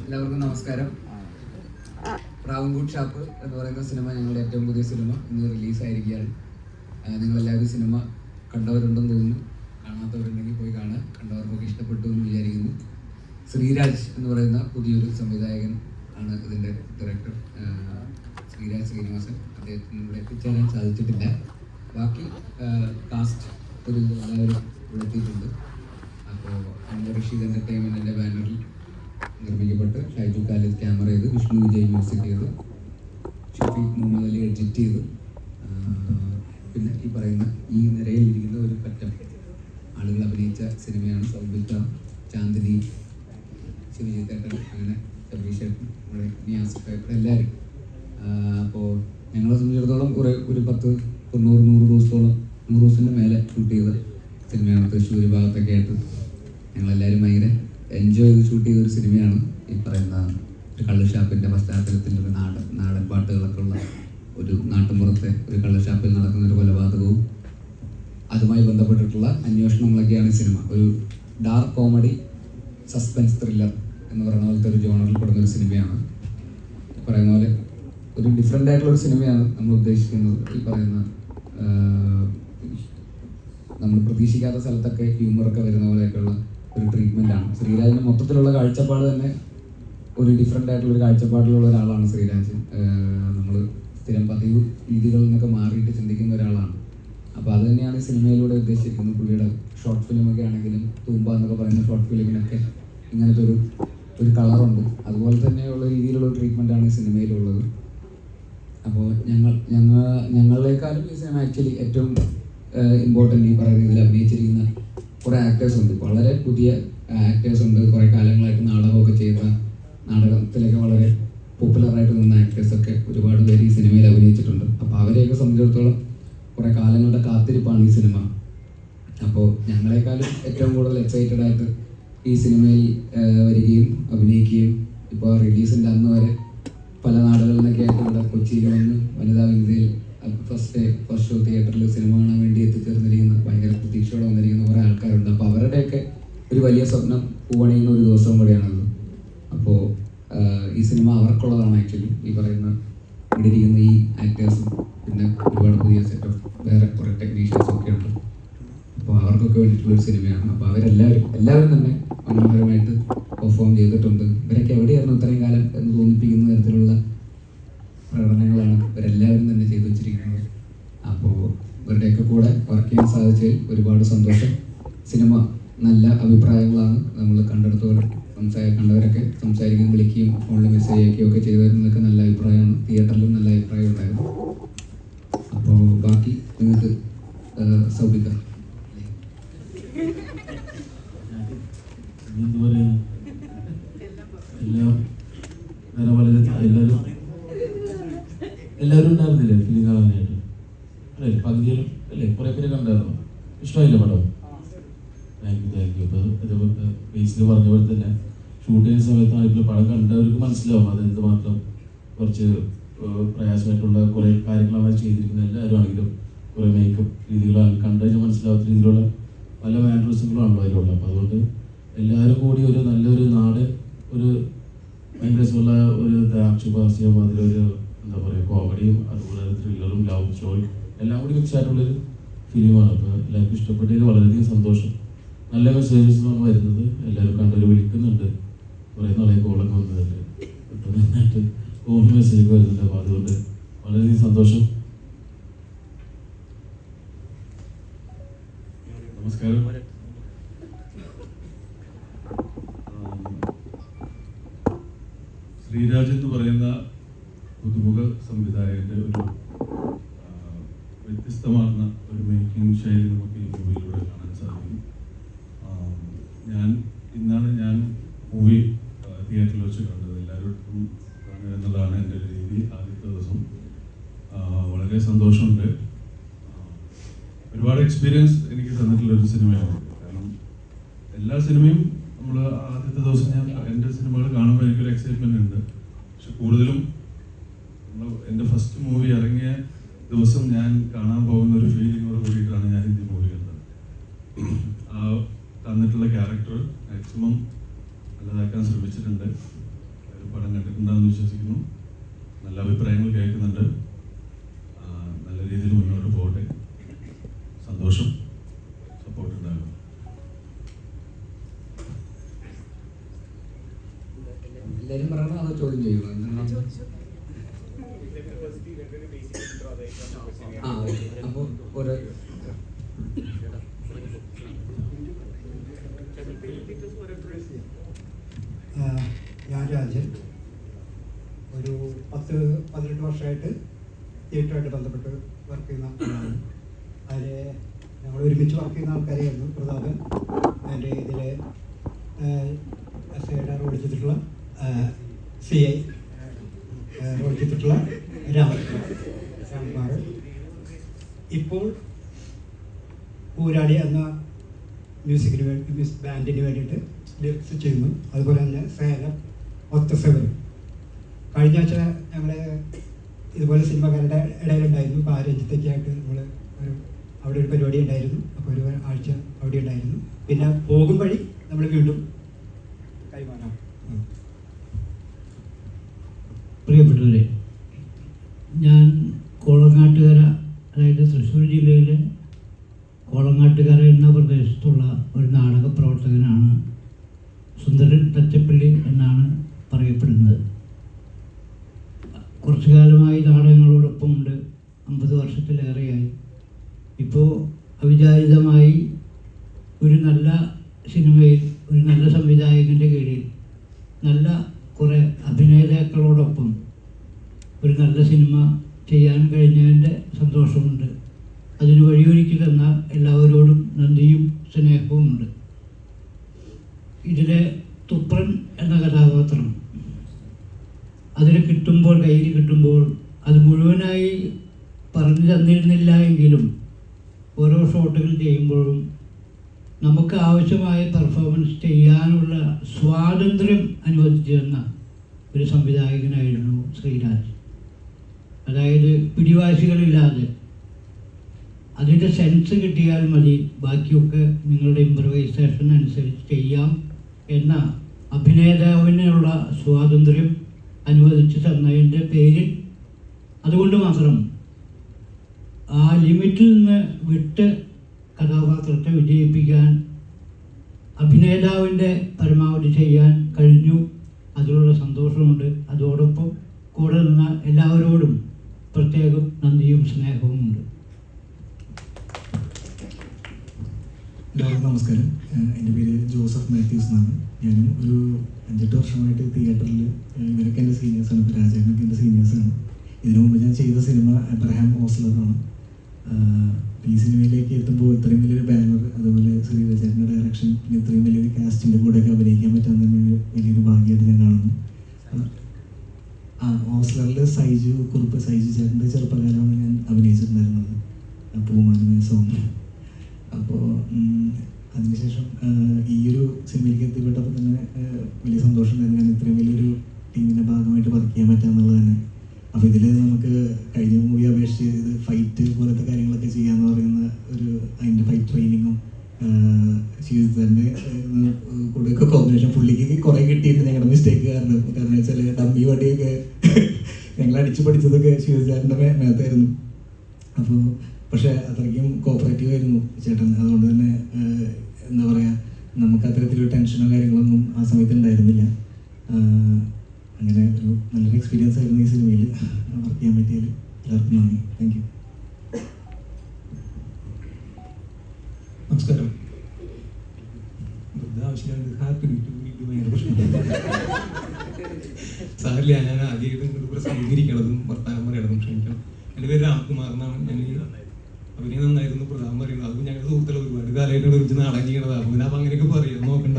എല്ലാവർക്കും നമസ്കാരം. റാവുൻകൂട്ട് ഷാപ്പ് എന്ന് പറയുന്ന സിനിമ ഞങ്ങളുടെ ഏറ്റവും പുതിയ സിനിമ ഇന്ന് റിലീസായിരിക്കുകയാണ്. നിങ്ങളെല്ലാവരും സിനിമ കണ്ടവരുണ്ടെന്ന് തോന്നുന്നു. കാണാത്തവരുണ്ടെങ്കിൽ പോയി കാണുക. കണ്ടവർക്കൊക്കെ ഇഷ്ടപ്പെട്ടു എന്ന് വിചാരിക്കുന്നു. ശ്രീരാജ് എന്ന് പറയുന്ന പുതിയൊരു സംവിധായകൻ ആണ് ഇതിൻ്റെ ഡയറക്ടർ. ശ്രീരാജ് ശ്രീനിവാസൻ. അദ്ദേഹത്തിന് ഇവിടെ എത്തിച്ചേരാൻ സാധിച്ചിട്ടില്ല. ബാക്കി കാസ്റ്റ് ഒരു എല്ലാവരും ഇവിടെ എത്തിയിട്ടുണ്ട്. അപ്പോൾ റഷീദ് എൻ്റർടൈൻമെൻറ്റിൻ്റെ ബാനറിൽ നിർമ്മിക്കപ്പെട്ട് ഷൈജു ഖാലിദ് ക്യാമറ ചെയ്ത്, വിഷ്ണു വിജയ് മ്യൂസിക് ചെയ്ത്, ഷഫീഖ് മുഹമ്മദ് അലി എഡിറ്റ് ചെയ്ത്, പിന്നെ ഈ പറയുന്ന ഈ നിരയിലിരിക്കുന്ന ഒരു പറ്റം ആളുകൾ അഭിനയിച്ച സിനിമയാണ്. സൗബിത്ത, ചാന്ദിനി, ശിവജി തേട്ടൻ, അങ്ങനെ സബീഷേട്ടൻ, നമ്മുടെ നിയാസ് പേപ്പർ എല്ലാവരും. അപ്പോൾ ഞങ്ങളെ സംബന്ധിച്ചിടത്തോളം ഒരു 10-90 ദിവസത്തോളം 100 ദിവസത്തിൻ്റെ മേലെ ഷൂട്ട് ചെയ്ത സിനിമയാണ്. തൃശ്ശൂർ ഭാഗത്തൊക്കെ ആയിട്ട് ഞങ്ങളെല്ലാവരും ഭയങ്കര എൻജോയ് ചെയ്ത് ഷൂട്ട് ചെയ്തൊരു സിനിമയാണ്. ഈ പറയുന്ന ഒരു കള്ളുഷാപ്പിൻ്റെ പശ്ചാത്തലത്തിൽ ഒരു നാടൻ പാട്ടുകളൊക്കെ ഉള്ള ഒരു നാട്ടുമ്പുറത്തെ ഒരു കള്ളുഷാപ്പിൽ നടക്കുന്ന ഒരു കൊലപാതകവും അതുമായി ബന്ധപ്പെട്ടിട്ടുള്ള അന്വേഷണങ്ങളൊക്കെയാണ് ഈ സിനിമ. ഒരു ഡാർക്ക് കോമഡി സസ്പെൻസ് ത്രില്ലർ എന്ന് പറയുന്ന പോലത്തെ ഒരു ജോണറിൽ പെടുന്ന ഒരു സിനിമയാണ്. പറയുന്ന പോലെ ഒരു ഡിഫറെൻ്റ് ആയിട്ടുള്ളൊരു സിനിമയാണ് നമ്മൾ ഉദ്ദേശിക്കുന്നത്. ഈ പറയുന്ന നമ്മൾ പ്രതീക്ഷിക്കാത്ത സ്ഥലത്തൊക്കെ ഹ്യൂമറൊക്കെ വരുന്ന പോലെയൊക്കെയുള്ള ഒരു ട്രീറ്റ്മെൻറ്റാണ്. ശ്രീരാജിൻ്റെ മൊത്തത്തിലുള്ള കാഴ്ചപ്പാട് തന്നെ ഒരു ഡിഫറെൻ്റ് ആയിട്ടുള്ള ഒരു കാഴ്ചപ്പാടിലുള്ള ഒരാളാണ് ശ്രീരാജ്. നമ്മൾ സ്ഥിരം പതിവ് രീതികളിൽ നിന്നൊക്കെ മാറിയിട്ട് ചിന്തിക്കുന്ന ഒരാളാണ്. അപ്പോൾ അത് തന്നെയാണ് ഈ സിനിമയിലൂടെ ഉദ്ദേശിക്കുന്നത്. പുള്ളിയുടെ ഷോർട്ട് ഫിലിമൊക്കെ ആണെങ്കിലും തൂമ്പ എന്നൊക്കെ പറയുന്ന ഷോർട്ട് ഫിലിമിനൊക്കെ ഇങ്ങനത്തെ ഒരു കളറുണ്ട്. അതുപോലെ തന്നെയുള്ള രീതിയിലുള്ള ട്രീറ്റ്മെൻറ്റാണ് ഈ സിനിമയിലുള്ളത്. അപ്പോൾ ഞങ്ങളെക്കാളും ഈ സിനിമ ആക്ച്വലി ഏറ്റവും ഇമ്പോർട്ടൻ്റ് ഈ പറയുന്ന ഇതിൽ അഭിനയിച്ചിരിക്കുന്ന കുറേ ആക്ടേഴ്സ് ഉണ്ട്. വളരെ പുതിയ ആക്ടേഴ്സ് ഉണ്ട്. കുറേ കാലങ്ങളായിട്ട് നാടകമൊക്കെ ചെയ്ത, നാടകത്തിലൊക്കെ വളരെ പോപ്പുലറായിട്ട് നിന്ന ആക്ടേഴ്സൊക്കെ ഒരുപാട് പേര് ഈ സിനിമയിൽ അഭിനയിച്ചിട്ടുണ്ട്. അപ്പോൾ അവരെയൊക്കെ സംബന്ധിച്ചിടത്തോളം കുറേ കാലങ്ങളുടെ കാത്തിരിപ്പാണ് ഈ സിനിമ. അപ്പോൾ ഞങ്ങളെക്കാളും ഏറ്റവും കൂടുതൽ എക്സൈറ്റഡ് ആയിട്ട് ഈ സിനിമയിൽ വരികയും അഭിനയിക്കുകയും ഇപ്പോൾ റിലീസിൻ്റെ അന്ന് വരെ പല നാടുകളിൽ നിന്നൊക്കെ ആയിട്ട് ഇവിടെ കൊച്ചിയിൽ വന്ന് വനിതാ വിനിതയിൽ ഫസ്റ്റ് ഷോ തിയേറ്ററിൽ സിനിമ കാണാൻ വേണ്ടി എത്തിച്ചേർന്നിരിക്കുന്ന, ഭയങ്കര പ്രതീക്ഷയോടെ വന്നിരിക്കുന്ന കുറേ ആൾക്കാരുണ്ട്. അപ്പോൾ അവരുടെയൊക്കെ ഒരു വലിയ സ്വപ്നം പൂവണിയുന്ന ഒരു ദിവസവും കൂടിയാണത്. അപ്പോൾ ഈ സിനിമ അവർക്കുള്ളതാണ് ആക്ച്വലി. ഈ പറയുന്ന ഇവിടെ ഇരിക്കുന്ന ഈ ആക്ടേഴ്സും പിന്നെ ഒരുപാട് പുതിയ സെറ്റ് ഓഫ് വേറെ കുറേ ടെക്നീഷ്യൻസും ഒക്കെ ഉണ്ട്. അപ്പോൾ അവർക്കൊക്കെ വേണ്ടിയിട്ടുള്ളൊരു സിനിമയാണ്. അപ്പോൾ എല്ലാവരും തന്നെ മനോഹരമായിട്ട് പെർഫോം ചെയ്തിട്ടുണ്ട്. ഇവരൊക്കെ എവിടെയായിരുന്നു ഇത്രയും കാലം എന്ന് തോന്നിപ്പിക്കുന്ന തരത്തിലുള്ള പ്രകടനങ്ങളാണ് ഇവരെല്ലാവരും തന്നെ ചെയ്തു വെച്ചിരിക്കുന്നത്. അപ്പോൾ ഇവരുടെയൊക്കെ കൂടെ വർക്ക് ചെയ്യാൻ സാധിച്ചതിൽ ഒരുപാട് സന്തോഷം. സിനിമ നല്ല അഭിപ്രായങ്ങളാണ് നമ്മൾ കണ്ടവരൊക്കെ സംസാരിക്കുകയും വിളിക്കുകയും ഫോണിൽ മെസ്സേജ് അയക്കുകയും ഒക്കെ ചെയ്തതിനൊക്കെ നല്ല അഭിപ്രായമാണ്. തിയേറ്ററിലും നല്ല അഭിപ്രായം ഉണ്ടായിരുന്നു. അപ്പോൾ ബാക്കി നിങ്ങൾക്ക് സൗബിക എല്ലാവരും ഉണ്ടായിരുന്നില്ലേ ഫിലിം കാണാനായിട്ട്? അല്ലേ, പകുതിയിലും അല്ലേ കുറേ പേര് കണ്ടായിരുന്നു. ഇഷ്ടമായില്ല പടം? Thank you. ഇപ്പോൾ ഇതേപോലത്തെ ബേസിൽ പറഞ്ഞ പോലെ തന്നെ ഷൂട്ട് ചെയ്യുന്ന സമയത്താണെങ്കിലും പടം കണ്ടവർക്ക് മനസ്സിലാവും അത് എന്തുമാത്രം കുറച്ച് പ്രയാസമായിട്ടുള്ള കുറേ കാര്യങ്ങളാണ് ചെയ്തിരിക്കുന്നത്. എല്ലാവരും ആണെങ്കിലും കുറേ മേക്കപ്പ് രീതികളാണ് കണ്ടുകഴിഞ്ഞാൽ മനസ്സിലാവാത്ത രീതിയിലുള്ള പല മാനറിസങ്ങളാണല്ലോ അതിലുള്ള. അപ്പോൾ അതുകൊണ്ട് എല്ലാവരും കൂടി ഒരു നല്ലൊരു നാട്, ഒരു ഭയങ്കര രസമുള്ള ഒരു ആക്ഷേപാസ്യം, അതിലൊരു എന്താ പറയുക കോമഡിയും അതുപോലെ ത്രില്ലറും ലവ് സ്റ്റോറിയും എല്ലാം കൂടി മിക്സ് ആയിട്ടുള്ളൊരു ഫിലിമാണ്. അപ്പോൾ എല്ലാവർക്കും ഇഷ്ടപ്പെട്ടതിൽ വളരെയധികം സന്തോഷം. നല്ല മെസ്സേജസാണ് വരുന്നത്. എല്ലാവരും കണ്ടവർ വിളിക്കുന്നുണ്ട്. കുറേ നാളെ കോളൊക്കെ വന്നതല്ലേ, പെട്ടെന്ന് നന്നായിട്ട് കോൾ മെസ്സേജ് വരുന്നുണ്ട്. അപ്പോൾ അതുകൊണ്ട് വളരെയധികം സന്തോഷം. നമസ്കാരം. ശ്രീരാജ് എന്ന് പറയുന്ന പുതുമുഖ സംവിധായകന്റെ ഒരു വ്യത്യസ്തമാർന്ന ഒരു മേക്കിംഗ് ശൈലി നമുക്ക് ഈ മൂവിയിലൂടെ കാണാൻ സാധിക്കും. ഇന്നാണ് ഞാൻ മൂവി തിയേറ്ററിൽ വെച്ച് കണ്ടത്. എല്ലാവരും കാണുക എന്നതാണ് എൻ്റെ ഒരു രീതി. ആദ്യത്തെ ദിവസം വളരെ സന്തോഷമുണ്ട്. ഒരുപാട് എക്സ്പീരിയൻസ് എനിക്ക് തന്നിട്ടുള്ളൊരു സിനിമയാണ്. കാരണം എല്ലാ സിനിമയും നമ്മൾ ആദ്യത്തെ ദിവസം ഞാൻ എൻ്റെ സിനിമകൾ കാണുമ്പോൾ എനിക്കൊരു എക്സൈറ്റ്മെൻ്റ് ഉണ്ട്. പക്ഷെ കൂടുതലും എൻ്റെ ഫസ്റ്റ് മൂവി ഇറങ്ങിയ ദിവസം ഞാൻ കാണാൻ പോകുന്ന ഒരു ഫീലിങ്ങോട് കൂടിയിട്ടാണ് ഞാൻ ഈ മൂവി കണ്ടത്. തന്നിട്ടുള്ള ക്യാരക്ടർ മാക്സിമം നല്ലതാക്കി ഉണ്ടാക്കാൻ ശ്രമിച്ചിട്ടുണ്ട്. പടം കണ്ടിട്ടുണ്ടാകുമെന്ന് വിശ്വസിക്കുന്നു. നല്ല അഭിപ്രായങ്ങൾ കേൾക്കുന്നുണ്ട്. നല്ല രീതിയിൽ മുന്നോട്ട് പോകട്ടെ. സന്തോഷം. സപ്പോർട്ട് ഉണ്ടാകും. എല്ലാവരും പറയണോ അതോ ചോദ്യം ചെയ്യുമോ? അപ്പോൾ ഒരു ഞാൻ രാജൻ, ഒരു 10-18 വർഷമായിട്ട് തിയേറ്ററുമായിട്ട് ബന്ധപ്പെട്ട് വർക്ക് ചെയ്യുന്ന ആളാണ്. അതിൽ ഞങ്ങൾ ഒരുമിച്ച് വർക്ക് ചെയ്യുന്ന ആൾക്കാരെയായിരുന്നു. പ്രതാപൻ എൻ്റെ ഇതിലെ SIയുടെ റോൾ ചെയ്തിട്ടുള്ള CI റോൾ ചെയ്തിട്ടുള്ള രാംകുമാർ. ഇപ്പോൾ പൂരാടി എന്ന മ്യൂസിക്കിന് വേണ്ടി ബാൻഡിന് വേണ്ടിയിട്ട് ലിറിക്സ് ചെയ്യുന്നു. അതുപോലെ തന്നെ സേലം ഒത്തസവരും. കഴിഞ്ഞ ആഴ്ച ഞങ്ങൾ ഇതുപോലെ സിനിമക്കാരുടെ ഇടയിലുണ്ടായിരുന്നു. പാരഞ്ജിത്തൊക്കെയായിട്ട് നമ്മൾ അവിടെ ഒരു പരിപാടി ഉണ്ടായിരുന്നു. അപ്പോൾ ഒരു ആഴ്ച അവിടെ ഉണ്ടായിരുന്നു. പിന്നെ പോകും വഴി നമ്മൾ വീണ്ടും കൈമാറാം. പ്രിയപ്പെട്ടവരെ, ഞാൻ കോളങ്ങാട്ടുകര, അതായത് തൃശ്ശൂർ ജില്ലയിലെ കോളങ്ങാട്ടുകര എന്ന പ്രദേശത്തുള്ള ഒരു നാടക പ്രവർത്തകനാണ്. സുന്ദരൻ തച്ചപ്പള്ളി എന്നാണ് പറയപ്പെടുന്നത്. കുറച്ചു കാലമായി നാടകങ്ങളോടൊപ്പമുണ്ട്. 50 വർഷത്തിലേറെയായി. ഇപ്പോൾ അവിചാരിതമായി ഒരു നല്ല സിനിമയിൽ ഒരു നല്ല സംവിധായകൻ്റെ കീഴിൽ നല്ല കുറേ അഭിനേതാക്കളോടൊപ്പം ഒരു നല്ല സിനിമ ചെയ്യാൻ കഴിഞ്ഞതിൻ്റെ സന്തോഷമുണ്ട്. അതിന് വഴിയൊരുക്കി തന്ന എല്ലാവരോടും നന്ദിയും സ്നേഹവുമുണ്ട്. ഇതിലെ തുപ്രൻ എന്ന കഥാപാത്രം അതിൽ കിട്ടുമ്പോൾ, കയ്യിൽ കിട്ടുമ്പോൾ അത് മുഴുവനായി പറഞ്ഞു തന്നിരുന്നില്ല എങ്കിലും ഓരോ ഷോട്ടുകൾ ചെയ്യുമ്പോഴും നമുക്ക് ആവശ്യമായ പെർഫോമൻസ് ചെയ്യാനുള്ള സ്വാതന്ത്ര്യം അനുവദിച്ചു തന്ന ഒരു സംവിധായകനായിരുന്നു ശ്രീരാജ്. അതായത് പിടിവാശികളില്ലാതെ അതിൻ്റെ സെൻസ് കിട്ടിയാൽ മതി, ബാക്കിയൊക്കെ നിങ്ങളുടെ ഇംപ്രവൈസേഷൻ അനുസരിച്ച് ചെയ്യാം എന്ന അഭിനേതാവിനുള്ള സ്വാതന്ത്ര്യം അനുവദിച്ചു തന്നതിൻ്റെ പേരിൽ അതുകൊണ്ട് മാത്രം ആ ലിമിറ്റിൽ നിന്ന് വിട്ട് കഥാപാത്രത്തെ വിജയിപ്പിക്കാൻ അഭിനേതാവിൻ്റെ പരമാവധി ചെയ്യാൻ കഴിഞ്ഞു. അതിലുള്ള സന്തോഷമുണ്ട്. അതോടൊപ്പം കൂടെ നിന്ന എല്ലാവരോടും പ്രത്യേകം നന്ദിയും സ്നേഹവുമുണ്ട്. എല്ലാവർക്കും നമസ്കാരം. എൻ്റെ പേര് ജോസഫ് മാത്യൂസ് എന്നാണ്. ഞാനും ഒരു 5-8 വർഷമായിട്ട് തിയേറ്ററിൽ, ഇവരൊക്കെ എൻ്റെ സീനിയേഴ്സാണ്. ഇപ്പോൾ രാജേട്ടനൊക്കെ എൻ്റെ സീനിയേഴ്സാണ്. ഇതിനു മുമ്പ് ഞാൻ ചെയ്ത സിനിമ അബ്രഹാം ഓസ്ലറാണ്. ഈ സിനിമയിലേക്ക് എത്തുമ്പോൾ ഇത്രയും വലിയൊരു ബാനർ, അതുപോലെ ശ്രീരാജേട്ടൻ്റെ ഡയറക്ഷൻ, പിന്നെ ഇത്രയും വലിയൊരു കാസ്റ്റിൻ്റെ കൂടെയൊക്കെ അഭിനയിക്കാൻ പറ്റാൻ തന്നെ വലിയൊരു ഭാഗ്യമായിട്ട് ഞാൻ കാണുന്നു. ഓസ്ലറിൽ സൈജു ചേട്ടൻ്റെ ചെറുപ്പകാലമാണ് ഞാൻ അഭിനയിച്ചിട്ടുണ്ടായിരുന്നത്, പൂമാനുമേ സോങ്. അപ്പോൾ അതിനുശേഷം ഈ ഒരു സിനിമയിലേക്ക് എത്തിപ്പെട്ടപ്പോൾ തന്നെ വലിയ സന്തോഷമുണ്ടായിരുന്നു. ഞാൻ ഇത്രയും വലിയൊരു ടീമിൻ്റെ ഭാഗമായിട്ട് വർക്ക് ചെയ്യാൻ പറ്റാന്നുള്ളത് തന്നെ. അപ്പോൾ ഇതിൽ നമുക്ക് കഴിഞ്ഞ മൂവി അപേക്ഷിച്ച് ഇത് ഫൈറ്റ് പോലത്തെ കാര്യങ്ങളൊക്കെ ചെയ്യാന്ന് പറയുന്ന അതിൻ്റെ ഫൈറ്റ് ട്രെയിനിങ്ങും ശിവന്റെ കൂടെയൊക്കെ കോമ്പിനേഷൻ പുള്ളിക്ക് കുറേ കിട്ടിയിട്ട് ഞങ്ങളുടെ മിസ്റ്റേക്ക് കാരണം വെച്ചാൽ ഡമ്മി വടിയൊക്കെ ഞങ്ങൾ അടിച്ചു പഠിച്ചതൊക്കെ ശിവചാരൻ്റെ മേത്തായിരുന്നു. അപ്പോൾ പക്ഷേ അത്രയ്ക്കും കോപ്പറേറ്റീവ് ആയിരുന്നു ചേട്ടൻ. അതുകൊണ്ട് തന്നെ എന്താ പറയുക, നമുക്ക് അത്തരത്തിലൊരു ടെൻഷനോ കാര്യങ്ങളൊന്നും ആ സമയത്ത് ഉണ്ടായിരുന്നില്ല. അങ്ങനെ ഒരു നല്ലൊരു എക്സ്പീരിയൻസ് ആയിരുന്നു ഈ സിനിമയിൽ വർക്ക് ചെയ്യാൻ പറ്റിയതിൽ. എല്ലാവർക്കും നന്ദി. Thank you. നമസ്കാരം. സാറില്ല, ഞാൻ ആദ്യമായിട്ട് ഇവിടെ സംഘീകരിക്കണതും വർത്താനം പറയണതും ക്ഷമിക്കണം. എൻ്റെ പേര് രാംകുമാർ എന്നാണ്. ഞാൻ അഭിനയം നന്നായിരുന്നു, പ്രധാനം പറയുന്നത്. അതും ഞങ്ങളുടെ സുഹൃത്തുക്കൾ ഒരുപാട് കാലമായിട്ട് ഒരുമിച്ച് നാടകം ചെയ്യണത്. അപ്പം അങ്ങനെയൊക്കെ പറയാം, നോക്കണ്ട.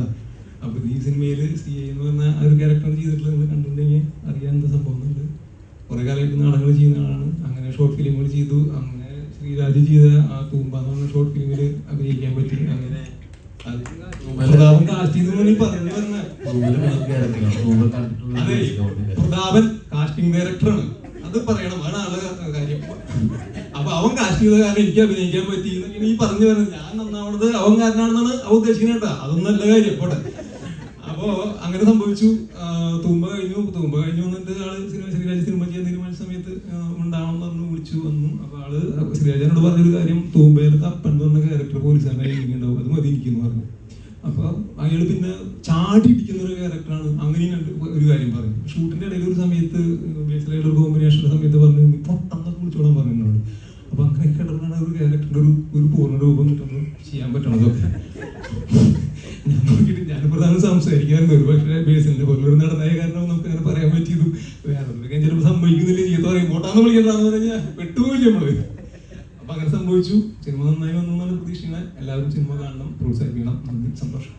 അപ്പോൾ ഈ സിനിമയിൽ CI എന്ന് പറഞ്ഞ ആ ഒരു ക്യാരക്ടർ ചെയ്തിട്ടുള്ളത് കണ്ടിട്ടുണ്ടെങ്കിൽ അറിയാൻ എന്താ സംഭവം എന്നുണ്ട്. കുറേ കാലമായിട്ട് നാടകങ്ങൾ ചെയ്യുന്ന ആളാണ്. അങ്ങനെ ഷോർട്ട് ഫിലിമുകൾ ചെയ്തു. അങ്ങനെ ശ്രീരാജ് ചെയ്ത ആ തൂമ്പ എന്ന് പറഞ്ഞ ഷോർട്ട് ഫിലിമിൽ അഭിനയിക്കാൻ പറ്റി. അങ്ങനെ പ്രതാപൻ കാസ്റ്റ് ചെയ്തു പറഞ്ഞു പറഞ്ഞ അതെ, പ്രതാപൻ കാസ്റ്റിംഗ് ഡയറക്ടറാണ്. അത് പറയണം, ആണ് ആളെ കാര്യം. അപ്പൊ അവൻ കാസ്റ്റ് ചെയ്ത കാരണം എനിക്ക് അഭിനയിക്കാൻ പറ്റി എന്നൊക്കെയാണ് ഈ പറഞ്ഞു വരുന്നത്. ഞാൻ നന്നാവണത് അവൻ കാരനാണെന്നാണ് അവൻ ഉദ്ദേശിക്കുന്നത് കേട്ടോ. അതൊന്നും നല്ല കാര്യം പോട്ടെ. അപ്പൊ അപ്പോ അങ്ങനെ സംഭവിച്ചു. തൂമ്പ കഴിഞ്ഞു വന്നിട്ട് ആള് ശ്രീരാജ് സിനിമ ചെയ്യാൻ തീരുമാനിച്ച സമയത്ത് ഉണ്ടാവണം എന്ന് പറഞ്ഞു വിളിച്ചു വന്നു. അപ്പൊ ആള് ശ്രീരാജനോട് പറഞ്ഞൊരു കാര്യം, തൂമ്പയിൽ കപ്പൻ എന്ന് പറഞ്ഞ ക്യാരക്ടർ പോലീസുകാരനെ ഉണ്ടാവും, അത് മതി എനിക്കെന്ന് പറഞ്ഞു. അപ്പൊ അയാള് പിന്നെ ചാടി ഇടിക്കുന്ന ഒരു ക്യാരക്ടറാണ്, അങ്ങനെയും ഒരു കാര്യം പറഞ്ഞു. ഷൂട്ടിന്റെ ഇടയിൽ ഒരു സമയത്ത് ബേസിലായിട്ട് ഒരു കോമ്പിനേഷന്റെ സമയത്ത് പറഞ്ഞു പൊട്ടെന്നൊക്കെ വിളിച്ചോളാൻ പറഞ്ഞു എന്നോട്. അപ്പൊ അങ്ങനെ കേട്ടപ്പോഴാണ് ഒരു ക്യാരക്ടറിന്റെ ഒരു പൂർണ്ണ രൂപം കിട്ടുന്നത്, ചെയ്യാൻ പറ്റണതൊക്കെ. ഞാൻ നോക്കിയിട്ട് ഞാൻ പ്രധാനം സംസാരിക്കാറുണ്ട്. ഒരു പക്ഷേ ബേസിലിന്റെ പോലൊരു നടനായ കാരണം നമുക്ക് അങ്ങനെ പറയാൻ പറ്റിയതും വേറെ ചിലപ്പോൾ സംഭവിക്കുന്നില്ല, ചെയ്ത് പറയും പോട്ടാന്ന് വിളിക്കണ്ടെന്ന് പറഞ്ഞാൽ പെട്ടുപോയില്ല നമ്മള്. അപ്പൊ അങ്ങനെ സംഭവിച്ചു. സിനിമ നന്നായി വന്നെന്നാണ് പ്രതീക്ഷിക്കുന്നത്. എല്ലാവരും സിനിമ കാണണം, പ്രോത്സാഹിപ്പിക്കണം. സന്തോഷം.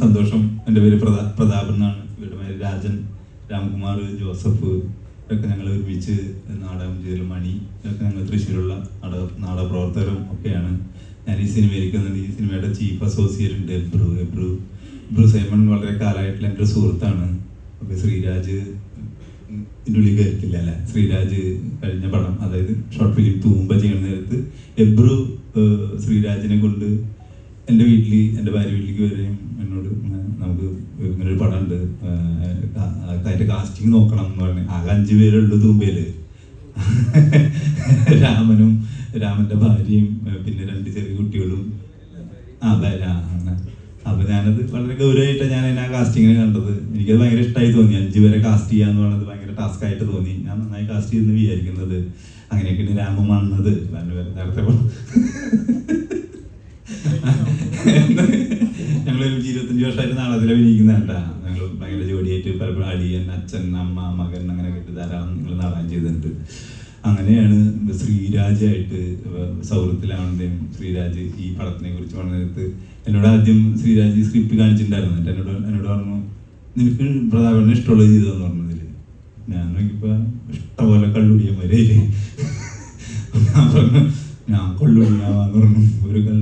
സന്തോഷം. എൻ്റെ പേര് പ്രതാപൻ എന്നാണ്. ഇവരുടെ പേര് രാജൻ, രാംകുമാർ, ജോസഫ് ഇതൊക്കെ ഞങ്ങൾ ഒരുമിച്ച് നാടകം ചെയ്തതിൽ മണി ഇതൊക്കെ ഞങ്ങൾ തൃശ്ശൂരുള്ള നാടക പ്രവർത്തകരും ഒക്കെയാണ്. ഞാൻ ഈ സിനിമയിലേക്ക് വന്നത് ഈ സിനിമയുടെ ചീഫ് അസോസിയേറ്റ് ഉണ്ട് എബ്രു സൈമൺ. വളരെ കാലമായിട്ടുള്ള എൻ്റെ ഒരു സുഹൃത്താണ്. അപ്പോൾ ശ്രീരാജ് ഇതിൻ്റെ ഉള്ളിൽ കയറിയിട്ടില്ല അല്ലേ? ശ്രീരാജ് കഴിഞ്ഞ പടം, അതായത് ഷോർട്ട് ഫിലിം തൂമ്പ ചെയ്യുന്ന നേരത്ത് എബ്രു ശ്രീരാജിനെ കൊണ്ട് എൻ്റെ വീട്ടിൽ, എൻ്റെ ഭാര്യ വീട്ടിലേക്ക് വരെയും എന്നോട് നമുക്ക് ഇങ്ങനെ ഒരു പടം ഉണ്ട്, അതിൻ്റെ കാസ്റ്റിംഗ് നോക്കണം എന്ന് പറഞ്ഞു. ആകെ 5 പേരുള്ളൂ തൂമ്പയില്. രാമൻ്റെ ഭാര്യയും പിന്നെ 2 ചെറിയ കുട്ടികളും. അപ്പൊ ഞാനത് വളരെ ഗൗരവമായിട്ട് ഞാൻ ആ കാസ്റ്റിങ്ങിനെ കണ്ടത്. എനിക്കത് ഭയങ്കര ഇഷ്ടമായി തോന്നി. 5 പേരെ കാസ്റ്റ് ചെയ്യാന്ന് പറയുന്നത് ഭയങ്കര ടാസ്ക് ആയിട്ട് തോന്നി. ഞാൻ നന്നായി കാസ്റ്റ് ചെയ്യുന്ന വിചാരിക്കുന്നത്. അങ്ങനെയൊക്കെയാണ് രാമൻ വന്നത്. നേരത്തെ ഞങ്ങൾ 25 വർഷമായിട്ട് നാടകത്തിൽ അഭിനയിക്കുന്നതാ. ഞങ്ങൾ ഭയങ്കര ജോഡിയായിട്ട് പലപ്പോഴും അടിയൻ, അച്ഛൻ, അമ്മ, മകൻ അങ്ങനെ കേട്ട് ധാരാളം നിങ്ങൾ നാടകം ചെയ്തിട്ടുണ്ട്. അങ്ങനെയാണ് ശ്രീരാജായിട്ട് സൗഹൃദത്തിലാണെങ്കിലും ശ്രീരാജ് ഈ പടത്തിനെ കുറിച്ച് പറഞ്ഞത്. എന്നോട് ആദ്യം ശ്രീരാജ് സ്ക്രിപ്റ്റ് കാണിച്ചിട്ടുണ്ടായിരുന്നു. എന്നോട് പറഞ്ഞു നിനക്ക് പ്രതാപനെ ഇഷ്ടമുള്ളത് ചെയ്തതെന്ന് പറഞ്ഞതിൽ ഞാൻ നോക്കിയപ്പോൾ ഇഷ്ടംപോലെ കള്ളുടിയന്മാരെ. ഞാൻ പറഞ്ഞു ഞാൻ കൊള്ളുടിയാവാന്ന് പറഞ്ഞു.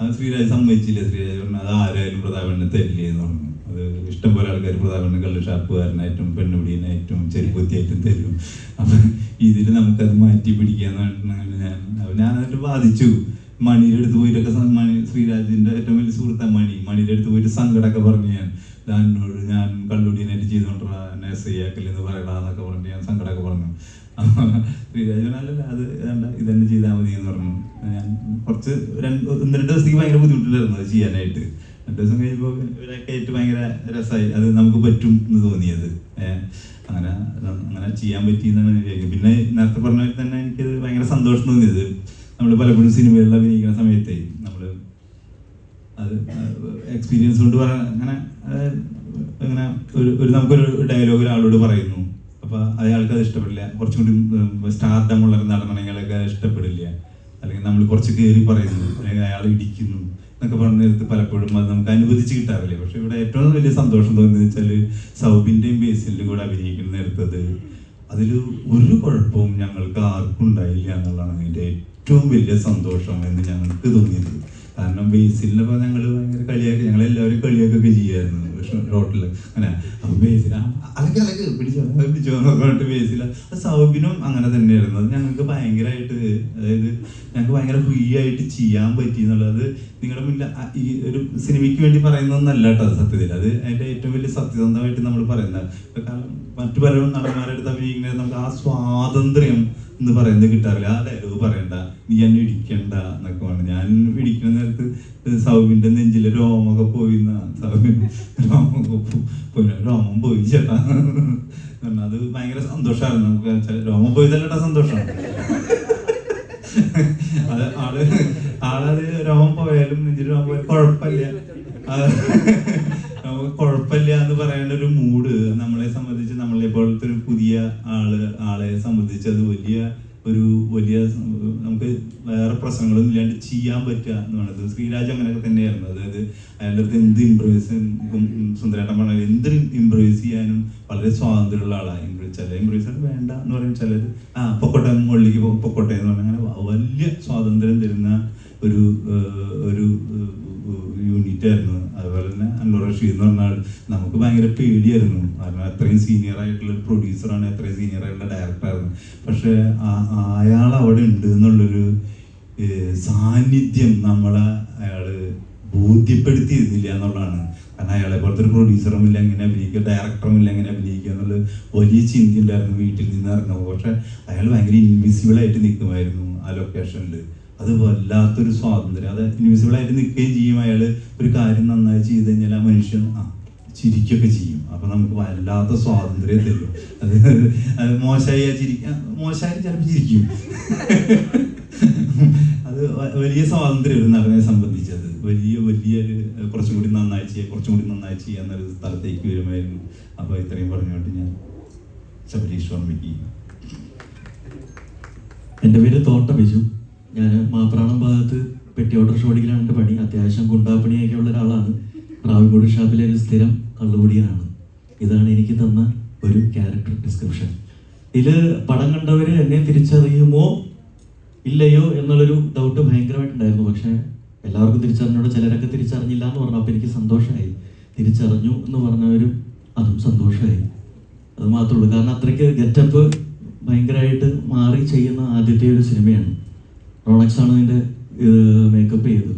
അത് ശ്രീരാജ് സമ്മതിച്ചില്ല. ശ്രീരാജ് പറഞ്ഞു അത് ആരായാലും പ്രതാപനെ തരില്ലേ എന്ന് പറഞ്ഞു. അത് ഇഷ്ടംപോലെ ആൾക്കാർ പ്രതാപനെ കള്ള് ഷാപ്പുകാരനായിട്ടും പെണ്ണുപിടിയനായിട്ടും ചെരുപ്പത്തിയായിട്ടും തരും. അപ്പം ഇതിൽ നമുക്കത് മാറ്റി പിടിക്കാന്ന് പറഞ്ഞിട്ടുണ്ടെങ്കിൽ ഞാനതിട്ട് ബാധിച്ചു. മണിയുടെ അടുത്ത് പോയിട്ടൊക്കെ ശ്രീരാജിന്റെ ഏറ്റവും വലിയ സുഹൃത്താണ് മണിയുടെ അടുത്ത് പോയിട്ട് സങ്കടമൊക്കെ പറഞ്ഞു. ഞാൻ കള്ളുടിയനായിട്ട് ചെയ്തോണ്ടാ എന്നെ ആക്കല്ലെന്ന് പറയടാന്നൊക്കെ പറഞ്ഞിട്ട് ഞാൻ സങ്കടമൊക്കെ പറഞ്ഞു. ശ്രീരാജ് അല്ലല്ല അത് വേണ്ട, ഇതന്നെ ചെയ്താൽ മതി എന്ന് പറഞ്ഞു. ഞാൻ കുറച്ച് 1-2 ദിവസത്തേക്ക് ഭയങ്കര ബുദ്ധിമുട്ടില്ലായിരുന്നു അത് ചെയ്യാനായിട്ട്. 2 ദിവസം കഴിയുമ്പോൾ ഇവരൊക്കെ ആയിട്ട് ഭയങ്കര രസമായി. അത് നമുക്ക് പറ്റും എന്ന് തോന്നിയത്. അങ്ങനെ ചെയ്യാൻ പറ്റിയെന്നാണ് വിചാരിക്കുന്നത്. പിന്നെ നേരത്തെ പറഞ്ഞ തന്നെ എനിക്കത് ഭയങ്കര സന്തോഷം തോന്നിയത്. നമ്മൾ പലപ്പോഴും സിനിമകളിൽ അഭിനയിക്കുന്ന സമയത്ത് നമ്മൾ അത് എക്സ്പീരിയൻസ് കൊണ്ട് അങ്ങനെ നമുക്കൊരു ഡയലോഗ് ഒരാളോട് പറയുന്നു. അപ്പോൾ അയാൾക്ക് അത് ഇഷ്ടപ്പെടില്ല. കുറച്ചും കൂടി സ്റ്റാർഡമുള്ള നടനങ്ങളൊക്കെ ഇഷ്ടപ്പെടില്ല. അല്ലെങ്കിൽ നമ്മൾ കുറച്ച് കയറി പറയുന്നു, അല്ലെങ്കിൽ അയാൾ ഇടിക്കുന്നു എന്നൊക്കെ പറഞ്ഞ നേരത്ത് പലപ്പോഴും അത് നമുക്ക് അനുവദിച്ച് കിട്ടാറില്ല. പക്ഷെ ഇവിടെ ഏറ്റവും വലിയ സന്തോഷം തോന്നിയെന്ന് വെച്ചാൽ സൗബിൻ്റെയും ബേസിലിൻ്റെയും കൂടെ അഭിനയിക്കുന്ന നേരത്തത് അതിൽ ഒരു കുഴപ്പവും ഞങ്ങൾക്ക് ആർക്കും ഉണ്ടായില്ല എന്നുള്ളതാണ് അതിൻ്റെ ഏറ്റവും വലിയ സന്തോഷം എന്ന് ഞങ്ങൾക്ക് തോന്നിയത്. കാരണം ബേസിലിനപ്പോൾ ഞങ്ങൾ ഭയങ്കര കളിയാക്കി, ഞങ്ങളെല്ലാവരും കളിയാക്കൊക്കെ ചെയ്യായിരുന്നു റോട്ടിൽ. അങ്ങനെ അപ്പൊ ബേസിൽ അലക്ക് പിടിച്ചോ എന്നൊക്കെ പറഞ്ഞിട്ട് ബേസിൽ. സൗബിനും അങ്ങനെ തന്നെയായിരുന്നു. അത് ഞങ്ങൾക്ക് ഭയങ്കരമായിട്ട്, അതായത് ഞങ്ങൾക്ക് ഭയങ്കര ഫ്രീ ആയിട്ട് ചെയ്യാൻ പറ്റി എന്നുള്ളത് നിങ്ങളുടെ മുന്നിൽ ഈ ഒരു സിനിമയ്ക്ക് വേണ്ടി പറയുന്നതൊന്നല്ല കേട്ടോ സത്യത്തിൽ. അത് അതിൻ്റെ ഏറ്റവും വലിയ സത്യസന്ധമായിട്ട് നമ്മൾ പറയുന്നത്. കാരണം മറ്റു പല നടന്മാരുടെ അടുത്ത് അഭിനയിക്കുന്നത് നമുക്ക് ആ സ്വാതന്ത്ര്യം എന്ന് പറയുന്നത് കിട്ടാറില്ല. ആ ഡയലോഗ് പറയണ്ട, നീ എന്നെ ഇടിക്കണ്ട എന്നൊക്കെ പറഞ്ഞു. ഞാൻ ഇടിക്കുന്ന നേരത്ത് സൗബിന്റെ നെഞ്ചിലെ രോമൊക്കെ പോയി. രോമം പോയി ചേട്ടാ. അത് ഭയങ്കര സന്തോഷമാണ് നമുക്ക്. രോമം പോയതല്ലേട്ടാ സന്തോഷം. അത് ആളത് രോമം പോയാലും നെഞ്ചിൽ രോമം പോയാലും കുഴപ്പമില്ല എന്ന് പറയേണ്ട ഒരു മൂഡ് നമ്മളെ സംബന്ധിച്ച്, നമ്മളെ പോലത്തെ ഒരു പുതിയ ആളെ സംബന്ധിച്ച് അത് വലിയ നമുക്ക് വേറെ പ്രശ്നങ്ങളൊന്നും ഇല്ലാണ്ട് ചെയ്യാൻ പറ്റുക എന്ന് പറയുന്നത്. ശ്രീരാജ് അങ്ങനെയൊക്കെ തന്നെയായിരുന്നു. അതായത് അയാളുടെ അടുത്ത് എന്ത് ഇംപ്രൂവൈസ്, സുന്ദരേട്ടൻ പറഞ്ഞാൽ എന്ത് ഇംപ്രൂവൈസ് ചെയ്യാനും വളരെ സ്വാതന്ത്ര്യമുള്ള ആളാണ്. ചില ഇംപ്രൂവൈസ് വേണ്ട എന്ന് പറയും, ചിലത് പൊക്കോട്ടെ മുകളിലേക്ക് പൊക്കോട്ടെ എന്ന് പറഞ്ഞാൽ അങ്ങനെ വലിയ സ്വാതന്ത്ര്യം തരുന്ന ഒരു യൂണിറ്റ് ആയിരുന്നു. അതുപോലെ തന്നെ അൻവർ റഷീദ് എന്ന് പറഞ്ഞാൽ നമുക്ക് ഭയങ്കര പേടിയായിരുന്നു. കാരണം അത്രയും സീനിയർ ആയിട്ടുള്ള പ്രൊഡ്യൂസറാണ്, അത്രയും സീനിയർ ആയിട്ടുള്ള ഡയറക്ടറായിരുന്നു. പക്ഷെ അയാൾ അവിടെ ഉണ്ട് എന്നുള്ളൊരു സാന്നിധ്യം അയാള് ബോധ്യപ്പെടുത്തിയിരുന്നില്ല എന്നുള്ളതാണ്. കാരണം അയാളെ പോലത്തെ ഒരു പ്രൊഡ്യൂസറും ഇല്ല, എങ്ങനെ അഭിനയിക്കുക, ഡയറക്ടറും ഇല്ല, എങ്ങനെ അഭിനയിക്കുക എന്നുള്ളത് വലിയ ചിന്ത ഉണ്ടായിരുന്നു വീട്ടിൽ നിന്ന് ഇറങ്ങുമ്പോൾ. പക്ഷെ അയാൾ ഭയങ്കര ഇൻവിസിബിളായിട്ട് നിൽക്കുമായിരുന്നു ആ ലൊക്കേഷനിൽ. അത് വല്ലാത്തൊരു സ്വാതന്ത്ര്യം. അത് ഇൻവിസിബിളായിട്ട് നിൽക്കുകയും ചെയ്യും. അയാൾ ഒരു കാര്യം നന്നായി ചെയ്ത് കഴിഞ്ഞാൽ ആ മനുഷ്യൻ ചിരിക്കുകയൊക്കെ ചെയ്യും. അപ്പം നമുക്ക് വല്ലാത്ത സ്വാതന്ത്ര്യം തരും. അത് മോശമായി മോശമായി ചിലപ്പോൾ ചിരിക്കും. അത് വലിയ സ്വാതന്ത്ര്യം ഒരു നടനെ സംബന്ധിച്ചത്. വലിയ കുറച്ചും കൂടി നന്നായി ചെയ്യുക എന്നൊരു സ്ഥലത്തേക്ക് വരുമായിരുന്നു. അപ്പോൾ ഇത്രയും പറഞ്ഞുകൊണ്ട് ഞാൻ ശബരീഷ് വർമ്മയ്ക്ക്. എൻ്റെ പേര് തോട്ട ബിജു. ഞാൻ മാപ്രാണം ഭാഗത്ത് പെട്ടി ഓർഡർ ഷോടിക്കലാണ് എൻ്റെ പണി. അത്യാവശ്യം ഗുണ്ടാപ്പണിയൊക്കെ ഉള്ള ഒരാളാണ്. റാവിൻകോട് ഷാപ്പിലെ ഒരു സ്ഥിരം കള്ളുകുടിയനാണ്. ഇതാണ് എനിക്ക് തന്ന ഒരു ക്യാരക്ടർ ഡിസ്ക്രിപ്ഷൻ. ഇതിൽ പടം കണ്ടവർ എന്നെ തിരിച്ചറിയുമോ ഇല്ലയോ എന്നുള്ളൊരു ഡൗട്ട് ഭയങ്കരമായിട്ടുണ്ടായിരുന്നു. പക്ഷേ എല്ലാവർക്കും തിരിച്ചറിഞ്ഞോട്, ചിലരൊക്കെ തിരിച്ചറിഞ്ഞില്ല എന്ന് പറഞ്ഞു. അപ്പോൾ എനിക്ക് സന്തോഷമായി. തിരിച്ചറിഞ്ഞു എന്ന് പറഞ്ഞവരും അതും സന്തോഷമായി. അത് മാത്രമേ ഉള്ളൂ. കാരണം അത്രയ്ക്ക് ഗെറ്റപ്പ് ഭയങ്കരമായിട്ട് മാറി ചെയ്യുന്ന ആദ്യത്തെ ഒരു സിനിമയാണ്. റോളക്സ് ആണ് ഇതിൻ്റെ മേക്കപ്പ് ചെയ്തത്.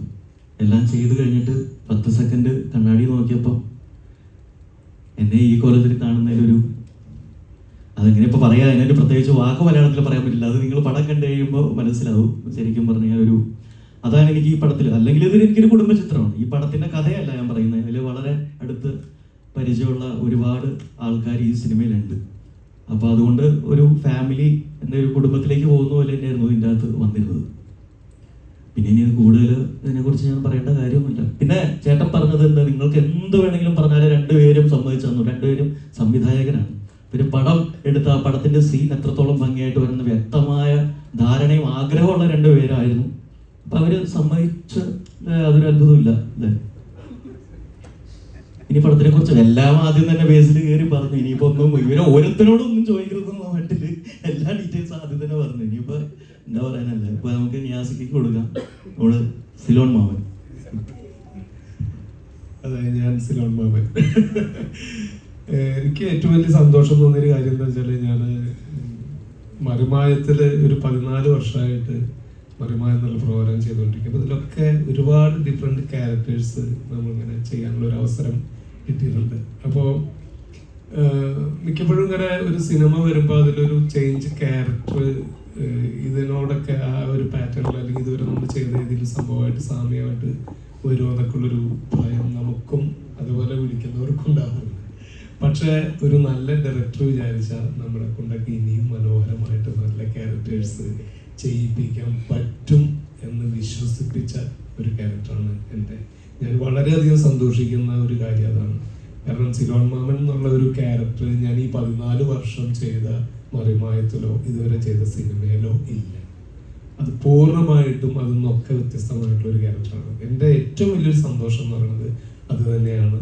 എല്ലാം ചെയ്ത് കഴിഞ്ഞിട്ട് 10 സെക്കൻഡ് കണ്ണാടി നോക്കിയപ്പോൾ എന്നെ ഈ കോലത്തിൽ കാണുന്നതിലൊരു, അതെങ്ങനെ ഇപ്പോൾ പറയാം, അതിനൊരു പ്രത്യേകിച്ച് വാക്ക് മലയാളത്തിൽ പറയാൻ പറ്റില്ല. അത് നിങ്ങൾ പടം കണ്ടു കഴിയുമ്പോൾ മനസ്സിലാവും. ശരിക്കും പറഞ്ഞാൽ അതാണ് എനിക്ക് ഈ പടത്തിൽ. അല്ലെങ്കിൽ ഇതിൽ എനിക്കൊരു കുടുംബ ചിത്രമാണ്. ഈ പടത്തിൻ്റെ കഥയല്ല ഞാൻ പറയുന്നത്. അതിൽ വളരെ അടുത്ത് പരിചയമുള്ള ഒരുപാട് ആൾക്കാർ ഈ സിനിമയിലുണ്ട്. അപ്പോൾ അതുകൊണ്ട് ഒരു ഫാമിലി എന്നൊരു കുടുംബത്തിലേക്ക് പോകുന്ന പോലെ തന്നെയായിരുന്നു ഇതിൻ്റെ അകത്ത് വന്നിരുന്നത്. പിന്നെ ഇനി കൂടുതൽ ഇതിനെക്കുറിച്ച് ഞാൻ പറയേണ്ട കാര്യമൊന്നുമില്ല. പിന്നെ ചേട്ടൻ പറഞ്ഞത് എന്താ, നിങ്ങൾക്ക് എന്ത് വേണമെങ്കിലും പറഞ്ഞാൽ രണ്ടുപേരും സമ്മതിച്ചു തന്നു. രണ്ടുപേരും സംവിധായകനാണ്. പിന്നെ പടം എടുത്ത ആ പടത്തിൻ്റെ സീൻ എത്രത്തോളം ഭംഗിയായിട്ട് വരുന്ന വ്യക്തമായ ധാരണയും ആഗ്രഹമുള്ള രണ്ടുപേരായിരുന്നു. അപ്പം അവർ സമ്മതിച്ച് അതൊരു അത്ഭുതമില്ല അല്ലേ. ഇനി പടത്തിനെ കുറിച്ച് എല്ലാം ആദ്യം തന്നെ ബേസിൽ കയറി പറഞ്ഞു. ഇനിയിപ്പോൾ ഒന്നും ഇവരെ ഓരോരുത്തരോടൊന്നും ചോദിക്കരുതെന്ന മട്ടിൽ എല്ലാ ഡീറ്റെയിൽസ് ആദ്യം തന്നെ പറഞ്ഞു. ഇനിയിപ്പോൾ എന്താ പറയാനല്ലേ. ഇപ്പൊ നമുക്ക് നിയാസിക്ക് കൊടുക്കാം. നമ്മള് സിലോൺ മാമൻ. അതെ, ഞാൻ സിലോൺ മാമൻ. എനിക്ക് ഏറ്റവും വലിയ സന്തോഷം തോന്നിയൊരു കാര്യം എന്താ വെച്ചാൽ, ഞാൻ മറിമായത്തിൽ ഒരു 14 വർഷമായിട്ട് മറിമായ എന്നുള്ള പ്രോഗ്രാം ചെയ്തുകൊണ്ടിരിക്കും. അപ്പോൾ ഇതിലൊക്കെ ഒരുപാട് ഡിഫറെൻറ്റ് ക്യാരക്ടേഴ്സ് നമ്മളിങ്ങനെ ചെയ്യാനുള്ള ഒരു അവസരം കിട്ടിയിട്ടുണ്ട്. അപ്പോൾ മിക്കപ്പോഴും ഇങ്ങനെ ഒരു സിനിമ വരുമ്പോൾ അതിലൊരു ചേഞ്ച് ക്യാരക്ടർ ഇതിനോടൊക്കെ ആ ഒരു പാറ്റേണിൽ അല്ലെങ്കിൽ ഇതുവരെ നമ്മൾ ചെയ്ത ഏതെങ്കിലും സംഭവമായിട്ട് സാമ്യമായിട്ട് വരുമോ എന്നൊക്കെയുള്ളൊരു ഭയം നമുക്കും അതുപോലെ വിളിക്കുന്നവർക്കും ഉണ്ടാകുന്നുണ്ട്. പക്ഷേ ഒരു നല്ല ഡയറക്ടർ വിചാരിച്ചാൽ നമ്മളെ കൊണ്ടൊക്കെ ഇനിയും മനോഹരമായിട്ട് നല്ല ക്യാരക്ടേഴ്സ് ചെയ്യിപ്പിക്കാൻ പറ്റും എന്ന് വിശ്വസിപ്പിച്ച ഒരു ക്യാരക്ടറാണ് ഞാൻ വളരെയധികം സന്തോഷിക്കുന്ന ഒരു കാര്യം അതാണ്. കാരണം സിലോൺ മാമൻ എന്നുള്ള ഒരു ക്യാരക്ടർ ഞാൻ ഈ 14 വർഷം ചെയ്ത മറിമായത്തിലോ ഇതുവരെ ചെയ്ത സിനിമയിലോ ഇല്ല. അത് പൂർണ്ണമായിട്ടും അതിന്നൊക്കെ വ്യത്യസ്തമായിട്ടുള്ള ഒരു ക്യാരക്ടറാണ്. എൻ്റെ ഏറ്റവും വലിയൊരു സന്തോഷം എന്ന് പറയുന്നത് അത് തന്നെയാണ്.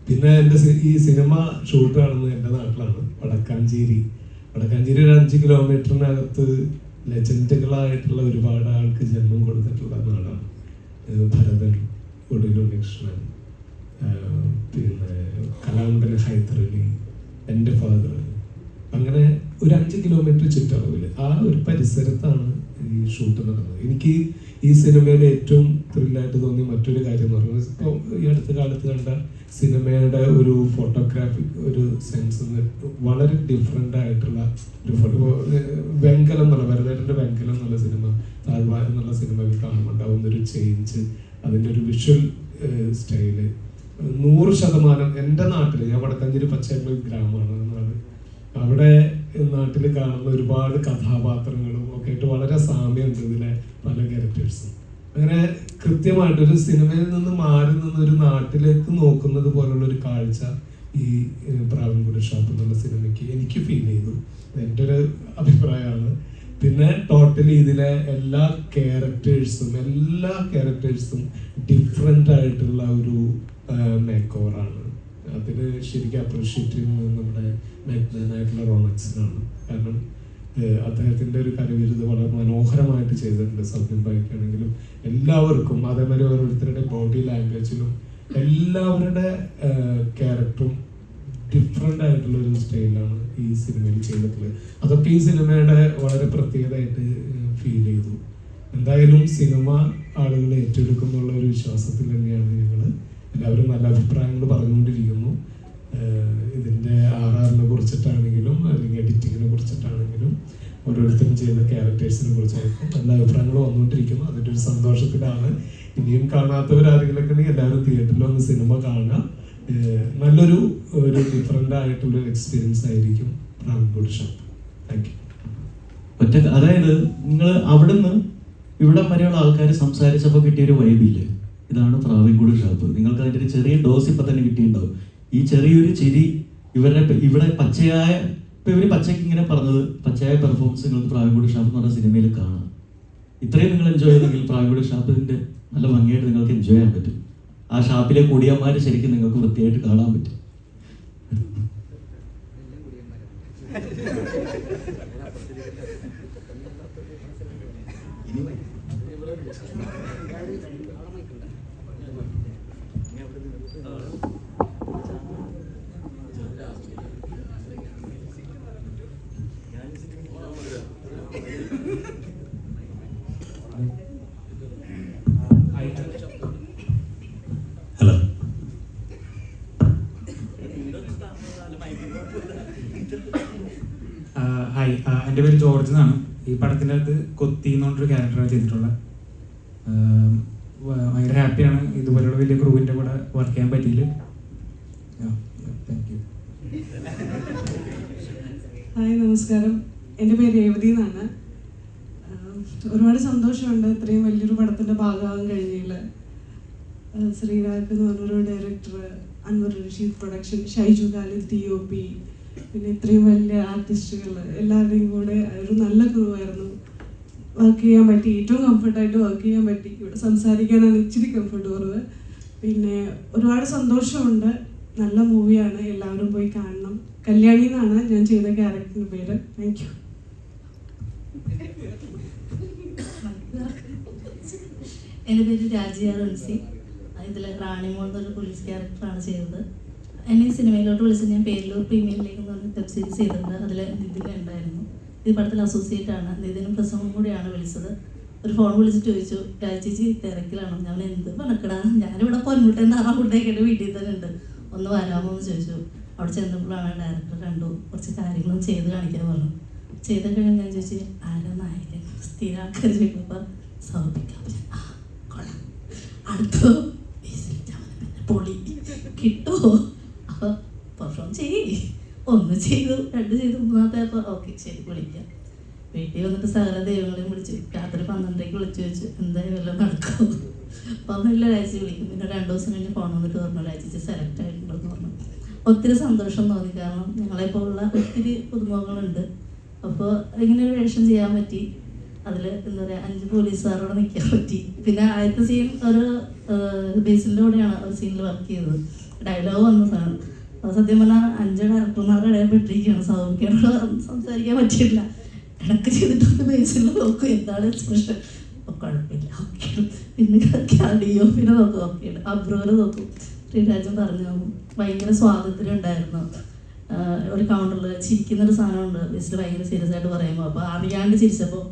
പിന്നെ എൻ്റെ ഈ സിനിമ ഷൂട്ട് കാണുന്നത് എൻ്റെ നാട്ടിലാണ്, വടക്കാഞ്ചേരി ഒരു 5 കിലോമീറ്ററിനകത്ത് ലെജൻഡുകളായിട്ടുള്ള ഒരുപാട് ആൾക്ക് ജന്മം കൊടുത്തിട്ടുള്ള നാടാണ്. ഭരതൻ, ഒടുവിലൂർ കൃഷ്ണൻ, പിന്നെ കലാണ്ടൻ ഹൈദരലി, എൻ്റെ ഫാദർ, അങ്ങനെ ഒരു 5 കിലോമീറ്റർ ചുറ്റളവിൽ ആ ഒരു പരിസരത്താണ് ഈ ഷൂട്ട് നടന്നത്. എനിക്ക് ഈ സിനിമയിൽ ഏറ്റവും ത്രില്ലായിട്ട് തോന്നിയ മറ്റൊരു കാര്യം എന്ന് പറയുന്നത്, ഇപ്പോൾ ഈ അടുത്ത കാലത്ത് കണ്ട സിനിമയുടെ ഒരു ഫോട്ടോഗ്രാഫിക് ഒരു സെൻസ് വളരെ ഡിഫറെൻ്റ് ആയിട്ടുള്ള ഒരു ഫോട്ടോ. വെങ്കലം എന്നുള്ള ഭരതേട്ടൻ്റെ വെങ്കലം എന്നുള്ള സിനിമ, താഴ്വാരം എന്നുള്ള സിനിമയിൽ കാണുമ്പോൾ ഉണ്ടാവുന്നൊരു ചേഞ്ച്, അതിൻ്റെ ഒരു വിഷ്വൽ സ്റ്റൈല് 100% എൻ്റെ നാട്ടിൽ, ഞാൻ വടക്കാഞ്ചേരി പച്ചയമ്പലം ഗ്രാമമാണ് നാട്, അവിടെ നാട്ടിൽ കാണുന്ന ഒരുപാട് കഥാപാത്രങ്ങളും ഒക്കെ ആയിട്ട് വളരെ സാമ്യമുണ്ട് ഇതിലെ പല ക്യാരക്ടേഴ്സും. അങ്ങനെ കൃത്യമായിട്ടൊരു സിനിമയിൽ നിന്ന് മാറി നിന്നൊരു നാട്ടിലേക്ക് നോക്കുന്നത് പോലുള്ള ഒരു കാഴ്ച ഈ പ്രാവൻകുടി ഷാപ്പ് എന്നുള്ള സിനിമയ്ക്ക് എനിക്ക് ഫീൽ ചെയ്തു. എൻ്റെ ഒരു അഭിപ്രായമാണ്. പിന്നെ ടോട്ടലി ഇതിലെ എല്ലാ ക്യാരക്ടേഴ്സും ഡിഫറെൻ്റ് ആയിട്ടുള്ള ഒരു മേക്ക് ഓവറാണ്. അതിന് ശരിക്കും അപ്രീഷിയേറ്റ് ചെയ്യുന്നത് നമ്മുടെ മാഗ്നായിട്ടുള്ള റോളക്സിനാണ്. കാരണം അദ്ദേഹത്തിൻ്റെ ഒരു കരവിരുത് വളരെ മനോഹരമായിട്ട് ചെയ്തിട്ടുണ്ട്. സൗമ്യം ബായിക്കാണെങ്കിലും എല്ലാവർക്കും, അതേമാതിരി ഓരോരുത്തരുടെ ബോഡി ലാംഗ്വേജിലും എല്ലാവരുടെ ക്യാരക്ടറും ഡിഫറെൻ്റ് ആയിട്ടുള്ള ഒരു സ്റ്റൈലാണ് ഈ സിനിമയിൽ ചെയ്തിട്ടുള്ളത്. അതൊക്കെ ഈ സിനിമയുടെ വളരെ പ്രത്യേകതയായിട്ട് ഫീൽ ചെയ്തു. എന്തായാലും സിനിമ ആളുകൾ ഏറ്റെടുക്കുന്നുള്ള ഒരു വിശ്വാസത്തിൽ തന്നെയാണ് ഞങ്ങൾ എല്ലാവരും നല്ല അഭിപ്രായങ്ങൾ പറഞ്ഞുകൊണ്ടിരിക്കുന്നു. ഇതിൻ്റെ RRനെ കുറിച്ചിട്ടാണെങ്കിലും അല്ലെങ്കിൽ എഡിറ്റിങ്ങിനെ കുറിച്ചിട്ടാണെങ്കിലും ഓരോരുത്തരും ചെയ്ത ക്യാരക്ടേഴ്സിനെ കുറിച്ചായിരിക്കും നല്ല അഭിപ്രായങ്ങൾ വന്നുകൊണ്ടിരിക്കുന്നു. അതിൻ്റെ ഒരു സന്തോഷത്തിലാണ്. ഇനിയും കാണാത്തവരാരെങ്കിലൊക്കെ ഉണ്ടെങ്കിൽ എല്ലാവരും തിയേറ്ററിൽ വന്ന് സിനിമ കാണുക. നല്ലൊരു ഡിഫറെൻ്റ് ആയിട്ടുള്ളൊരു എക്സ്പീരിയൻസ് ആയിരിക്കും പ്രാവൻകൂട് ഷാപ്പ്. Thank you. അതായത് നിങ്ങൾ അവിടുന്ന് ഇവിടം വരെയുള്ള ആൾക്കാർ സംസാരിച്ചപ്പോൾ കിട്ടിയൊരു വൈബില്ലേ, ഇതാണ് പ്രാവൻകൂട് ഷാപ്പ്. നിങ്ങൾക്ക് അതിൻ്റെ ഒരു ചെറിയ ഡോസ് ഇപ്പം തന്നെ കിട്ടിയിട്ടുണ്ടാവും. ഈ ചെറിയൊരു ചിരി ഇവിടെ പച്ചയായ, ഇപ്പം ഇവർ പച്ചയ്ക്ക് ഇങ്ങനെ പറഞ്ഞത് പച്ചയായ പെർഫോമൻസ് നിങ്ങൾക്ക് പ്രാവൻകൂട് ഷാപ്പ് എന്ന് പറഞ്ഞ സിനിമയിൽ കാണാം. ഇത്രയും നിങ്ങൾ എൻജോയ് ചെയ്തെങ്കിൽ പ്രാവൻകൂട് ഷാപ്പിൻ്റെ നല്ല ഭംഗിയായിട്ട് നിങ്ങൾക്ക് എൻജോയ് ചെയ്യാൻ പറ്റും. ആ ഷാപ്പിലെ കുടിയന്മാർ ശരിക്കും നിങ്ങൾക്ക് വൃത്തിയായിട്ട് കാണാൻ പറ്റും. ഹലോ, ഹായ്, എൻ്റെ പേര് ജോർജ് എന്നാണ്. ഈ പടത്തിൻ്റെ അകത്ത് കൊത്തി എന്നുകൊണ്ടൊരു ക്യാരക്ടറാണ് ചെയ്തിട്ടുള്ളത്. ഭയങ്കര ഹാപ്പിയാണ് ഇതുപോലെയുള്ള വലിയ ക്രൂവിൻ്റെ കൂടെ വർക്ക് ചെയ്യാൻ പറ്റിയില്ല. Thank you. ഹായ്, നമസ്കാരം. എൻ്റെ പേര് രേവതി എന്നാണ്. ഒരുപാട് സന്തോഷമുണ്ട് ഇത്രയും വലിയൊരു പടത്തിൻ്റെ ഭാഗമാകാൻ കഴിഞ്ഞതിൽ. ശ്രീരാഗ് എന്ന് പറഞ്ഞൊരു director, Anwar Rasheed production, Shyju Khalid DOP, പിന്നെ ഇത്രയും വലിയ ആർട്ടിസ്റ്റുകൾ എല്ലാവരുടെയും കൂടെ ഒരു നല്ല ക്രൂ ആയിരുന്നു. വർക്ക് ചെയ്യാൻ പറ്റി, ഏറ്റവും കംഫർട്ടായിട്ട് വർക്ക് ചെയ്യാൻ പറ്റി. ഇവിടെ സംസാരിക്കാനാണ് ഇച്ചിരി കംഫർട്ട് കുറവ്. പിന്നെ ഒരുപാട് സന്തോഷമുണ്ട്. നല്ല മൂവിയാണ്, എല്ലാവരും പോയി കാണണം. കല്യാണി എന്നാണ് ഞാൻ ചെയ്ത ക്യാരക്ടറിൻ്റെ പേര്. Thank you. എൻ്റെ പേര് രാജിയ റൺസി. ഇതിൽ റാണിമോൾ എന്നൊരു പോലീസ് ക്യാരക്ടറാണ് ചെയ്തത്. എന്നെ ഈ സിനിമയിലോട്ട് വിളിച്ച് ഞാൻ പേരിലൂർ പ്രീമിയം ലീഗ് എന്ന് പറഞ്ഞ വെബ് സീരീസ് ചെയ്തിട്ടുണ്ട്. അതിൽ നിതിൻ ഉണ്ടായിരുന്നു. ഈ പടത്തിൽ അസോസിയേറ്റ് ആണ്. നിതിനും പ്രസവം കൂടിയാണ് വിളിച്ചത്. ഒരു ഫോൺ വിളിച്ചിട്ട് ചോദിച്ചു, രാജേച്ചി തിരക്കിലാണോ? ഞാൻ എന്ത് പണക്കടാ, ഞാനിവിടെ പൊന്മുട്ടേൻ്റെ 6 ഫുഡൊക്കെ വീട്ടിൽ തന്നെ ഉണ്ട്, ഒന്ന് വരാമോ എന്ന് ചോദിച്ചു. അവിടെ ചെന്നപ്പോഴാണ് ഡയറക്ടർ കണ്ടു, കുറച്ച് കാര്യങ്ങളും ചെയ്ത് കാണിക്കാൻ പറഞ്ഞു. ചെയ്ത് കഴിഞ്ഞാൽ ഞാൻ ചോദിച്ചു, ആരാ നായകൻ? സ്ഥിരം ആൾക്കാർ ചോദിക്കുമ്പോൾ സമർപ്പിക്കാൻ കൊള്ളാം, അടുത്തോ പൊളി കിട്ടുമോ? അപ്പോൾ പെർഫോം ചെയ്യേ. 1 ചെയ്തു, 2 ചെയ്തു, 3-ാമത്തെ ഓക്കെ ശരി വിളിക്കാം. വീട്ടിൽ വന്നിട്ട് സകല ദൈവങ്ങളെയും വിളിച്ചു. രാത്രി 12-ക്ക് വിളിച്ചു വെച്ചു, എന്തായാലും വല്ലതും നടക്കും. അപ്പം എല്ലാ ഒരാഴ്ച വിളിക്കും. പിന്നെ 2 ദിവസം കഴിഞ്ഞ് ഫോൺ വന്നിട്ട് പറഞ്ഞു, ഒരാഴ്ച സെലക്ട് ആയിട്ടുണ്ടെന്ന് പറഞ്ഞു. ഒത്തിരി സന്തോഷം തോന്നി. കാരണം ഞങ്ങളെപ്പോലുള്ള ഒത്തിരി പുതുമുഖങ്ങളുണ്ട്. അപ്പോൾ ഇങ്ങനെ ഒരു വേഷം ചെയ്യാൻ പറ്റി. അതിൽ എന്താ പറയുക, 5 പോലീസുകാരോടെ നിൽക്കാൻ പറ്റി. പിന്നെ ആദ്യത്തെ സീൻ ഒരു ബേസിൻ്റെ കൂടെയാണ് ഒരു സീനിൽ വർക്ക് ചെയ്തത്. ഡയലോഗ് വന്നതാണ്. അപ്പോൾ സത്യം പറഞ്ഞാൽ 5 ഡയറക്ടർമാരുടെ ഇടയിൽ പെട്ടിരിക്കുകയാണ്. സൗഖ്യനോട് സംസാരിക്കാൻ പറ്റിയില്ല. ഇടയ്ക്ക് ചെയ്തിട്ട് ബേസിൽ നോക്കും എന്താണ് എക്സ്പ്രഷൻ. അപ്പോൾ കുഴപ്പമില്ല, ഓക്കെ. പിന്നെ DOP നോക്കും, ഓക്കെ. അബ്രോയിൽ നോക്കും. ശ്രീരാജൻ പറഞ്ഞു, ഭയങ്കര സ്വാതന്ത്ര്യം ഉണ്ടായിരുന്നു. ഒരു കൗണ്ടറിൽ ചിരിക്കുന്നൊരു സാധനമുണ്ട് ബേസിൽ, ഭയങ്കര സീരിയസ് ആയിട്ട് പറയുമ്പോൾ. അപ്പോൾ അറിയാണ്ട് ചിരിച്ചപ്പോൾ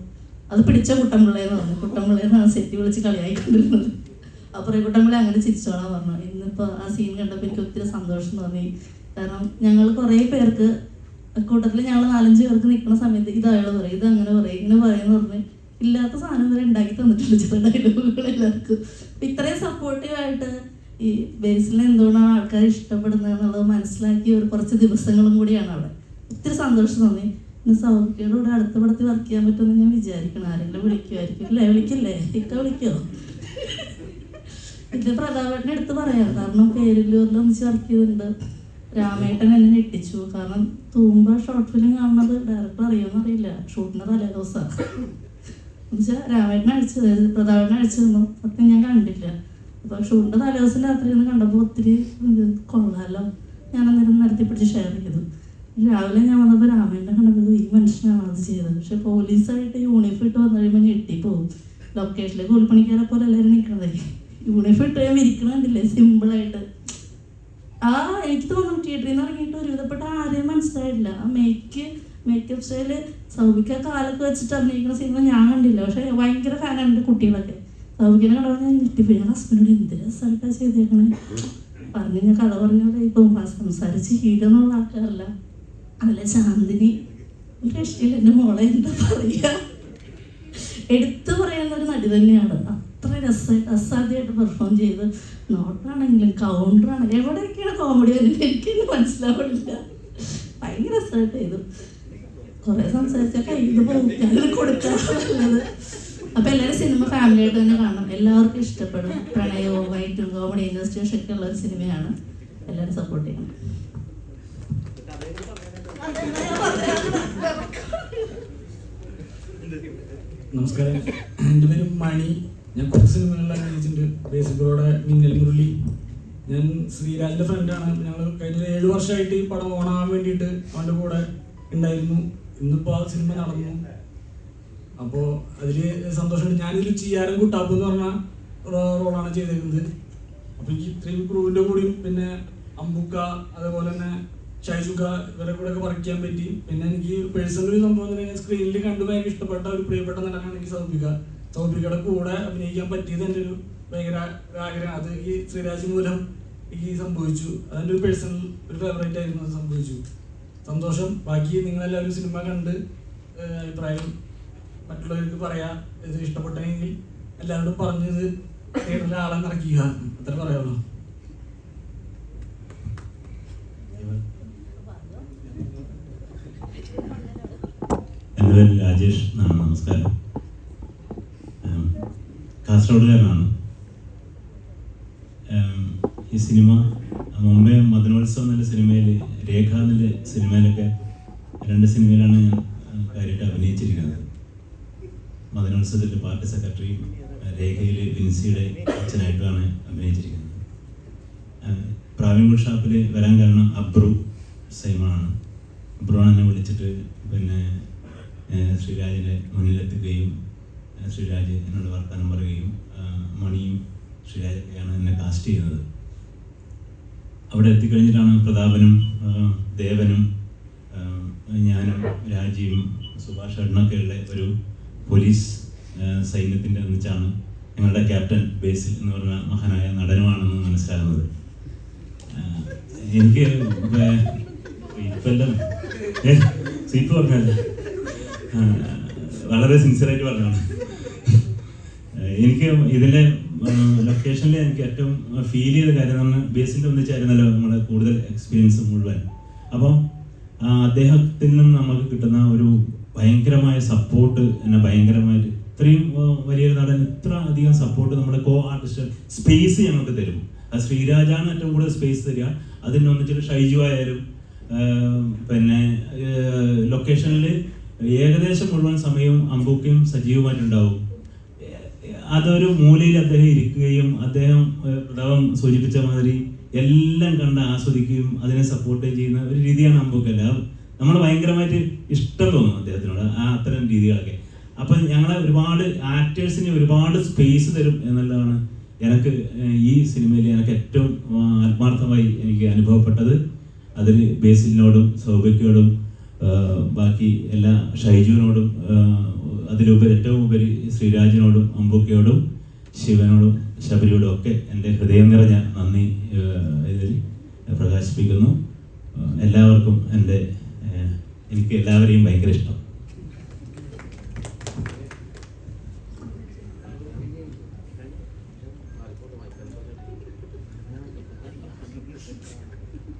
അത് പിടിച്ച കുട്ടമ്പിള്ളേന്ന് പറഞ്ഞു. കുട്ടമ്പിള്ളേന്നാണ് സെറ്റ് വിളിച്ച് കളിയായിക്കൊണ്ടിരുന്നത്. അപ്പോൾ കുട്ടമ്പിള്ളേ അങ്ങനെ ചിരിച്ചോളാൻ പറഞ്ഞു. ഇന്നിപ്പോൾ ആ സീൻ കണ്ടപ്പോൾ എനിക്ക് ഒത്തിരി സന്തോഷം തോന്നി. കാരണം ഞങ്ങൾ കുറേ പേർക്ക് കൂട്ടത്തിൽ ഞങ്ങൾ 4-5 പേർക്ക് നിൽക്കുന്ന സമയത്ത് ഇത് അയാൾ പറയും, ഇത് അങ്ങനെ പറയും, ഇങ്ങനെ പറയുമെന്ന് പറഞ്ഞ് ഇല്ലാത്ത സാധനം വരെ ഉണ്ടാക്കി തന്നിട്ടുണ്ട് ചില ഡയലോഗുകൾ എല്ലാവർക്കും. അപ്പം ഇത്രയും സപ്പോർട്ടീവായിട്ട് ഈ ബേസിൽ എന്തുകൊണ്ടാണ് ആൾക്കാർ ഇഷ്ടപ്പെടുന്നത് എന്നുള്ളത് മനസ്സിലാക്കിയ ഒരു കുറച്ച് ദിവസങ്ങളും കൂടിയാണ് അവിടെ. ഒത്തിരി സന്തോഷം തോന്നി. പിന്നെ സൗഖ്യയുടെ കൂടെ അടുത്ത പടത്തിൽ വർക്ക് ചെയ്യാൻ പറ്റുമെന്ന് ഞാൻ വിചാരിക്കണം. ആരെങ്കിലും വിളിക്കുമായിരിക്കും അല്ലേ? വിളിക്കില്ലേ? വിളിക്കുമോ? പിന്നെ പ്രതാപേട്ടനെ എടുത്ത് പറയാം. കാരണം പേരിലൂരിൽ ഒന്നിച്ച് വർക്ക് ചെയ്തിട്ടുണ്ട്. രാമേട്ടൻ എന്നെ ഞെട്ടിച്ചു. കാരണം തൂമ്പ ഷോർട്ട് ഫിലിം കാണുന്നത് ഡയറക്ടർ അറിയുമെന്ന് അറിയില്ല. ഷൂട്ടിൻ്റെ തലേ ദിവസമാണ് എന്നുവെച്ചാൽ രാമേട്ടനെ അടിച്ചത്, പ്രതാപേട്ടനെ അടിച്ചു തന്നു. സത്യം ഞാൻ കണ്ടില്ല. അപ്പോൾ ഷൂട്ടിൻ്റെ തലേ ദിവസം രാത്രി നിന്ന് കണ്ടപ്പോൾ ഒത്തിരി കൊള്ളാമല്ലോ. ഞാനന്നേരം നിരത്തി പിടിച്ച് ഷെയർ ചെയ്തു. രാവിലെ ഞാൻ വന്നപ്പോൾ രാമേട്ടനെ കണ്ടപ്പോൾ ഈ മനുഷ്യനാണ് അത് ചെയ്തത്. പക്ഷെ പോലീസായിട്ട് യൂണിഫോം ഇട്ട് വന്നു കഴിയുമ്പോൾ ഞെട്ടിപ്പോവും. ലൊക്കേഷനിൽ കൂലിപ്പണിക്കാരെ പോലെ എല്ലാവരും നിൽക്കണതേ. യൂണിഫോം ഇട്ട് കഴിയുമ്പോൾ ഇരിക്കണുണ്ടില്ലേ സിമ്പിളായിട്ട്. എനിക്ക് തോന്നുന്നു തിയേറ്ററിൽ നിന്ന് ഇറങ്ങിയിട്ട് ഒരുവിധപ്പെട്ട ആരെയും മനസ്സിലായില്ല. ആ മേക്കപ്പ് സ്റ്റൈല് സൗഭിക്ക കാലൊക്കെ വെച്ചിട്ട് അഭിനയിക്കുന്ന സിനിമ ഞാൻ കണ്ടില്ല. പക്ഷെ ഭയങ്കര ഫാനാണ് കുട്ടികളൊക്കെ. ഷൗക്കിനെ കട ഞാൻ ഞെട്ടിപ്പോയി. ഞാൻ ഹസ്ബൻഡോട് എന്ത് രസമായിട്ടാണ് ചെയ്തേക്കണേ പറഞ്ഞ് ഞാൻ കഥ പറഞ്ഞോടെ ഇപ്പം സംസാരിച്ച് ഹീരെന്നുള്ള ആൾക്കാരല്ല. അതല്ല ശാന്തിനി ഒരു രക്ഷയില്ല. എൻ്റെ മോളെ എന്താ പറയുക, എടുത്തു പറയുന്ന ഒരു നടി തന്നെയാണ്. അത്ര അസാധ്യമായിട്ട് പെർഫോം ചെയ്ത് നോട്ടാണെങ്കിലും കൗണ്ടറാണെങ്കിലും എവിടെയൊക്കെയാണ് കോമഡി വരുന്നത് എനിക്കൊന്നും മനസ്സിലാവണില്ല. ഭയങ്കര രസമായിട്ട് ചെയ്തു. കുറേ സംസാരിച്ചാൽ കയ്യിൽ പോകും, ഞാനത് കൊടുക്കാറുള്ളത്. അപ്പോൾ എല്ലാവരും സിനിമ ഫാമിലിയായിട്ട് തന്നെ കാണണം, എല്ലാവർക്കും ഇഷ്ടപ്പെടും. പ്രണയവും വൈറ്റും കോമഡി ഇൻവെസ്റ്റിഗേഷൻ ഒക്കെ ഉള്ള ഒരു സിനിമയാണ്, എല്ലാവരും സപ്പോർട്ട് ചെയ്യണം. നമസ്കാരം, എൻ്റെ പേര് മണി. ഞാൻ കുറച്ച് സിനിമകളിൽ അഭിനയിച്ചിട്ടുണ്ട്. ബേസിക്കോടെ മിന്നൽ മുരളി. ഞാൻ ശ്രീരാജിൻ്റെ ഫ്രണ്ടാണ്. ഞങ്ങൾ കഴിഞ്ഞ 7 വർഷമായിട്ട് ഈ പടം ഓണാകാൻ വേണ്ടിയിട്ട് അവൻ്റെ കൂടെ ഉണ്ടായിരുന്നു. ഇന്നിപ്പോൾ ആ സിനിമ നടന്നു. അപ്പോൾ അതിൽ സന്തോഷമുണ്ട്. ഞാനിതിൽ ചിയാരം കുട്ടാപ്പ് എന്ന് പറഞ്ഞ റോളാണ് ചെയ്തേക്കുന്നത്. അപ്പോൾ എനിക്ക് ഇത്രയും ക്രൂവിൻ്റെ കൂടിയും പിന്നെ അമ്പുക്ക അതേപോലെ തന്നെ ഷൈജുക്ക ഇവരെ കൂടെ ഒക്കെ വർക്ക് ചെയ്യാൻ പറ്റി. പിന്നെ എനിക്ക് പേഴ്സണലി സംഭവം എന്ന് പറഞ്ഞാൽ സ്ക്രീനിൽ കണ്ടു ഭയങ്കര ഇഷ്ടപ്പെട്ട ഒരു പ്രിയപ്പെട്ട നടനാണ് എനിക്ക് സൗബികയുടെ കൂടെ അഭിനയിക്കാൻ പറ്റിയത് എൻ്റെ ഒരു ഭയങ്കര ആഗ്രഹം. അത് ഈ ശ്രീരാജ് മൂലം എനിക്ക് സംഭവിച്ചു. അതെൻ്റെ ഒരു പേഴ്സണൽ ഒരു ഫേവറേറ്റ് ആയിരുന്നു. അത് സംഭവിച്ചു. സന്തോഷം. ബാക്കി നിങ്ങളെല്ലാവരും സിനിമ കണ്ട് അഭിപ്രായം മറ്റുള്ളവർക്ക് പറയാം. ഇത് ഇഷ്ടപ്പെട്ടെങ്കിൽ എല്ലാവരോടും പറഞ്ഞത് തിയേറ്ററിലെ ആളെ നിറയ്ക്കുക, അത്ര പറയാമല്ലോ. എൻ്റെ പേര് രാജേഷ് എന്നാണ്. നമസ്കാരം. കാസർഗോഡുകാരനാണ്. ഈ സിനിമ മുമ്പേ മദനോത്സവം എന്നുള്ള സിനിമയിൽ, രേഖ എന്നുള്ള സിനിമയിലൊക്കെ 2 സിനിമയിലാണ് ഞാൻ കാര്യമായിട്ട് അഭിനയിച്ചിരിക്കുന്നത്. മദനോത്സവത്തിൽ പാർട്ടി സെക്രട്ടറിയും രേഖയിൽ വിൻസിയുടെ അച്ഛനായിട്ടുമാണ് അഭിനയിച്ചിരിക്കുന്നത്. പ്രാവീൺ ഷാപ്പിൽ വരാൻ കാരണം അബ്രു സൈമണാണ്. അബ്രുവാണ് എന്നെ വിളിച്ചിട്ട് പിന്നെ ശ്രീരാജിനെ മുന്നിലെത്തുകയും ശ്രീരാജ് എന്നോട് വർത്തമാനം പറയുകയും മണിയും ശ്രീരാജൊക്കെയാണ് എന്നെ കാസ്റ്റ് ചെയ്യുന്നത്. അവിടെ എത്തിക്കഴിഞ്ഞിട്ടാണ് പ്രതാപനും ദേവനും ഞാനും രാജിയും സുഭാഷ് ഏട്ടനൊക്കെയുള്ള ഒരു പോലീസ് സൈന്യത്തിൻ്റെ ഒന്നിച്ചാണ് ഞങ്ങളുടെ ക്യാപ്റ്റൻ ബേസിൽ എന്ന് പറഞ്ഞ മഹാനായ നടനുമാണെന്ന് മനസ്സിലാകുന്നത്. എനിക്ക് ഇപ്പെല്ലാം സീപ്പ് പറഞ്ഞാൽ വളരെ സിൻസിയറായിട്ട് പറഞ്ഞാണ്. എനിക്ക് ഇതിൻ്റെ ലൊക്കേഷനിൽ എനിക്ക് ഏറ്റവും ഫീൽ ചെയ്ത കാര്യം എന്ന് പറഞ്ഞാൽ ബേസിൻ്റെ ഒന്നിച്ചായിരുന്നല്ലോ നമ്മുടെ കൂടുതൽ എക്സ്പീരിയൻസ് മുഴുവൻ. അപ്പം അദ്ദേഹത്തിൽ നിന്ന് നമുക്ക് കിട്ടുന്ന ഒരു ഭയങ്കരമായ സപ്പോർട്ട് എന്നെ ഭയങ്കരമായിട്ട്, ഇത്രയും വലിയൊരു നടൻ ഇത്ര അധികം സപ്പോർട്ട് നമ്മുടെ കോ ആർട്ടിസ്റ്റ് സ്പേസ് ഞങ്ങൾക്ക് തരും. അത് ശ്രീരാജാണ് ഏറ്റവും കൂടുതൽ സ്പേസ് തരിക. അതിനൊന്നിച്ചിട്ട് ഷൈജു ആയാലും പിന്നെ ലൊക്കേഷനിൽ ഏകദേശം മുഴുവൻ സമയവും അമ്പൂക്കയും സജീവമായിട്ടുണ്ടാവും. അതൊരു മൂലയിൽ അദ്ദേഹം ഇരിക്കുകയും അദ്ദേഹം പ്രതാപം സൂചിപ്പിച്ച മാതിരി എല്ലാം കണ്ട് ആസ്വദിക്കുകയും അതിനെ സപ്പോർട്ട് ചെയ്യുന്ന ഒരു രീതിയാണ് അമ്പൂക്കല്ല. നമ്മൾ ഭയങ്കരമായിട്ട് ഇഷ്ടം തോന്നും അദ്ദേഹത്തിനോട് ആ അത്തരം രീതികളൊക്കെ. അപ്പം ഞങ്ങളെ ഒരുപാട് ആക്ടേഴ്സിന് ഒരുപാട് സ്പേസ് തരും എന്നുള്ളതാണ് എനിക്ക് ഈ സിനിമയിൽ എനിക്ക് ഏറ്റവും ആത്മാർത്ഥമായി എനിക്ക് അനുഭവപ്പെട്ടത്. അതിൽ ബേസിലിനോടും സൗബിക്കയോടും ബാക്കി എല്ലാ ഷൈജുവിനോടും അതിലുപരി ഏറ്റവും ഉപരി ശ്രീരാജിനോടും അമ്പൂക്കയോടും ശിവനോടും ശബരിയോടും ഒക്കെ എൻ്റെ ഹൃദയം നിറഞ്ഞ നന്ദി ഇതിൽ പ്രകാശിപ്പിക്കുന്നു. എല്ലാവർക്കും എനിക്ക് എല്ലാവരെയും ഭയങ്കര ഇഷ്ടം.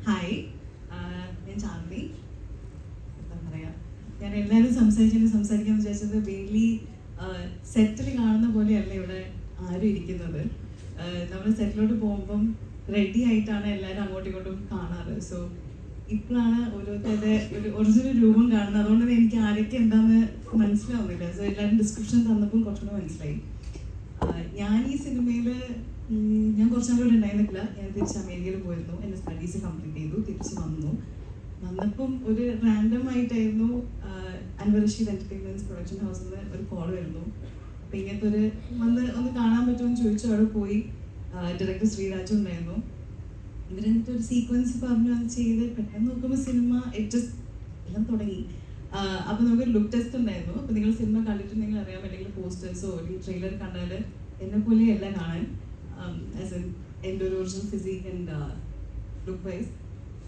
ഹായ്, ഞാൻ ചാർലി. എന്താ പറയുക, ഞാൻ എല്ലാവരും സംസാരിക്കാൻ വിചാരിച്ചത് വെയിലി സെറ്റിൽ കാണുന്ന പോലെയല്ല ഇവിടെ ആരും ഇരിക്കുന്നത്. നമ്മൾ സെറ്റിലോട്ട് പോകുമ്പം റെഡി ആയിട്ടാണ് എല്ലാവരും അങ്ങോട്ടും ഇങ്ങോട്ടും കാണാറ്. സോ ഇപ്പോഴാണ് ഓരോരുത്തരുടെ ഒരു ഒറിജിനൽ രൂപം കാണുന്നത്. അതുകൊണ്ട് തന്നെ എനിക്ക് ആരൊക്കെ എന്താണെന്ന് മനസ്സിലാവുന്നില്ല. സോ എല്ലാവരും ഡിസ്ക്രിപ്ഷൻ തന്നപ്പം കുറച്ചുകൂടെ മനസ്സിലായി. ഞാൻ ഈ സിനിമയിൽ ഞാൻ കുറച്ചാളോട് ഉണ്ടായിരുന്നില്ല. ഞാൻ തിരിച്ച് അമേരിക്കയിൽ പോയിരുന്നു. എൻ്റെ സ്റ്റഡീസ് കംപ്ലീറ്റ് ചെയ്തു, തിരിച്ച് വന്നപ്പം ഒരു റാൻഡം ആയിട്ടായിരുന്നു അൻവർ റഷീദ് എൻ്റർടൈൻമെൻറ്റ്സ് പ്രൊഡക്ഷൻ ഹൗസിൽ നിന്ന് ഒരു കോൾ വരുന്നു. അപ്പം ഇങ്ങനത്തെ ഒന്ന് കാണാൻ പറ്റുമെന്ന് ചോദിച്ചു. അവിടെ പോയി. ഡയറക്ടർ ശ്രീരാജും ഉണ്ടായിരുന്നു. ഇവരെന്നിട്ട് ഒരു സീക്വൻസ് പറഞ്ഞു അത് ചെയ്ത് പെട്ടെന്ന് നോക്കുമ്പോൾ സിനിമ എല്ലാം തുടങ്ങി. അപ്പോൾ നമുക്ക് ലുക്ക് ടെസ്റ്റ് ഉണ്ടായിരുന്നു. അപ്പോൾ നിങ്ങൾ സിനിമ കണ്ടിട്ടുണ്ടെങ്കിൽ അറിയാം, അല്ലെങ്കിൽ പോസ്റ്റേഴ്സോ അല്ലെങ്കിൽ ട്രെയിലർ കണ്ടാൽ എന്നെ പോലെയല്ല കാണാൻ, ആസ് എൻ എൻ്റെ ഒരു original physique and look wise.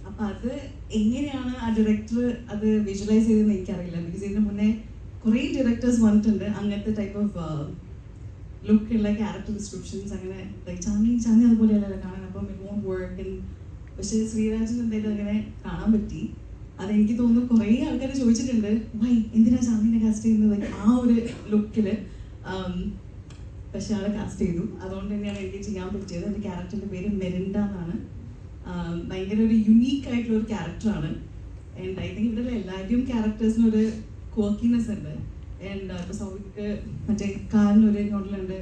അപ്പം അത് എങ്ങനെയാണ് ആ ഡയറക്ടർ അത് വിഷ്വലൈസ് ചെയ്തതെന്ന് എനിക്കറിയില്ല. ബിക്കോസ് ഇതിന് മുന്നേ കുറേ ഡയറക്ടേഴ്സ് വന്നിട്ടുണ്ട് അങ്ങനത്തെ ടൈപ്പ് ഓഫ് ലുക്കുള്ള ക്യാരക്ടർ ഡിസ്ക്രിപ്ഷൻസ്, അങ്ങനെ ചാന്ദി അതുപോലെയല്ല കാണാൻ. അപ്പം ഇറ്റ് വോണ്ട് വർക്ക്. പക്ഷേ ശ്രീരാജിന് എന്തായാലും അങ്ങനെ കാണാൻ പറ്റി. അതെനിക്ക് തോന്നുന്നു കുറേ ആൾക്കാർ ചോദിച്ചിട്ടുണ്ട്, വൈ എന്തിനാ ചാന്ദിനെ കാസ്റ്റ് ചെയ്യുന്നത് ആ ഒരു ലുക്കിൽ. പക്ഷെ ആളെ കാസ്റ്റ് ചെയ്തു. അതുകൊണ്ട് തന്നെയാണ് എനിക്ക് ചെയ്യാൻ പറ്റിയത്. എൻ്റെ ക്യാരക്ടറിൻ്റെ പേര് മെരിൻഡ എന്നാണ്. ഭയങ്കര ഒരു യുണീക്ക് ആയിട്ടുള്ള ഒരു ക്യാരക്ടറാണ്. ആൻഡ് ഐ തിങ്ക് ഇവിടെ എല്ലാവരുടെയും ക്യാരക്ടേഴ്സിനൊരു ക്വർക്കിനെസ് ഉണ്ട്. ആൻഡ് ഇപ്പോൾ സൗദിക്ക് മറ്റേ കാറിനൊരു നോട്ടിലുണ്ട്,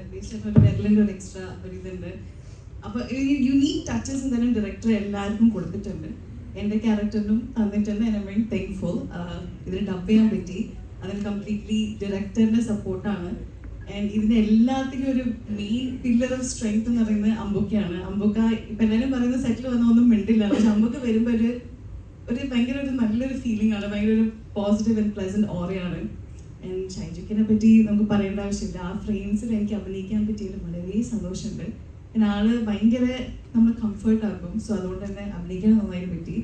ഒരു വിരലിൻ്റെ ഒരു എക്സ്ട്രാ ഒരു ഇതുണ്ട്. അപ്പോൾ ഈ യുണീക്ക് ടച്ചസ് എന്തായാലും ഡയറക്ടർ എല്ലാവർക്കും കൊടുത്തിട്ടുണ്ട്. എൻ്റെ ക്യാരക്ടറിനും തന്നിട്ടുണ്ട്. I am very thankful. ഇതിന് ഡബ് ചെയ്യാൻ പറ്റി. അതിന് കംപ്ലീറ്റ്ലി ഡയറക്ടറിൻ്റെ സപ്പോർട്ടാണ്. ആൻഡ് ഇതിൻ്റെ എല്ലാത്തിനും ഒരു മെയിൻ പില്ലർ ഓഫ് സ്ട്രെങ്ത് എന്ന് പറയുന്നത് അമ്പുക്കയാണ്. അമ്പുക്ക ഇപ്പം എല്ലാവരും പറയുന്നത് സെറ്റിൽ വന്ന ഒന്നും മിണ്ടില്ല, പക്ഷെ അമ്പുക്ക വരുമ്പോൾ ഒരു ഭയങ്കര ഒരു നല്ലൊരു ഫീലിംഗ് ആണ്, ഭയങ്കര ഒരു പോസിറ്റീവ് ആൻഡ് പ്ലസന്റ് ഓറയാണ്. ആൻഡ് ഷൈജുക്കിനെ പറ്റി നമുക്ക് പറയേണ്ട ആവശ്യമില്ല. ആ ഫ്രെയിംസിൽ എനിക്ക് അഭിനയിക്കാൻ പറ്റിയതിൽ വളരെ സന്തോഷമുണ്ട്. പിന്നെ ആള് ഭയങ്കര നമ്മൾ കംഫർട്ട് ആക്കും. സോ അതുകൊണ്ട് തന്നെ അഭിനയിക്കാൻ നന്നായി പറ്റി.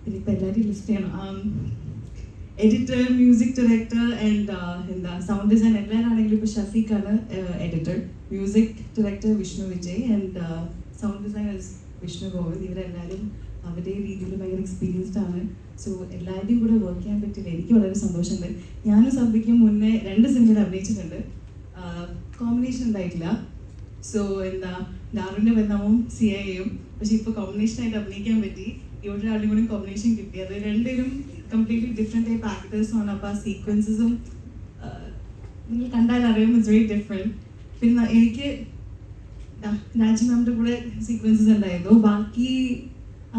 പിന്നെ ഇപ്പം എല്ലാവരും ലിസ്റ്റ് ചെയ്യണം. എഡിറ്റർ, മ്യൂസിക് ഡയറക്ടർ ആൻഡ് എന്താ സൗണ്ട് ഡിസൈൻ എല്ലാവരാണെങ്കിലും ഇപ്പോൾ ഷഫീഖാണ് editor, music director Vishnu Vijay and sound designer Vishnu Govind. ഇവരെല്ലാവരും അവരുടെ രീതിയിൽ ഭയങ്കര എക്സ്പീരിയൻസ്ഡ് ആണ്. സോ എല്ലാവരുടെയും കൂടെ വർക്ക് ചെയ്യാൻ പറ്റില്ല. എനിക്ക് വളരെ സന്തോഷമുണ്ട്. ഞാനും സന്ധ്യയ്ക്കും മുന്നേ 2 സിനിമയിൽ അഭിനയിച്ചിട്ടുണ്ട്. കോമ്പിനേഷൻ ഉണ്ടായിട്ടില്ല. സോ എന്താ ഡാറുവിൻ്റെ ബന്ധവും CIA-യും. പക്ഷെ ഇപ്പോൾ കോമ്പിനേഷനായിട്ട് അഭിനയിക്കാൻ പറ്റി. ഇവിടെ ആളും കൂടി കോമ്പിനേഷൻ കിട്ടി. അത് രണ്ടുപേരും കംപ്ലീറ്റ്ലി ഡിഫറെൻറ്റ് ടൈപ്പ് ആക്ടേഴ്സുമാണ്. അപ്പോൾ ആ സീക്വൻസസും നിങ്ങൾ കണ്ടാൽ അറിയാം, ഇറ്റ്സ് വെരി ഡിഫറെൻറ്റ്. പിന്നെ എനിക്ക് രാജി മാമിൻ്റെ കൂടെ സീക്വൻസസ് ഉണ്ടായിരുന്നു. ബാക്കി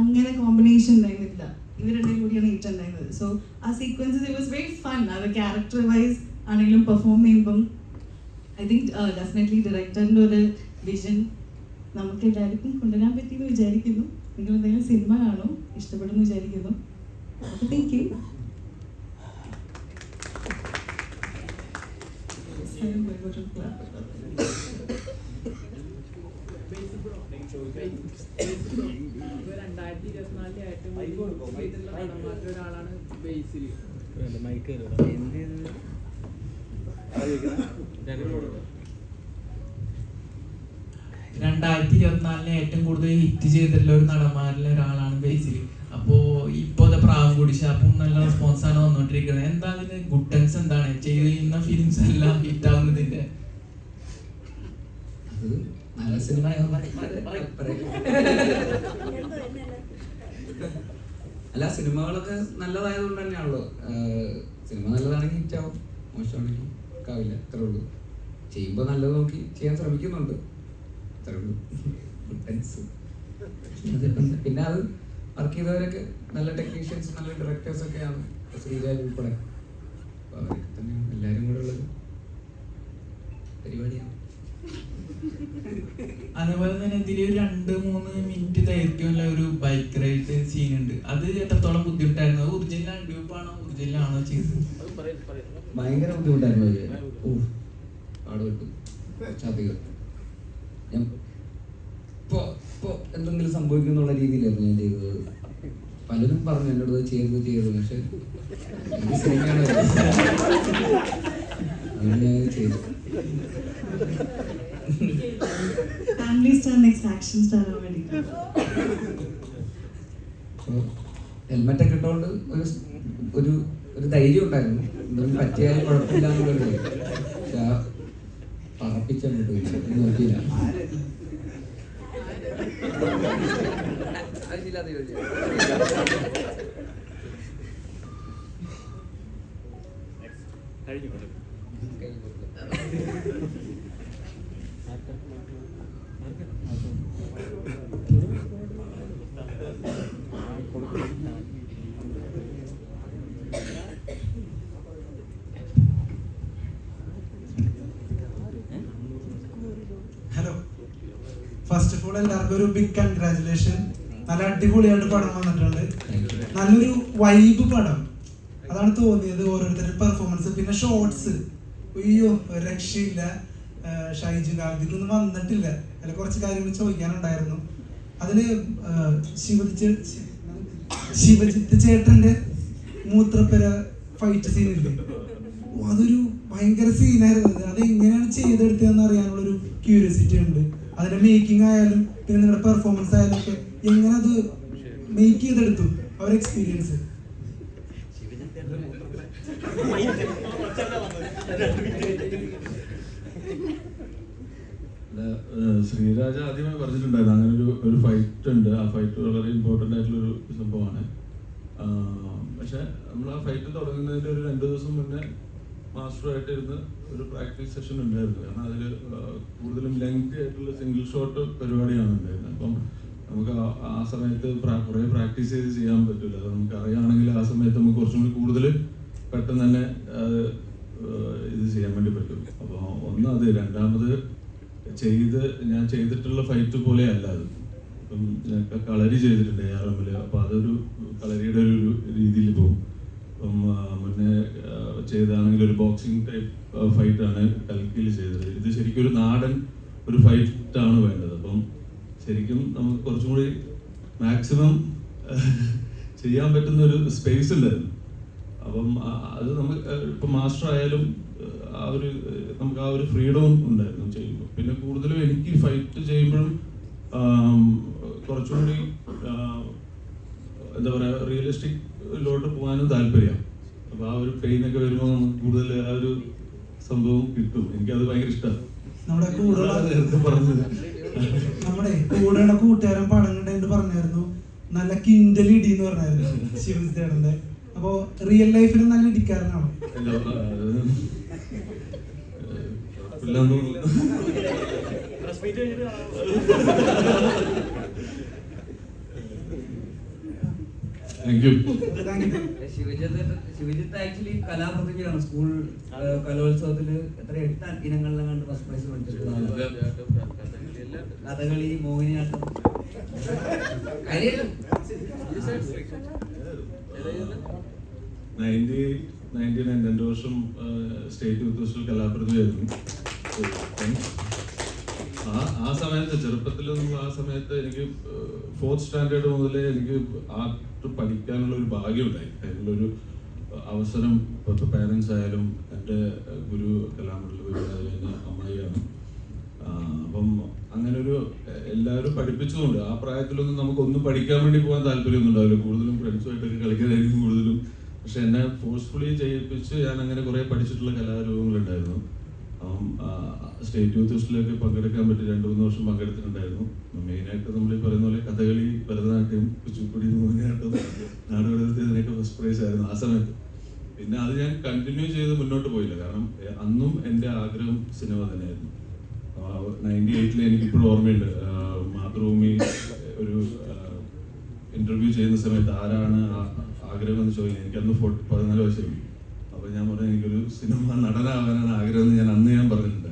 അങ്ങനെ കോമ്പിനേഷൻ ഉണ്ടായിരുന്നില്ല. ഇവർ രണ്ടും കൂടിയാണ് ഉണ്ടായിരുന്നത്. സോ ആ sequences it was very fun. അത് ക്യാരക്ടർ വൈസ് ആണെങ്കിലും പെർഫോം ചെയ്യുമ്പം ഐ തിങ്ക് ഡെഫിനറ്റ്ലി ഡയറക്ടറിൻ്റെ ഒരു വിഷൻ നമുക്ക് എല്ലാവർക്കും കൊണ്ടുവരാൻ പറ്റിയെന്ന് വിചാരിക്കുന്നു. നിങ്ങൾ എന്തെങ്കിലും സിനിമ കാണും, ഇഷ്ടപ്പെടുമെന്ന് വിചാരിക്കുന്നു. Thank you. ഒരാളാണ് ബേസിൽ. 2024 ഏറ്റവും കൂടുതൽ ഹിറ്റ് ചെയ്തിട്ടുള്ള ഒരു നടന്മാരിൽ ഒരാളാണ് ബേസിൽ. അപ്പോൾ ഇപ്പോൾ പ്രാവൻകൂടി ഷാപ്പും നല്ല റെസ്പോൺസാണ് വന്നുകൊണ്ടിരിക്കുന്നത്. എന്താ അതിന് ഗുഡൻസ് എന്താണ് ചെയ്യുന്ന ഫിലിംസ് എല്ലാം ഹിറ്റ് ആവുന്നതിന്റെ? നല്ല സിനിമ അല്ല, സിനിമകളൊക്കെ നല്ലതായതുകൊണ്ട് തന്നെയാണല്ലോ. സിനിമ നല്ലതാണെങ്കിൽ ഹിറ്റാവും, മോശമാണെങ്കിൽ ആവില്ല. അത്രേ ഉള്ളൂ. ചെയ്യുമ്പോൾ നല്ലത് നോക്കി ചെയ്യാൻ ശ്രമിക്കുന്നുണ്ട്, അത്രേ ഉള്ളൂ. പിന്നെ അത് വർക്ക് ചെയ്തവരൊക്കെ നല്ല ടെക്നീഷ്യൻസ്, നല്ല ഡയറക്ടേഴ്സ് ഒക്കെയാണ്, ശ്രീരാജ് ഉൾപ്പെടെ. അപ്പോൾ അവരൊക്കെ തന്നെയാണ് എല്ലാവരും കൂടെ ഉള്ളത് പരിപാടിയാണ്. അതേപോലെ തന്നെ ഇതിൽ 2-3 മിനിറ്റ് ദൈർഘ്യമുള്ള ഒരു ബൈക്ക് റൈഡ് സീൻ ഉണ്ട്. അത് എത്രത്തോളം ബുദ്ധിമുട്ടായിരുന്നു? ഒറിജിനൽ അൺഡ്യൂപ്പാണോ ഒറിജിനലാണോ ചെയ്തത്? ഭയങ്കര ബുദ്ധിമുട്ടായിരുന്നു. പാടുപെട്ടു ചാത്തികൾ. ഞാൻ ഇപ്പോൾ എന്തെങ്കിലും സംഭവിക്കും എന്നുള്ള രീതിയിലായിരുന്നു ഞാൻ ചെയ്തത്. പലരും പറഞ്ഞു എന്നോട് ചെയ്തത്, പക്ഷെ എനിക്ക് സിനിമയാണ് അതുകൊണ്ട് ഞാൻ ചെയ്തു. Family star next action star ആവാൻ വേണ്ടി. അപ്പോൾ ഹെൽമെറ്റൊക്കെ ഇട്ടുകൊണ്ട് ഒരു ഒരു ധൈര്യം ഉണ്ടായിരുന്നു, എന്തെങ്കിലും പറ്റിയാലും കുഴപ്പമില്ല എന്നുള്ളൊരു. പക്ഷെ ആ പറപ്പിച്ചങ്ങോട്ട് നോക്കിയില്ല. ഹലോ, ഫസ്റ്റ് ഓഫ് ഓൾ എല്ലാവർക്കും ഒരു ബിഗ് കൺഗ്രാറ്റുലേഷൻ. നല്ല അടിപൊളിയായിട്ട് പടം വന്നിട്ടുണ്ട്. നല്ലൊരു വൈബ് പടം, അതാണ് തോന്നിയത്. ഓരോരുത്തരുടെ പെർഫോമൻസ്, പിന്നെ ഷോർട്സ്, അയ്യോ രക്ഷയില്ല. ഷൈജു ഗാന്ധിക്കൊന്നും വന്നിട്ടില്ല. അതിൽ കുറച്ച് കാര്യങ്ങൾ ചോദിക്കാനുണ്ടായിരുന്നു. അതില് ശിവജിത്ത് ചേട്ടന്റെ മൂത്രപ്പുര ഫൈറ്റ് സീനില്ലേ, അതൊരു ഭയങ്കര സീനായിരുന്നു. അത് എങ്ങനെയാണ് ചെയ്തെടുത്തതെന്ന് അറിയാനുള്ളൊരു ക്യൂരിയോസിറ്റി ഉണ്ട്. അതിന്റെ മേക്കിംഗ് ആയാലും പിന്നെ നിങ്ങളുടെ പെർഫോമൻസ് ആയാലും ഒക്കെ എങ്ങനെ അത് മേക്ക് ചെയ്തെടുത്തു, അവർ എക്സ്പീരിയൻസ്. ശ്രീരാജ ആദ്യമായി പറഞ്ഞിട്ടുണ്ടായിരുന്നു അങ്ങനെ ഒരു ഫൈറ്റ് ഉണ്ട്. ആ ഫൈറ്റ് വളരെ ഇമ്പോർട്ടൻ്റ് ആയിട്ടുള്ളൊരു സംഭവമാണ്. പക്ഷെ നമ്മൾ ആ ഫൈറ്റ് തുടങ്ങുന്നതിൻ്റെ ഒരു 2 ദിവസം മുന്നേ മാസ്റ്ററുമായിട്ട് ഇരുന്ന് ഒരു പ്രാക്ടീസ് സെഷൻ ഉണ്ടായിരുന്നു. കാരണം അതിൽ കൂടുതലും ലെങ്തി ആയിട്ടുള്ള സിംഗിൾ ഷോട്ട് പരിപാടിയാണ് ഉണ്ടായിരുന്നത്. അപ്പം നമുക്ക് ആ സമയത്ത് കുറേ പ്രാക്ടീസ് ചെയ്ത് ചെയ്യാൻ പറ്റില്ല. അത് നമുക്ക് അറിയുകയാണെങ്കിൽ ആ സമയത്ത് നമുക്ക് കുറച്ചും കൂടി കൂടുതൽ പെട്ടെന്ന് തന്നെ ഇത് ചെയ്യാൻ വേണ്ടി പറ്റും. അപ്പോൾ ഒന്ന് അത്, രണ്ടാമത് ഞാൻ ചെയ്തിട്ടുള്ള ഫൈറ്റ് പോലെ അല്ല അത്. ഇപ്പം കളരി ചെയ്തിട്ടുണ്ട് ARM-ൽ. അപ്പോൾ അതൊരു കളരിയുടെ ഒരു രീതിയിൽ പോകും. ഇപ്പം മുന്നേ ചെയ്താണെങ്കിൽ ഒരു ബോക്സിംഗ് ടൈപ്പ് ഫൈറ്റാണ് കൽക്കിയിൽ ചെയ്തത്. ഇത് ശരിക്കും ഒരു നാടൻ ഒരു ഫൈറ്റാണ് വേണ്ടത്. അപ്പം ശരിക്കും നമുക്ക് കുറച്ചും കൂടി മാക്സിമം ചെയ്യാൻ പറ്റുന്ന ഒരു സ്പേസ് ഉണ്ടായിരുന്നു. അപ്പം അത് നമുക്ക് ഇപ്പം മാസ്റ്റർ ആയാലും നമുക്ക് ആ ഒരു ഫ്രീഡവും ഉണ്ടായിരുന്നു ചെയ്യുമ്പോൾ. പിന്നെ കൂടുതലും എനിക്ക് ഫൈറ്റ് ചെയ്യുമ്പോഴും കുറച്ചും കൂടി എന്താ പറയുക, റിയലിസ്റ്റിക്കിലോട്ട് പോകാനും താല്പര്യമാണ്. അപ്പോൾ ആ ഒരു പെയിനൊക്കെ വരുമ്പോൾ നമുക്ക് കൂടുതൽ ആ ഒരു സംഭവം കിട്ടും. എനിക്കത് ഭയങ്കര ഇഷ്ടമാണ്. നമ്മുടെ കൂടെയുള്ള കൂട്ടുകാരൻ പടം കണ്ടെന്ന് പറഞ്ഞായിരുന്നു, നല്ല കിൻഡൽ ഇടി എന്ന് പറഞ്ഞായിരുന്നു ശിവജിത്തേടന്റെ. അപ്പോ റിയൽ ലൈഫിൽ നല്ല ഇടിക്കാരനാണ്. ശിവജിത്ത് ആക്ച്വലി കലാപ്രതിഭയാണ്. സ്കൂൾ കലോത്സവത്തിൽ 8 ഇനങ്ങളിലും ഫസ്റ്റ് പ്രൈസ് മേടിച്ചിട്ടുള്ളതാണ്. കഥകളി, മോഹിനിയാട്ടം, 2 വർഷം സ്റ്റേറ്റ് യൂത്ത് ഫെസ്റ്റിവൽ കലാപ്രതിഭയായിരുന്നു. ആ സമയത്ത് ചെറുപ്പത്തിൽ ആ സമയത്ത് എനിക്ക് 4th സ്റ്റാൻഡേർഡ് മുതലേ എനിക്ക് ആർട്ട് പഠിക്കാനുള്ള ഒരു ഭാഗ്യം ഉണ്ടായി. അതിനുള്ളൊരു അവസരം ഇപ്പോഴത്തെ പാരൻസ് ആയാലും എൻ്റെ ഗുരു കലാമണ്ഡലം ഗുരുവായാലും എൻ്റെ അമ്മായിയാണ്. അപ്പം അങ്ങനെ ഒരു എല്ലാവരും പഠിപ്പിച്ചുകൊണ്ട് ആ പ്രായത്തിലൊന്നും നമുക്കൊന്നും പഠിക്കാൻ വേണ്ടി പോകാൻ താല്പര്യമൊന്നും ഉണ്ടാവില്ല. കൂടുതലും ഫ്രണ്ട്സുമായിട്ടൊക്കെ കളിക്കാനായിരിക്കും കൂടുതലും. പക്ഷെ എന്നെ ഫോഴ്സ്ഫുള്ളി ചെയ്യിപ്പിച്ച് ഞാൻ അങ്ങനെ കുറേ പഠിച്ചിട്ടുള്ള കലാരൂപങ്ങളുണ്ടായിരുന്നു. സ്റ്റേറ്റ് യൂത്ത് ഫെസ്റ്റിലൊക്കെ പങ്കെടുക്കാൻ പറ്റി. 2-3 വർഷം പങ്കെടുത്തിട്ടുണ്ടായിരുന്നു. മെയിനായിട്ട് നമ്മൾ ഈ പറയുന്ന പോലെ കഥകളി, ഭരതനാട്യം, കുച്ചിപ്പുടി, മോഹിനിയാട്ടം, നാടോടി ഇതിനൊക്കെ ഫസ്റ്റ് പ്രൈസ് ആയിരുന്നു ആ സമയത്ത്. പിന്നെ അത് ഞാൻ കണ്ടിന്യൂ ചെയ്ത് മുന്നോട്ട് പോയില്ല. കാരണം അന്നും എൻ്റെ ആഗ്രഹം സിനിമ തന്നെയായിരുന്നു. 98-ൽ എനിക്കിപ്പോഴും ഓർമ്മയുണ്ട്, മാതൃഭൂമി ഒരു ഇന്റർവ്യൂ ചെയ്യുന്ന സമയത്ത് ആരാണ് ആഗ്രഹം എന്ന് ചോദിക്കുന്നത്. എനിക്കന്ന് 14 വയസ്സായി. അപ്പോൾ ഞാൻ പറഞ്ഞു എനിക്കൊരു സിനിമ നടനാകാനാണ് ആഗ്രഹം എന്ന് ഞാൻ പറഞ്ഞിട്ടുണ്ടായിരുന്നു.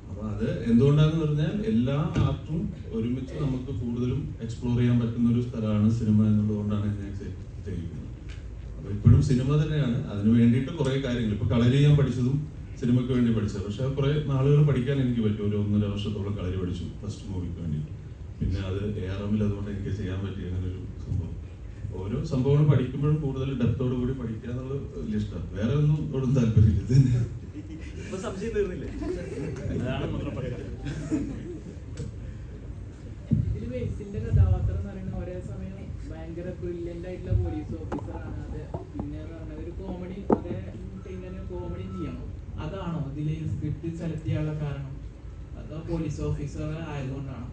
അപ്പോൾ അത് എന്തുകൊണ്ടാണെന്ന് പറഞ്ഞാൽ എല്ലാ ആർട്ടും ഒരുമിച്ച് നമുക്ക് കൂടുതലും എക്സ്പ്ലോർ ചെയ്യാൻ പറ്റുന്ന ഒരു സ്ഥലമാണ് സിനിമ എന്നുള്ളതുകൊണ്ടാണ് ഞാൻ ചെയ്യുന്നത്. അപ്പോൾ ഇപ്പോഴും സിനിമ തന്നെയാണ്. അതിന് വേണ്ടിയിട്ട് കുറേ കാര്യങ്ങൾ, ഇപ്പോൾ കളരി ഞാൻ പഠിച്ചതും സിനിമയ്ക്ക് വേണ്ടി പഠിച്ചത്. പക്ഷെ കുറേ നാളുകൾ പഠിക്കാൻ എനിക്ക് പറ്റും. ഒരു 1.5 വർഷത്തോളം കളരി പഠിച്ചു ഫസ്റ്റ് മൂവിക്ക് വേണ്ടി. പിന്നെ അത് ARM-ൽ അതുകൊണ്ട് എനിക്ക് ചെയ്യാൻ പറ്റിയ അങ്ങനെ ഒരു സംഭവം. ഓരോ സംഭവങ്ങൾ പഠിക്കുമ്പോഴും കൂടുതൽ ഡെപ്തോട് കൂടി പഠിക്കുക എന്നുള്ളത് വലിയ ഇഷ്ടമാണ്. വേറെ ഒന്നും ഒന്നും താല്പര്യമില്ല. ഇത് തന്നെ കഥാപാത്രം എന്ന് പറയുന്നത് ഒരേ സമയം ഭയങ്കര ബ്രില്യൻ്റ് ആയിട്ടുള്ള പോലീസ് ഓഫീസറാണ്. അത് പിന്നെ ഒരു കോമഡി കോമഡി ചെയ്യണം. അതാണോ ഇതിൽ സ്ക്രിപ്റ്റ് സെലക്ട് ചെയ്യാനുള്ള കാരണം? അതോ പോലീസ് ഓഫീസർ ആയതുകൊണ്ടാണോ?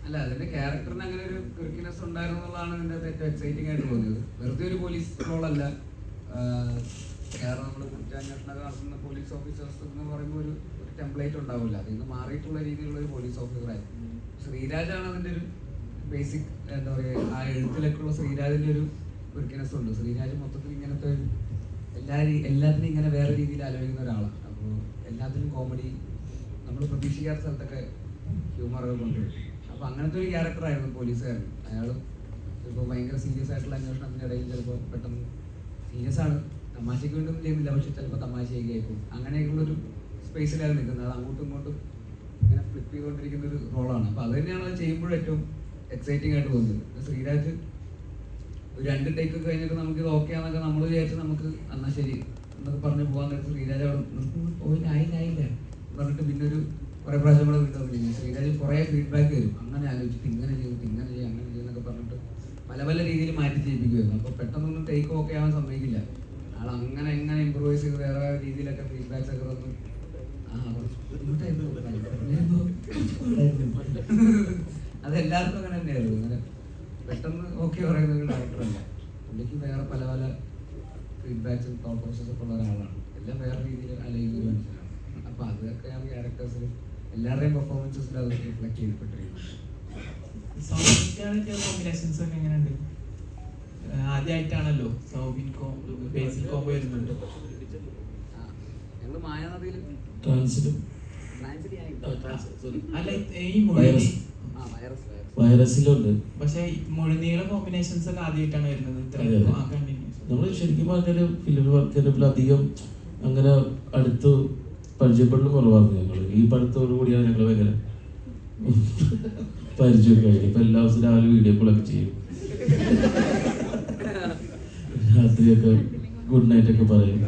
അല്ല, അതിന്റെ ക്യാരക്ടറിന് അങ്ങനെ ഒരു ക്രിക്കിനെസ് ഉണ്ടായിരുന്നു എന്നുള്ളതാണ് ഇതിന്റെ ഏറ്റവും എക്സൈറ്റിംഗ് ആയിട്ട് തോന്നിയത്. വെറുതെ ഒരു പോലീസ് റോളല്ല. കാരണം നമ്മൾ കുറ്റാന്വേഷണമൊക്കെ നടത്തുന്ന പോലീസ് ഓഫീസേഴ്സ് എന്ന് പറയുമ്പോൾ ഒരു ടെംപ്ലേറ്റ് ഉണ്ടാവില്ല. അതിൽ നിന്ന് മാറിയിട്ടുള്ള രീതിയിലുള്ള ഒരു പോലീസ് ഓഫീസറായിരുന്നു. ശ്രീരാജാണ് അതിൻ്റെ ഒരു ബേസിക്, എന്താ പറയുക, ആ എഴുത്തിലൊക്കെയുള്ള ശ്രീരാജിൻ്റെ ഒരു ക്രിക്കിനെസ് ഉണ്ട്. ശ്രീരാജ് മൊത്തത്തിൽ ഇങ്ങനത്തെ എല്ലാത്തിനും ഇങ്ങനെ വേറെ രീതിയിൽ ആലോചിക്കുന്ന ഒരാളാണ്. അപ്പോൾ എല്ലാത്തിനും കോമഡി, നമ്മൾ പ്രതീക്ഷിക്കാത്ത സ്ഥലത്തൊക്കെ ഹ്യൂമറൊക്കെ കൊണ്ടുവരും. അപ്പോൾ അങ്ങനത്തെ ഒരു ക്യാരക്ടറായിരുന്നു പോലീസുകാരൻ. അയാൾ ചിലപ്പോൾ ഭയങ്കര സീരിയസ് ആയിട്ടുള്ള അന്വേഷണത്തിൻ്റെ ഇടയിൽ ചിലപ്പോൾ പെട്ടെന്ന് സീരിയസ് ആണ്, തമാശയ്ക്ക് വേണ്ടിയൊന്നും ചെയ്യുന്നില്ല, പക്ഷെ ചിലപ്പോൾ തമാശയൊക്കെ ആയിപ്പോൾ അങ്ങനെയൊക്കെയുള്ളൊരു സ്പേസിലാണ് നിൽക്കുന്നത്. അത് അങ്ങോട്ടും ഇങ്ങോട്ടും ഇങ്ങനെ ഫ്ലിപ്പ് ചെയ്തുകൊണ്ടിരിക്കുന്ന ഒരു റോളാണ്. അപ്പോൾ അത് തന്നെയാണ് അത് ചെയ്യുമ്പോഴും ഏറ്റവും എക്സൈറ്റിംഗ് ആയിട്ട് തോന്നുന്നത്. ശ്രീരാജ് ഒരു 2 ടേക്ക് കഴിഞ്ഞിട്ട് നമുക്ക് ഇത് ഓക്കെ ആണെന്നൊക്കെ നമ്മൾ വിചാരിച്ച് നമുക്ക് എന്നാൽ ശരി എന്നൊക്കെ പറഞ്ഞ് പോകാൻ നേരത്ത് ശ്രീരാജ് അവിടെ ആയില്ല പറഞ്ഞിട്ട് പിന്നെ ഒരു കുറേ പ്രാവശ്യം കൂടെ വീണ്ടും വിളിക്കും. ശ്രീരാജ് കുറേ ഫീഡ്ബാക്ക് തരും, അങ്ങനെ ആലോചിച്ചിട്ട് ഇങ്ങനെ ചെയ്തിട്ട് ഇങ്ങനെ ചെയ്യും അങ്ങനെ ചെയ്യുന്നൊക്കെ പറഞ്ഞിട്ട് പല പല രീതിയിൽ മാറ്റി ചെയ്യിപ്പിക്കുമായിരുന്നു. അപ്പോൾ പെട്ടെന്നൊന്നും ടേക്ക് ഓക്കെ ആവാൻ സമ്മതിക്കില്ല ആൾ. അങ്ങനെ എങ്ങനെ ഇമ്പ്രൂവൈസ് ചെയ്ത് വേറെ വേറെ രീതിയിലൊക്കെ ഫീഡ്ബാക്സ് ഒക്കെ വന്ന് അതെല്ലാവർക്കും അങ്ങനെ തന്നെയായിരുന്നു. അങ്ങനെ പെട്ടെന്ന് ഓക്കെ പറയുന്ന ഒരു ഡയറക്ടറല്ല. പുള്ളിക്ക് വേറെ പല പല ഫീഡ്ബാക്സും തോട്ട് പ്രോസസ് ഒക്കെ ഉള്ള ഒരാളാണ്. എല്ലാം വേറെ രീതിയിൽ അലയുന്ന ഒരു മനുഷ്യനാണ്. അപ്പോൾ അതൊക്കെ ആ ക്യാരക്ടേഴ്സിൽ എല്ലാവരുടെയും പെർഫോമൻസസിൽ അത് റിഫ്ലക്ട് ചെയ്യപ്പെട്ടിരിക്കുന്നു. കോമ്പിനേഷൻസ് ഒക്കെ എങ്ങനെയുണ്ട്? ആദ്യമായിട്ടാണല്ലോ സൗബിൻ ബേസിൽ കോമ്പോ വരുന്നുണ്ട്. ഞങ്ങൾ മായാനദിയിൽ അല്ല ഈ വൈറസിലുണ്ട്. പക്ഷെ മുഴുനീള കോമ്പിനേഷൻസ് ഒക്കെ ആദ്യമായിട്ടാണ് വരുന്നത്. നമ്മൾ ശരിക്കും പറഞ്ഞാൽ ഫിലിം വർക്ക് ചെയ്തപ്പോൾ അധികം അങ്ങനെ അടുത്ത് പരിചയപ്പെടലും കുറവായിരുന്നു. ഞങ്ങൾ ഈ പടത്തോടു കൂടിയാണ് ഞങ്ങൾ ഭയങ്കര പരിചയം കഴിഞ്ഞു. ഇപ്പം എല്ലാ ദിവസവും രാവിലെ വീഡിയോ കോളൊക്കെ ചെയ്യും, രാത്രിയൊക്കെ ഗുഡ് നൈറ്റ് ഒക്കെ പറയും.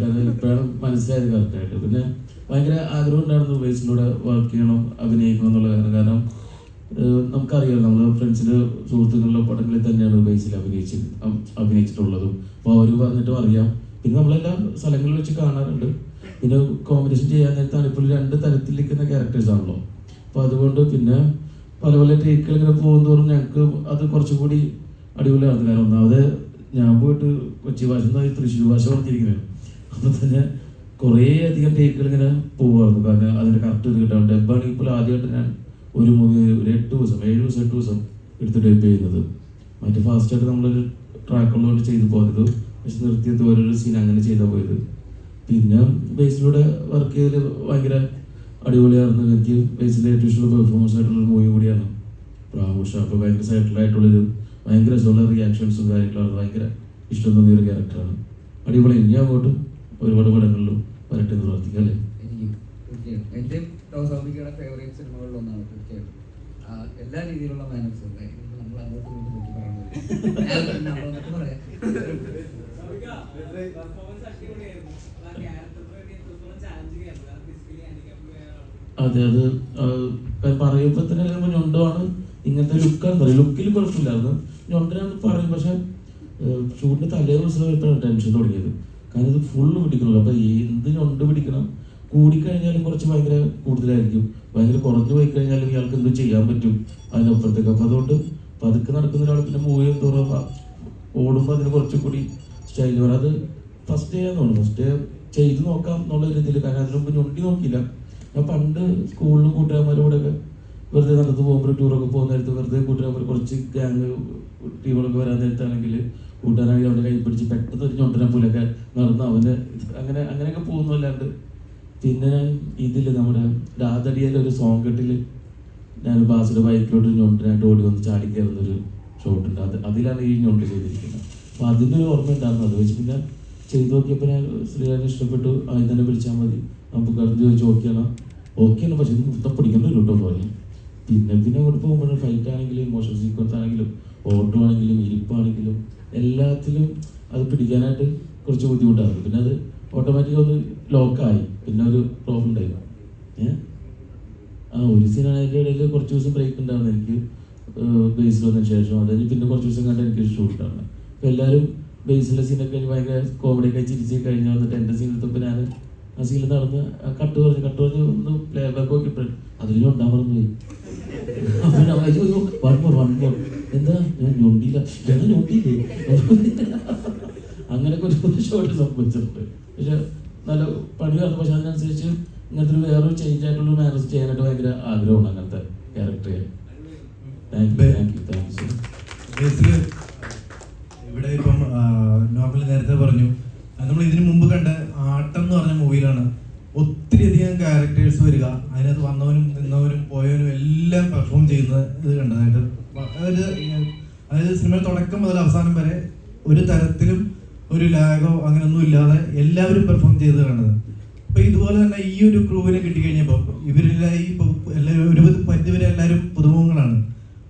കാരണം ഇപ്പോഴാണ് മനസ്സിലായത് കറക്റ്റായിട്ട്. പിന്നെ ഭയങ്കര ആഗ്രഹം ഉണ്ടായിരുന്നു ബേസിലൂടെ വർക്ക് ചെയ്യണം, അഭിനയിക്കണം എന്നുള്ള കാരണം നമുക്കറിയാം നമ്മൾ ഫ്രണ്ട്സിൻ്റെ സുഹൃത്തുക്കളുടെ പടങ്ങളിൽ തന്നെയാണ് ബേസിൽ അഭിനയിച്ചിട്ടുള്ളതും. അപ്പോൾ അവർ പറഞ്ഞിട്ടും അറിയാം. പിന്നെ നമ്മളെല്ലാ സ്ഥലങ്ങളിൽ വെച്ച് കാണാറുണ്ട്. പിന്നെ കോമ്പിനേഷൻ ചെയ്യാൻ നേരത്താണ് ഇപ്പോൾ 2 തരത്തിൽ നിൽക്കുന്ന ക്യാരക്ടേഴ്സ് ആണല്ലോ. അപ്പോൾ അതുകൊണ്ട് പിന്നെ പല പല ടേക്കുകൾ ഇങ്ങനെ പോകുന്നതോറും ഞങ്ങൾക്ക് അത് കുറച്ചും കൂടി അടിപൊളിയായിരുന്നു. കാരണം ഒന്നാമത് ഞാൻ പോയിട്ട് കൊച്ചി ഭാഷ തൃശ്ശൂർ ഭാഷ പറഞ്ഞിരിക്കുന്നത്. അപ്പോൾ തന്നെ കുറേ അധികം ടേക്കുകൾ ഇങ്ങനെ പോകുമായിരുന്നു. കാരണം അതിൻ്റെ കറക്റ്റ് ഇത് കിട്ടാൻ ഡബ്ബാണെങ്കിൽ ഇപ്പോൾ ആദ്യമായിട്ട് ഞാൻ ഒരു മൂവി ഒരു 8 ദിവസം എടുത്ത് ഡബ് ചെയ്യുന്നത്. മറ്റേ ഫാസ്റ്റായിട്ട് നമ്മളൊരു ട്രാക്കുള്ളതുകൊണ്ട് ചെയ്തു പോയത്. പക്ഷെ നിർത്തിയത് ഓരോരോ സീൻ അങ്ങനെ ചെയ്താൽ പോയത്. പിന്നെ ബേസിലൂടെ വർക്ക് ചെയ്തതിൽ ഭയങ്കര അടിപൊളിയായിരുന്നു. എനിക്ക് ബേസിലെ ഏറ്റവും ഇഷ്ടമുള്ള പെർഫോമൻസ് ആയിട്ടുള്ളൊരു മൂവി കൂടിയാണ് പ്രാവുഷ. അപ്പോൾ ഭയങ്കര സൈറ്റിലായിട്ടുള്ളൊരു ഭയങ്കര രസമുള്ള റിയാക്ഷൻസും കാര്യങ്ങളാണ്. ഭയങ്കര ഇഷ്ടം തോന്നിയൊരു ക്യാരക്ടറാണ്. അടിപൊളി. ഇനി അങ്ങോട്ടും ഒരുപാട് പടങ്ങളിലും വരട്ടെ എന്ന് പ്രാർത്ഥിക്കാം അല്ലേ? എൻ്റെ സൗബികയുടെ ഫേവറേറ്റ് സിനിമകളിലൊന്നാണ് തീർച്ചയായിട്ടും. എല്ലാ രീതിയിലുള്ള മാനേഴ്സും നമ്മൾ അങ്ങോട്ടും ഇങ്ങോട്ടും നോക്കി പറയാം. അതെ, അത് പറയുമ്പോൾ തന്നെ ഞൊണ്ടമാണ്. ഇങ്ങനത്തെ ലുക്കാന്ന് പറയും. ലുക്കിൽ കുഴപ്പമില്ലായിരുന്നു, ഞൊണ്ടനാന്ന് പറയും. പക്ഷെ ഷൂട്ടിൻ്റെ തലേ ദിവസം ഇപ്പോഴാണ് ടെൻഷൻ തുടങ്ങിയത്. കാരണം ഇത് ഫുള്ള് പിടിക്കണല്ലോ. അപ്പോൾ എന്ത് ഞൊണ്ട് പിടിക്കണം. കൂടിക്കഴിഞ്ഞാലും കുറച്ച് ഭയങ്കര കൂടുതലായിരിക്കും, ഭയങ്കര കുറഞ്ഞു പോയി കഴിഞ്ഞാലും ഇയാൾക്ക് എന്ത് ചെയ്യാൻ പറ്റും അതിനപ്പുറത്തേക്ക്. അപ്പോൾ അതുകൊണ്ട് പതുക്കെ നടക്കുന്ന ഒരാൾ പിന്നെ മൂവി എന്തോറും ഓടുമ്പോൾ അതിന് കുറച്ചും കൂടി സ്റ്റൈൽ വേണം. അത് ഫസ്റ്റ് ഡേ ആണെന്ന് ഫസ്റ്റ് ഡേ ചെയ്ത് നോക്കാം എന്നുള്ള രീതിയിൽ. കാരണം അതിന് മുമ്പ് ഞൊണ്ടി നോക്കിയില്ല. ഞാൻ പണ്ട് സ്കൂളിലും കൂട്ടുകാരന്മാരോടൊക്കെ വെറുതെ നടന്ന് പോകുമ്പോൾ ടൂറൊക്കെ പോകുന്ന നേരത്ത് വെറുതെ കൂട്ടുകാരന്മാർ കുറച്ച് ഗ്യാങ് ടീമുകളൊക്കെ വരാൻ നേരത്താണെങ്കിൽ കൂട്ടുകാരാണെങ്കിൽ അവൻ്റെ കൈ പിടിച്ച് പെട്ടെന്ന് ഒരു ഞൊണ്ടനെ പോലെയൊക്കെ നടന്ന് അവൻ്റെ അങ്ങനെയൊക്കെ പോകുന്നല്ലാണ്ട്. പിന്നെ ഞാൻ ഇതിൽ നമ്മുടെ രാധടിയിലൊരു സോങ് കെട്ടിൽ ഞാൻ ബാസിയുടെ ബൈക്കിലോട്ട് ഞൊണ്ടിനായിട്ട് ഓടി വന്ന് ചാടി കയറുന്നൊരു ഷോട്ടുണ്ട്. അതിലാണ് ഈ ഞൊണ്ട് ചെയ്തിരിക്കുന്നത്. അപ്പോൾ അതിൻ്റെ ഒരു ഓർമ്മ ഉണ്ടായിരുന്നു. അത് വെച്ച് പിന്നെ ചെയ്ത് നോക്കിയപ്പോൾ ഞാൻ ശ്രീരാജ് ഇഷ്ടപ്പെട്ടു. അതിൽ തന്നെ പിടിച്ചാൽ മതി, നമുക്ക് കടന്ന് ചോദിച്ച് ഓക്കെയാണ്. പക്ഷേ ഇത് മൊത്തം പിടിക്കേണ്ട ഒരു കേട്ടോ പറഞ്ഞു. പിന്നെ അങ്ങോട്ട് പോകുമ്പോൾ ഫൈറ്റ് ആണെങ്കിലും ഇമോഷൻ സീക്വൻസ് ആണെങ്കിലും ഓട്ടോ ആണെങ്കിലും ഇരിപ്പാണെങ്കിലും എല്ലാത്തിലും അത് പിടിക്കാനായിട്ട് കുറച്ച് ബുദ്ധിമുട്ടായിരുന്നു. പിന്നെ അത് ഓട്ടോമാറ്റിക് ഒന്ന് ലോക്കായി. പിന്നെ ഒരു പ്രോബ്ലം ഉണ്ടായിരുന്നു. ഒരു സീനാണ് അതിൻ്റെ ഇടയിൽ കുറച്ച് ദിവസം ബ്രേക്ക് ഉണ്ടായിരുന്നു എനിക്ക് ബേസിൽ വന്നതിന് ശേഷം. അതായത് പിന്നെ കുറച്ച് ദിവസം കണ്ട് എനിക്ക് ഷൂട്ട് ഉണ്ടായിരുന്നു. അപ്പോൾ എല്ലാവരും ബേസിലെ സീനൊക്കെ ഭയങ്കര കോമഡിയൊക്കെ ചിരിച്ച് കഴിഞ്ഞ് വന്നിട്ട് എൻ്റെ സീൻ എടുത്തപ്പോൾ ഞാൻ ആ സീനിൽ നടന്ന് കട്ട് പറഞ്ഞ് ഒന്ന് പ്ലേ ബാക്ക് നോക്കിയപ്പോൾ അതിൽ ഞൊണ്ടാൻ മറന്നുപോയി. അപ്പോൾ വൺ മോർ എന്താ ഞാൻ ഞൊണ്ടിയില്ല, ഞാൻ ഞൊണ്ടിയില്ലേ. അങ്ങനെയൊക്കെ ഒരു ഷോട്ട് സംഭവിച്ചിട്ടുണ്ട്. പക്ഷെ നല്ല പണിയായിരുന്നു. പക്ഷെ അതിനനുസരിച്ച് ഇങ്ങനത്തെ വേറൊരു ചേഞ്ച് ആയിട്ടുള്ള മാനേജ് ചെയ്യാനായിട്ട് ഭയങ്കര ആഗ്രഹമാണ് അങ്ങനത്തെ character. Thank you so much. ഇവിടെ ഇപ്പം നോർമലി നേരത്തെ പറഞ്ഞു, നമ്മൾ ഇതിനു മുമ്പ് കണ്ട ആട്ടം എന്ന് പറഞ്ഞ മൂവിയിലാണ് ഒത്തിരി അധികം ക്യാരക്ടേഴ്സ് വരിക. അതിനകത്ത് വന്നവനും നിന്നവനും പോയവനും എല്ലാം പെർഫോം ചെയ്യുന്നത് ഇത് കണ്ടതായിട്ട്. അതായത് സിനിമയുടെ തുടക്കം മുതൽ അവസാനം വരെ ഒരു തരത്തിലും ഒരു ലാഗോ അങ്ങനെയൊന്നും ഇല്ലാതെ എല്ലാവരും പെർഫോം ചെയ്ത് കാണുന്നത്. അപ്പോൾ ഇതുപോലെ തന്നെ ഈ ഒരു ക്രൂവിനെ കിട്ടിക്കഴിഞ്ഞപ്പോൾ ഇവരെല്ലാം ഈ എല്ലാവരും ഒരു പരിധിവരെ എല്ലാവരും പുതുമുഖങ്ങളാണ്.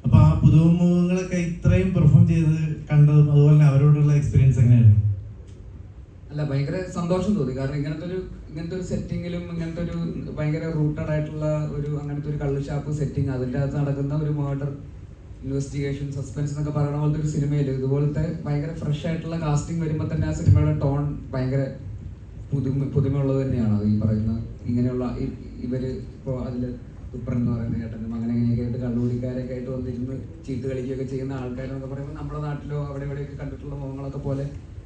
അപ്പോൾ ആ പുതുമുഖങ്ങളൊക്കെ ഇത്രയും പെർഫോം ചെയ്ത് കണ്ടതും അതുപോലെ തന്നെ അവരോടുള്ള എക്സ്പീരിയൻസ് എങ്ങനെയായിരുന്നു? അല്ല, ഭയങ്കര സന്തോഷം തോന്നി. കാരണം ഇങ്ങനത്തെ ഒരു സെറ്റിങ്ങിലും ഇങ്ങനത്തെ ഒരു ഭയങ്കര റൂട്ടഡ് ആയിട്ടുള്ള അങ്ങനത്തെ ഒരു കള്ള് ഷാപ്പ് സെറ്റിങ്, അതിൻ്റെ അകത്ത് നടക്കുന്ന ഒരു മർഡർ ഇൻവെസ്റ്റിഗേഷൻ സസ്പെൻസ് എന്നൊക്കെ പറയുന്ന പോലത്തെ ഒരു സിനിമയിൽ ഇതുപോലത്തെ ഭയങ്കര ഫ്രഷ് ആയിട്ടുള്ള കാസ്റ്റിംഗ് വരുമ്പോൾ തന്നെ ആ സിനിമയുടെ ടോൺ ഭയങ്കര പുതുമയുള്ളത് തന്നെയാണ്. അത് ഈ പറയുന്ന ഇങ്ങനെയുള്ള ഇവർ ഇപ്പോൾ അതിൽ തുപ്രൻ എന്ന് പറയുന്ന ചേട്ടനും അങ്ങനെ ഇങ്ങനെയൊക്കെ ആയിട്ട് കള്ളുകുടിക്കാരൊക്കെ ആയിട്ട് വന്നിരുന്ന് ചീട്ട് കളിക്കുകയൊക്കെ ചെയ്യുന്ന ആൾക്കാരെന്നൊക്കെ പറയുമ്പോൾ നമ്മുടെ നാട്ടിലോ അവിടെ ഇവിടെയൊക്കെ കണ്ടിട്ടുള്ള മുഖങ്ങളൊക്കെ പോലെ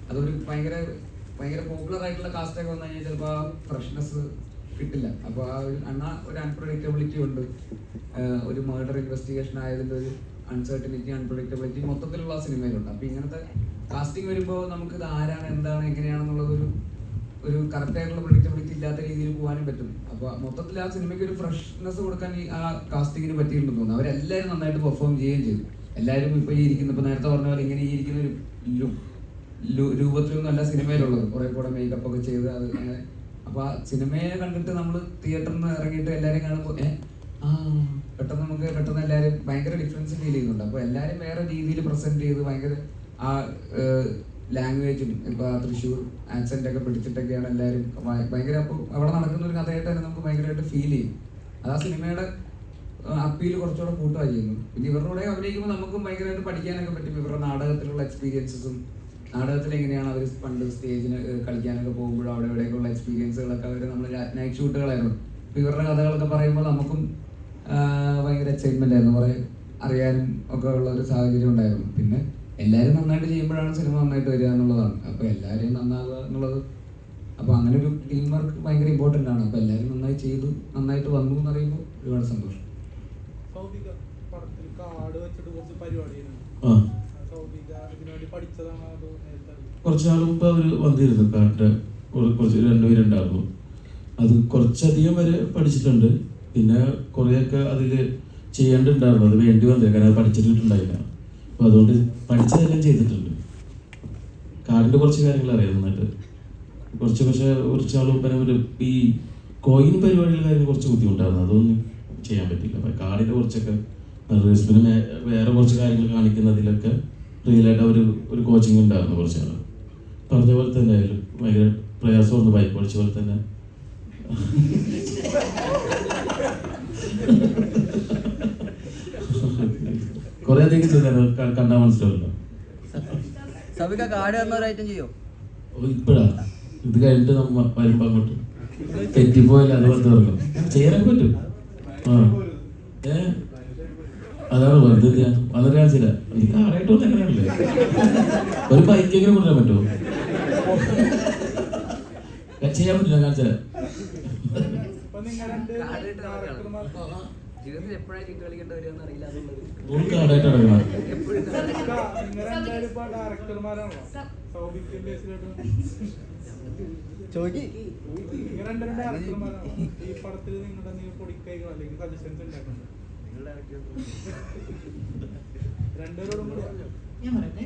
അതൊരു ഭയങ്കര പോപ്പുലർ ആയിട്ടുള്ള കാസ്റ്റൊക്കെ വന്നു കഴിഞ്ഞാൽ ചിലപ്പോൾ ആ ഫ്രഷ്നെസ് കിട്ടില്ല. അപ്പോൾ ആ ഒരു അൺപ്രഡിക്റ്റബിലിറ്റി ഉണ്ട്. ഒരു മർഡർ ഇൻവെസ്റ്റിഗേഷൻ ആയതിൻ്റെ ഒരു അൺസർട്ടനിറ്റി, അൺപ്രഡിക്റ്റബിലിറ്റി മൊത്തത്തിലുള്ള ആ സിനിമയിലുണ്ട്. അപ്പോൾ ഇങ്ങനത്തെ കാസ്റ്റിംഗ് വരുമ്പോൾ നമുക്കിത് ആരാണ്, എന്താണ്, എങ്ങനെയാണെന്നുള്ളത് ഒരു കറക്റ്റായിട്ടുള്ള പ്രഡിക്റ്റബിലിറ്റി ഇല്ലാത്ത രീതിയിൽ പോകാനും പറ്റും. അപ്പോൾ മൊത്തത്തിൽ ആ സിനിമയ്ക്ക് ഒരു ഫ്രഷ്നെസ് കൊടുക്കാൻ ആ കാസ്റ്റിങ്ങിന് പറ്റിയിട്ടുണ്ടെന്ന് തോന്നുന്നു. അവരെല്ലാവരും നന്നായിട്ട് പെർഫോം ചെയ്യുകയും ചെയ്തു. എല്ലാവരും ഇപ്പോൾ ഈ ഇരിക്കുന്ന, ഇപ്പോൾ നേരത്തെ പറഞ്ഞ പോലെ ഇങ്ങനെ ഈ ഇരിക്കുന്ന ഒരു രൂപത്തിലൊന്നും അല്ല സിനിമയിലുള്ളത്. കുറേ കൂടെ മേക്കപ്പ് ഒക്കെ ചെയ്ത് അത് അങ്ങനെ. അപ്പോൾ ആ സിനിമയെ കണ്ടിട്ട് നമ്മൾ തിയേറ്ററിൽ നിന്ന് ഇറങ്ങിയിട്ട് എല്ലാവരും കാണുമ്പോൾ പെട്ടെന്ന് എല്ലാവരും ഭയങ്കര ഡിഫറൻസ് ഫീൽ ചെയ്യുന്നുണ്ട്. അപ്പോൾ എല്ലാവരും വേറെ രീതിയിൽ പ്രസന്റ് ചെയ്ത് ഭയങ്കര ആ ലാംഗ്വേജും ഇപ്പോൾ തൃശ്ശൂർ ആക്സെന്റ് ഒക്കെ പിടിച്ചിട്ടൊക്കെയാണ് എല്ലാവരും ഭയങ്കര. അപ്പോൾ അവിടെ നടക്കുന്ന ഒരു കഥയായിട്ട് തന്നെ നമുക്ക് ഭയങ്കരമായിട്ട് ഫീൽ ചെയ്യും. അത് ആ സിനിമയുടെ അപ്പീൽ കുറച്ചുകൂടെ കൂട്ടുകയാണ് ചെയ്യുന്നു. പിന്നെ ഇവരുടെ കൂടെ അഭിനയിക്കുമ്പോൾ നമുക്കും ഭയങ്കരമായിട്ട് പഠിക്കാനൊക്കെ പറ്റും. ഇവരുടെ നാടകത്തിലുള്ള എക്സ്പീരിയൻസസും നാടകത്തിൽ എങ്ങനെയാണ് അവർ പണ്ട് സ്റ്റേജിന് കളിക്കാനൊക്കെ പോകുമ്പോഴും അവിടെ ഇവിടെയൊക്കെയുള്ള എക്സ്പീരിയൻസുകളൊക്കെ അവർ നമ്മൾ നൈറ്റ് ഷൂട്ടുകളായിരുന്നു. അപ്പോൾ ഇവരുടെ കഥകളൊക്കെ പറയുമ്പോൾ നമുക്കും ഭയങ്കര എക്സൈറ്റ്മെൻ്റ് ആയിരുന്നു. കുറേ അറിയാനും ഒക്കെ ഉള്ള ഒരു സാഹചര്യം ഉണ്ടായിരുന്നു. പിന്നെ എല്ലാവരും നന്നായിട്ട് ചെയ്യുമ്പോഴാണ് സിനിമ നന്നായിട്ട് വരിക എന്നുള്ളതാണ്. അപ്പോൾ എല്ലാവരെയും നന്നാവുക എന്നുള്ളത്, അപ്പോൾ അങ്ങനെ ഒരു ടീം വർക്ക് ഭയങ്കര ഇമ്പോർട്ടൻ്റ് ആണ്. അപ്പോൾ എല്ലാവരും നന്നായി ചെയ്തു, നന്നായിട്ട് വന്നു എന്ന് പറയുമ്പോൾ ഒരുപാട് സന്തോഷം. കുറച്ച് നാൾ മുമ്പ് അവർ വന്നിരുന്നു. കാട്ടിൻ്റെ കുറച്ച് രണ്ടുപേരുണ്ടായിരുന്നു. അത് കുറച്ചധികം വരെ പഠിച്ചിട്ടുണ്ട്. പിന്നെ കുറേയൊക്കെ അതിൽ ചെയ്യേണ്ടതുണ്ടായിരുന്നു. അത് വേണ്ടി വന്നില്ല, കാരണം അത് പഠിച്ചിട്ടുണ്ടായില്ല. അപ്പോൾ അതുകൊണ്ട് പഠിച്ചതെല്ലാം ചെയ്തിട്ടുണ്ട്. കാടിൻ്റെ കുറച്ച് കാര്യങ്ങൾ അറിയാം നന്നായിട്ട്. പക്ഷേ കുറച്ച് നാൾ മുമ്പ് ഈ കോയിൻ പരിപാടികളുടെ കാര്യം കുറച്ച് ബുദ്ധിമുട്ടായിരുന്നു. അതൊന്നും ചെയ്യാൻ പറ്റില്ല. അപ്പോൾ കാടിൻ്റെ കുറച്ചൊക്കെ പിന്നെ വേറെ കുറച്ച് കാര്യങ്ങൾ കാണിക്കുന്നതിലൊക്കെ റിയലായിട്ട് ഒരു കോച്ചിങ് ഉണ്ടായിരുന്നു കുറച്ച് നാൾ. പറഞ്ഞ പോലെ തന്നെ ആയാലും ഭയങ്കര പ്രയാസമായിരുന്നു. ബൈക്ക് പഠിച്ച പോലെ തന്നെ കുറെ അധികം ചെയ്താൽ കണ്ടാൽ മനസ്സിലാവല്ലോ. ഇപ്പഴാ ഇത് കഴിഞ്ഞിട്ട് നമ്മ വരുമ്പോ അങ്ങോട്ട് തെറ്റിപ്പോയില്ല, അത് പത്ത് പറഞ്ഞു ചെയ്യാനൊക്കെ പറ്റും. അതാണ് വെറുതെ വളരെ കാണിച്ചില്ല. എനിക്ക് ആടായിട്ട് വന്ന് എങ്ങനെയാണല്ലേ ഒരു ബൈക്കെങ്കിലും കൊണ്ടുവരാൻ പറ്റുമോ? ചെയ്യാൻ പറ്റില്ല, കാണിച്ചാൽ കാടായിട്ട് നടക്കണം. ഞാൻ പറയട്ടെ,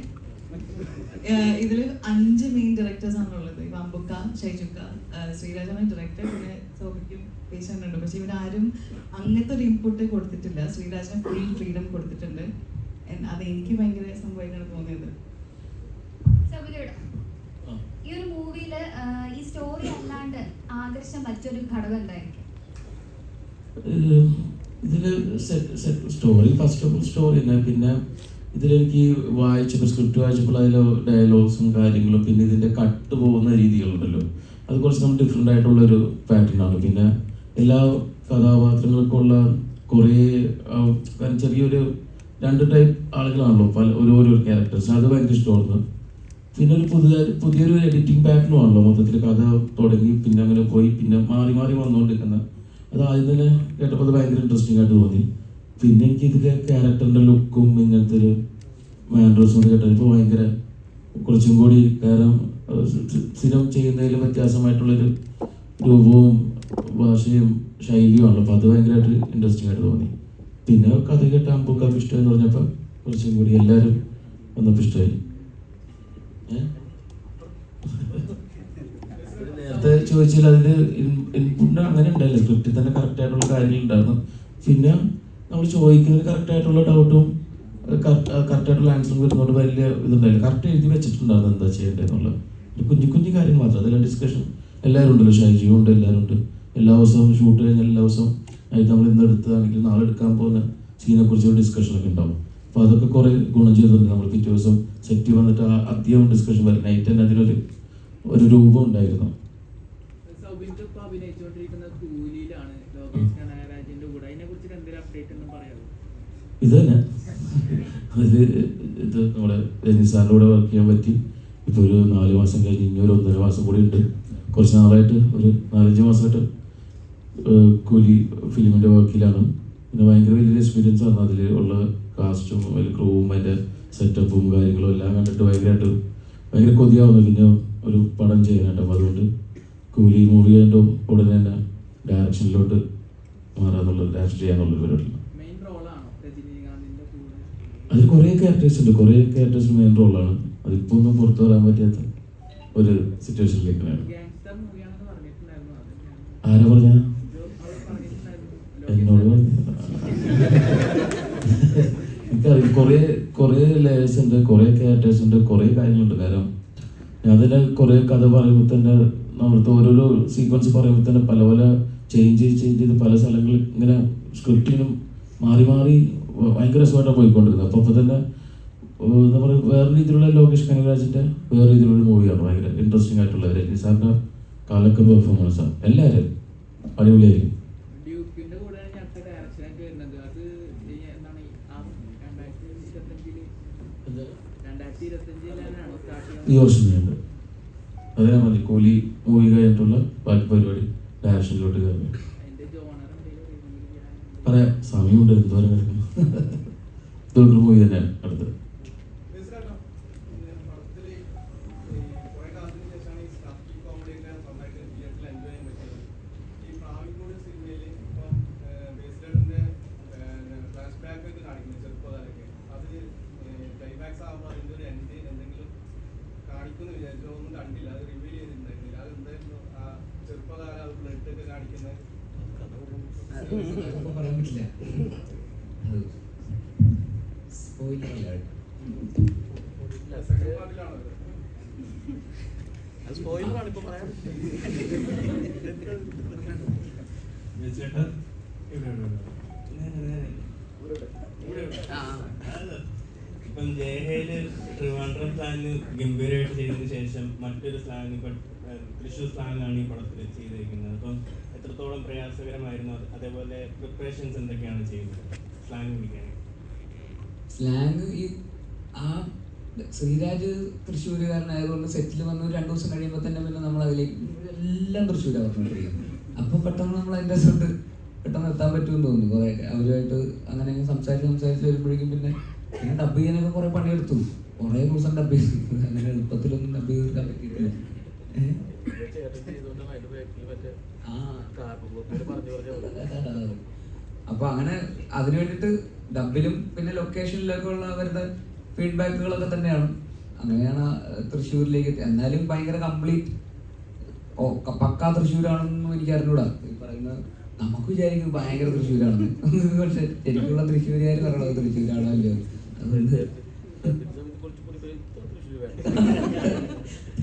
ഇതില് 5 മെയിൻ ഡയറക്ടേഴ്സ് ആണുള്ളത്. ഇപ്പൊ അമ്പുക്ക, ഷൈജുക്ക, ശ്രീരാജാണ് ഡയറക്ടർ, പിന്നെ സൗഭിക്കും പേശാനുണ്ട്. പക്ഷെ ഇവരാരും അങ്ങനത്തെ ഒരു ഇൻപുട്ട് കൊടുത്തിട്ടില്ല. ശ്രീരാജന് ഫുൾ ഫ്രീഡം കൊടുത്തിട്ടുണ്ട്. അത് എനിക്ക് ഭയങ്കര സംഭവമായിട്ടാണ് തോന്നിയത്. ഈ ഒരു മൂവിയില് ഈ സ്റ്റോറി അല്ലാണ്ട് ആകർഷിച്ച മറ്റൊരു ഘടകം എന്തായിരിക്കും? ഇതില് story, first of all story തന്നെ. പിന്നെ ഇതിലെനിക്ക് വായിച്ചപ്പോൾ സ്ക്രിപ്റ്റ് വായിച്ചപ്പോൾ അതിലെ ഡയലോഗ്സും കാര്യങ്ങളും, പിന്നെ ഇതിൻ്റെ കട്ട് പോകുന്ന രീതികളുണ്ടല്ലോ, അത് കുറച്ച് നമ്മൾ ഡിഫറെൻ്റ് ആയിട്ടുള്ളൊരു പാറ്റേണാണ്. പിന്നെ എല്ലാ കഥാപാത്രങ്ങൾക്കും ഉള്ള കുറേ ചെറിയൊരു 2 ടൈപ്പ് ആളുകളാണല്ലോ ഓരോ ക്യാരക്ടേഴ്സ്. അത് ഭയങ്കര ഇഷ്ടമായിരുന്നു. പിന്നെ ഒരു പുതിയൊരു എഡിറ്റിംഗ് പാറ്റേണും ആണല്ലോ മൊത്തത്തിൽ. കഥ തുടങ്ങി പിന്നെ അങ്ങനെ പോയി പിന്നെ മാറി വന്നുകൊണ്ടിരിക്കുന്ന അത് ആദ്യം തന്നെ കേട്ടപ്പോൾ അത് ഭയങ്കര ഇൻട്രസ്റ്റിംഗ് ആയിട്ട് തോന്നി. പിന്നെ എനിക്ക് ഇതിൻ്റെ ക്യാരക്ടറിൻ്റെ ലുക്കും ഇങ്ങനത്തെ ഒരു മാൻഡ്രസും കേട്ടപ്പോൾ ഇപ്പോൾ ഭയങ്കര കുറച്ചും കൂടി, കാരണം സ്ഥിരം ചെയ്യുന്നതിൽ വ്യത്യാസമായിട്ടുള്ളൊരു രൂപവും ഭാഷയും ശൈലിയുമാണല്ലോ. അപ്പോൾ അത് ഭയങ്കരമായിട്ട് ഇൻട്രസ്റ്റിംഗ് ആയിട്ട് തോന്നി. പിന്നെ കഥ കേട്ട അമ്പുക്കാർക്ക് ഇഷ്ടമെന്ന് പറഞ്ഞപ്പോൾ കുറച്ചും കൂടി എല്ലാവരും വന്നപ്പോൾ ഇഷ്ടമായി. നേരത്തെ ചോദിച്ചാൽ അതിൽ ഇൻപുട്ട് അങ്ങനെ ഉണ്ടായില്ല, സ്ക്രിപ്റ്റിൽ തന്നെ കറക്റ്റ് ആയിട്ടുള്ള കാര്യങ്ങൾ ഉണ്ടായിരുന്നു. പിന്നെ നമ്മൾ ചോദിക്കുന്നത് കറക്റ്റ് ആയിട്ടുള്ള ഡൗട്ടും കറക്റ്റ് ആയിട്ടുള്ള ആൻസറും വരുന്നതുകൊണ്ട് വലിയ ഇതുണ്ടായില്ല. കറക്റ്റ് എഴുതി വെച്ചിട്ടുണ്ടായിരുന്നു എന്താ ചെയ്യേണ്ടതെന്നുള്ളത്. കുഞ്ഞു കുഞ്ഞു കാര്യം മാത്രം, അതെല്ലാം ഡിസ്കഷൻ എല്ലാവരും ഉണ്ടല്ലോ, ഷൈജിയും ഉണ്ട്, എല്ലാവരും ഉണ്ട്. എല്ലാ ദിവസവും ഷൂട്ട് കഴിഞ്ഞാൽ എല്ലാ ദിവസവും ആയിട്ട് നമ്മൾ ഇന്ന് എടുത്തതാണെങ്കിൽ നാളെ എടുക്കാൻ പോകുന്ന സീനെ കുറിച്ചൊരു ഡിസ്കഷനൊക്കെ ഉണ്ടാവും. അപ്പോൾ അതൊക്കെ കുറേ ഗുണം ചെയ്തിട്ടുണ്ട്. നമ്മൾ പിറ്റേ ദിവസം സെറ്റ് വന്നിട്ട് അധികം ഡിസ്കഷൻ വരും. നൈറ്റ് തന്നെ അതിനൊരു രൂപം ഉണ്ടായിരുന്നു. ഇത് തന്നെ ഇത് നമ്മുടെ രഞ്ജിസാറിൻ്റെ കൂടെ വർക്ക് ചെയ്യാൻ പറ്റി. ഇപ്പോൾ ഒരു 4 മാസം കഴിഞ്ഞ് ഇനി ഒരു 1.5 മാസം കൂടി ഉണ്ട്. കുറച്ച് നാളായിട്ട് ഒരു 4-5 മാസമായിട്ട് കൂലി ഫിലിമിൻ്റെ വർക്കിലാണ്. പിന്നെ ഭയങ്കര വലിയൊരു എക്സ്പീരിയൻസ് ആണ്. അതിൽ ഉള്ള കാസ്റ്റും അതിൽ ക്രൂവും അതിൻ്റെ സെറ്റപ്പും കാര്യങ്ങളും എല്ലാം കണ്ടിട്ട് ഭയങ്കര കൊതിയാവുന്നു പിന്നെ ഒരു പടം ചെയ്യാനായിട്ട്. അപ്പോൾ അതുകൊണ്ട് കൂലി മൂവി കഴിഞ്ഞ ഉടനെ തന്നെ ഡയറക്ഷനിലോട്ട് മാറാന്നുള്ളത്, ഡയറക്ഷൻ ചെയ്യാനുള്ളൊരു പരിപാടിയാണ്. അതിൽ കുറേ ക്യാരക്ടേഴ്സ് ഉണ്ട്, കുറേ ക്യാരക്ടേഴ്സ് മെയിൻ റോളാണ്. അതിപ്പോൾ ഒന്നും പുറത്തു വരാൻ പറ്റാത്ത ഒരു സിറ്റുവേഷനിലേക്കാണ്. ആരാ പറഞ്ഞ? എന്നോട് എനിക്കറിയാം. കുറേ ലേയേഴ്സ് ഉണ്ട്, കുറേ ക്യാരക്ടേഴ്സ് ഉണ്ട്, കുറേ കാര്യങ്ങളുണ്ട്. കാരണം ഞാൻ തന്നെ കുറേ കഥ പറയുമ്പോൾ തന്നെ അവിടുത്തെ ഓരോരോ സീക്വൻസ് പറയുമ്പോൾ തന്നെ പല പല ചേഞ്ച് ചെയ്ത് പല സ്ഥലങ്ങളിൽ ഇങ്ങനെ സ്ക്രിപ്റ്റിനും മാറി ഭയങ്കര രസമായിട്ടാണ് പോയിക്കൊണ്ടിരുന്നത്. അപ്പോൾ തന്നെ എന്താ പറയുക, വേറെ രീതിയിലുള്ള ലോകേഷ് കനകരാജിൻ്റെ വേറെ രീതിയിലുള്ള മൂവിയാണ്. ഭയങ്കര ഇൻട്രസ്റ്റിംഗ് ആയിട്ടുള്ള രജനി സാറിൻ്റെ കാലൊക്കെ പെർഫോമൻസാണ്. എല്ലാവരും അടിപൊളിയായിരിക്കും. ഈ വർഷം ചെയ്യുന്നുണ്ട്. അതേ മതി കൂലി മൂവി കഴിഞ്ഞിട്ടുള്ള ബാക്കി പരിപാടി ഡയറക്ഷനിലോട്ട് കയറി പറയാം. സമയമുണ്ട്, എന്തോരം കിടക്കുന്നു. ദുർഗ മൂവി തന്നെയാണ് അടുത്തത്. പറയാൻ പറ്റില്ല. ഇപ്പം ജയഹയില് ട്രിവാൻഡ്രം സ്ലാങ് ഗംഭീരമായിട്ട് ചെയ്തതിനു ശേഷം മറ്റൊരു സ്ലാങ് ഇപ്പം തൃശ്ശൂർ സ്ലാങ്ങിലാണ് ഈ പടത്തിൽ ചെയ്തിരിക്കുന്നത്. അപ്പം എത്രത്തോളം പ്രയാസകരമായിരുന്നു, അതേപോലെ പ്രിപ്പറേഷൻസ് എന്തൊക്കെയാണ് ചെയ്യുന്നത് സ്ലാങ് പിടിക്കാൻ? സ്ലാങ് ഈ ആ ശ്രീരാജ് തൃശ്ശൂരുകാരനായതുകൊണ്ട് സെറ്റിൽ വന്ന് 2 ദിവസം കഴിയുമ്പോൾ തന്നെ പിന്നെ നമ്മൾ അതിലേക്ക് എല്ലാം തൃശ്ശൂരാണ് പറഞ്ഞുകൊണ്ടിരിക്കുന്നത്. അപ്പോൾ പെട്ടെന്ന് നമ്മൾ അതിൻ്റെ കൊണ്ട് പെട്ടെന്ന് എത്താൻ പറ്റുമെന്ന് തോന്നുന്നു. കുറേയൊക്കെ അവരുമായിട്ട് അങ്ങനെ സംസാരിച്ച് വരുമ്പോഴേക്കും പിന്നെ ഡബ് ചെയ്യാനൊക്കെ കുറേ പണിയെടുത്തു. കുറേ ദിവസം ഡബ് ചെയ്തു. അങ്ങനെ എളുപ്പത്തിലൊന്നും ഡബ് ചെയ്തെടുക്കാൻ പറ്റിയിട്ടില്ല. അപ്പോൾ അങ്ങനെ അതിനു വേണ്ടിയിട്ട് ഡബിലും പിന്നെ ലൊക്കേഷനിലൊക്കെ ഉള്ള അവരുടെ ഫീഡ്ബാക്കുകളൊക്കെ തന്നെയാണ്. അങ്ങനെയാണ് തൃശ്ശൂരിലേക്ക് എത്തി. എന്നാലും ഭയങ്കര കംപ്ലീറ്റ് പക്കാ തൃശ്ശൂരാണെന്നും എനിക്ക് അറിഞ്ഞൂടാ. ഈ പറയുന്ന നമുക്ക് വിചാരിക്കും ഭയങ്കര തൃശ്ശൂരാണെന്ന്. പക്ഷെ ശരിക്കുള്ള തൃശ്ശൂരുകാർ പറയണത് തൃശ്ശൂരാണോ അല്ലയോ. അതുകൊണ്ട്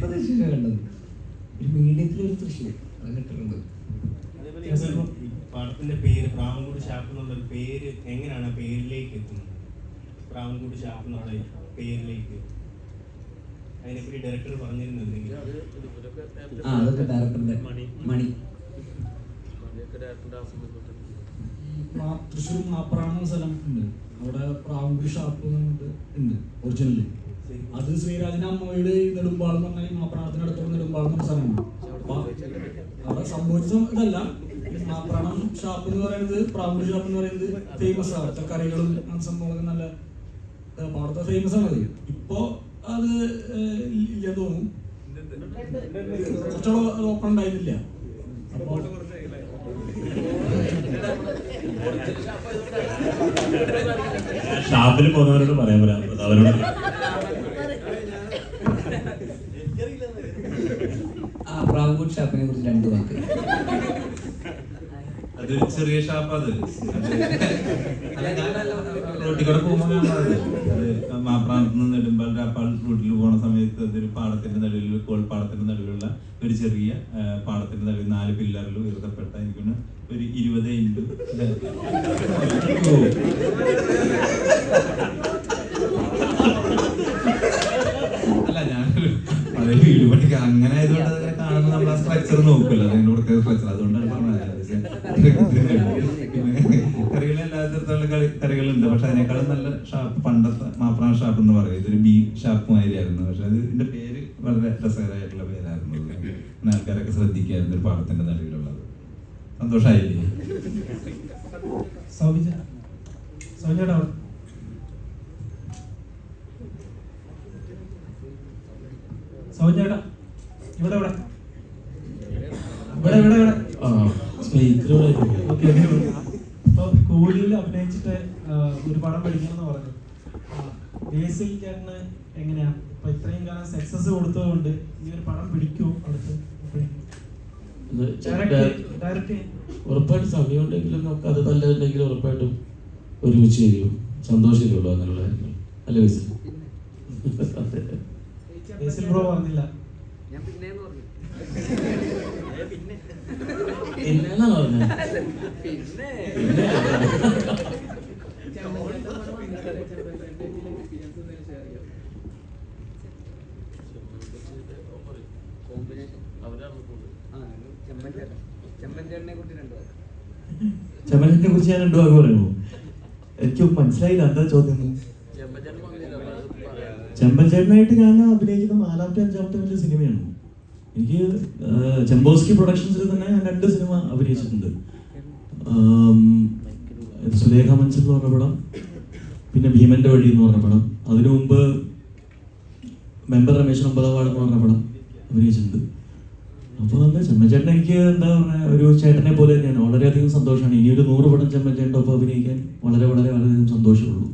തൃശ്ശൂർ വേണ്ടത് ഒരു മീഡിയത്തിലൊരു തൃശ്ശൂർ അത് കിട്ടുന്നുണ്ട്. പടത്തിന്റെ പേര് പ്രാവൻകൂട് ഷാപ്പ് എന്നുള്ളൊരു പേര് എങ്ങനെയാണ് പേരിലേക്ക് എത്തുന്നത്? പ്രാവൻകൂട് ഷാപ്പ് എന്നുള്ള പേരിലേക്ക് അതിനെപ്പറ്റി ഡയറക്ടർ പറഞ്ഞിരുന്നെങ്കിൽ? അതൊക്കെ ഡയറക്ടറിന്റെ മണി. തൃശ്ശൂർ മാപ്രാണം സ്ഥലം ഉണ്ട്, അവിടെ പ്രാവൻകൂട് ഷാപ്പ് ഉണ്ട് ഒറിജിനല്. അത് ശ്രീരാജിന്റെ അമ്മയുടെ നെടുമ്പാളം എന്ന് പറഞ്ഞാൽ മാപ്രാണത്തിനടുത്തുള്ള നെടുമ്പാളം എന്ന സ്ഥലമാണ്. അപ്പൊ അവിടെ സംഭവിച്ച ഇതല്ല. മാപ്രാണം ഷാപ്പ് എന്ന് പറയുന്നത്, പ്രാവൻകൂട് ഷാപ്പ് എന്ന് പറയുന്നത് ഫേമസ് ആണ്. അവിടുത്തെ കറികളും സംഭവങ്ങളൊക്കെ നല്ല അവിടുത്തെ ഫേമസ് ആണ്. അത് ഇപ്പോ അത് ഇല്ല തോന്നും, കുറച്ചോളം ഓപ്പൺ ഉണ്ടായിരുന്നില്ല. അപ്പൊ ഷാപ്പിൽ പോകുന്നവരോട് പറയാൻ അവരോട് ഷാപ്പിനെ കുറിച്ച് 2 വാക്ക്. അതൊരു ചെറിയ ഷാപ്പ്. അത് റോട്ടിൽ കൂടെ പോകുമ്പോൾ കാണാറ്. അത് മാപ്രാണത്ത് നിന്ന് നെടുമ്പാൽ രാപ്പാൾ റൂട്ടിൽ പോണ സമയത്ത് അതൊരു പാടത്തിന്റെ നടുവിൽ, കോൾപ്പാടത്തിന്റെ നടുവിലുള്ള ഒരു ചെറിയ പാടത്തിന്റെ നടുവിൽ 4 പില്ലറിൽ ഉയർത്തപ്പെട്ട എനിക്കൊന്ന് ഒരു 20 ഇഞ്ച് അല്ല ഞാനൊരു പഴയ വീട് പണിക്ക് അങ്ങനെ ആയതുകൊണ്ട് അതിനെ കാണുമ്പോൾ നമ്മൾ ആ സ്ട്രക്ചർ നോക്കില്ല, അതിൻ്റെ പ്രത്യേക സ്ട്രക്ചർ. അതുകൊണ്ടാണ് പറഞ്ഞത്. കറികൾ എല്ലാ തരത്തിലുള്ള കറികളുണ്ട്, പക്ഷെ അതിനേക്കാളും നല്ല ഷാപ്പ് പണ്ടത്തെ മാപ്രാൺ ഷാപ്പ് എന്ന് പറയും. ഇതൊരു ബി ഷാപ്പ് മാതിരിയായിരുന്നു, പക്ഷെ അത് ഇതിന്റെ പേര് വളരെ രസകരമായിട്ടുള്ള പേരായിരുന്നു. അങ്ങനെ ആൾക്കാരൊക്കെ ശ്രദ്ധിക്കായിരുന്നു ഒരു പാടത്തിന്റെ നടുവിലുള്ളത്. സന്തോഷമായില്ലേ? സൗജന്യ ഇവിടെ കൂലിയിൽ അഭിനയിച്ചിട്ട് ഒരു പടം പഠിക്കണമെന്ന് പറഞ്ഞു. ബേസിൽ ചേട്ടന് എങ്ങനെയാ ഇപ്പൊ ഇത്രയും കാലം സക്സസ് കൊടുത്തതുകൊണ്ട് ഈ ഒരു പടം പിടിക്കുമോ അടുത്ത്? ഉറപ്പായിട്ടും സമയം ഉണ്ടെങ്കിലും നമുക്ക് അത് നല്ലതുണ്ടെങ്കിലും ഉറപ്പായിട്ടും ഒരുമിച്ച് ചെയ്യും. സന്തോഷമല്ലോ അങ്ങനെയുള്ള കാര്യങ്ങൾ അല്ലേ ബേസിൽ? ബേസിൽ ബ്രോ പറഞ്ഞില്ല. ചെമ്മനെ കുറിച്ച് ഞാൻ 2 വാക്ക് പറയുമോ? എനിക്ക് മനസ്സിലായില്ല എന്താ ചോദ്യം. ചെമ്പൻ ചേട്ടനായിട്ട് ഞാൻ അഭിനയിക്കുന്ന 4ാമത്തെ 5ാമത്തെ വലിയ സിനിമയാണ്. എനിക്ക് ചെമ്പോസ്കി പ്രൊഡക്ഷൻസിൽ തന്നെ ഞാൻ 2 സിനിമ അഭിനയിച്ചിട്ടുണ്ട്. സുലേഖ മൻസൽ എന്ന് പറഞ്ഞ പടം, പിന്നെ ഭീമന്റെ വഴി എന്ന് പറഞ്ഞ പടം. അതിനു മുമ്പ് മെമ്പർ രമേശ് 9ാം വാർഡ് എന്ന് പറഞ്ഞ പടം അഭിനയിച്ചിട്ടുണ്ട്. അപ്പോൾ എന്താ ചെമ്മൻചേട്ടൻ എനിക്ക് എന്താ പറയുക ഒരു ചേട്ടനെ പോലെ തന്നെയാണ്. വളരെയധികം സന്തോഷമാണ്. ഇനിയൊരു 100 പടം ചെമ്മൻചേട്ടൻ്റെ ഒപ്പം അഭിനയിക്കാൻ വളരെയധികം സന്തോഷമുള്ളൂ.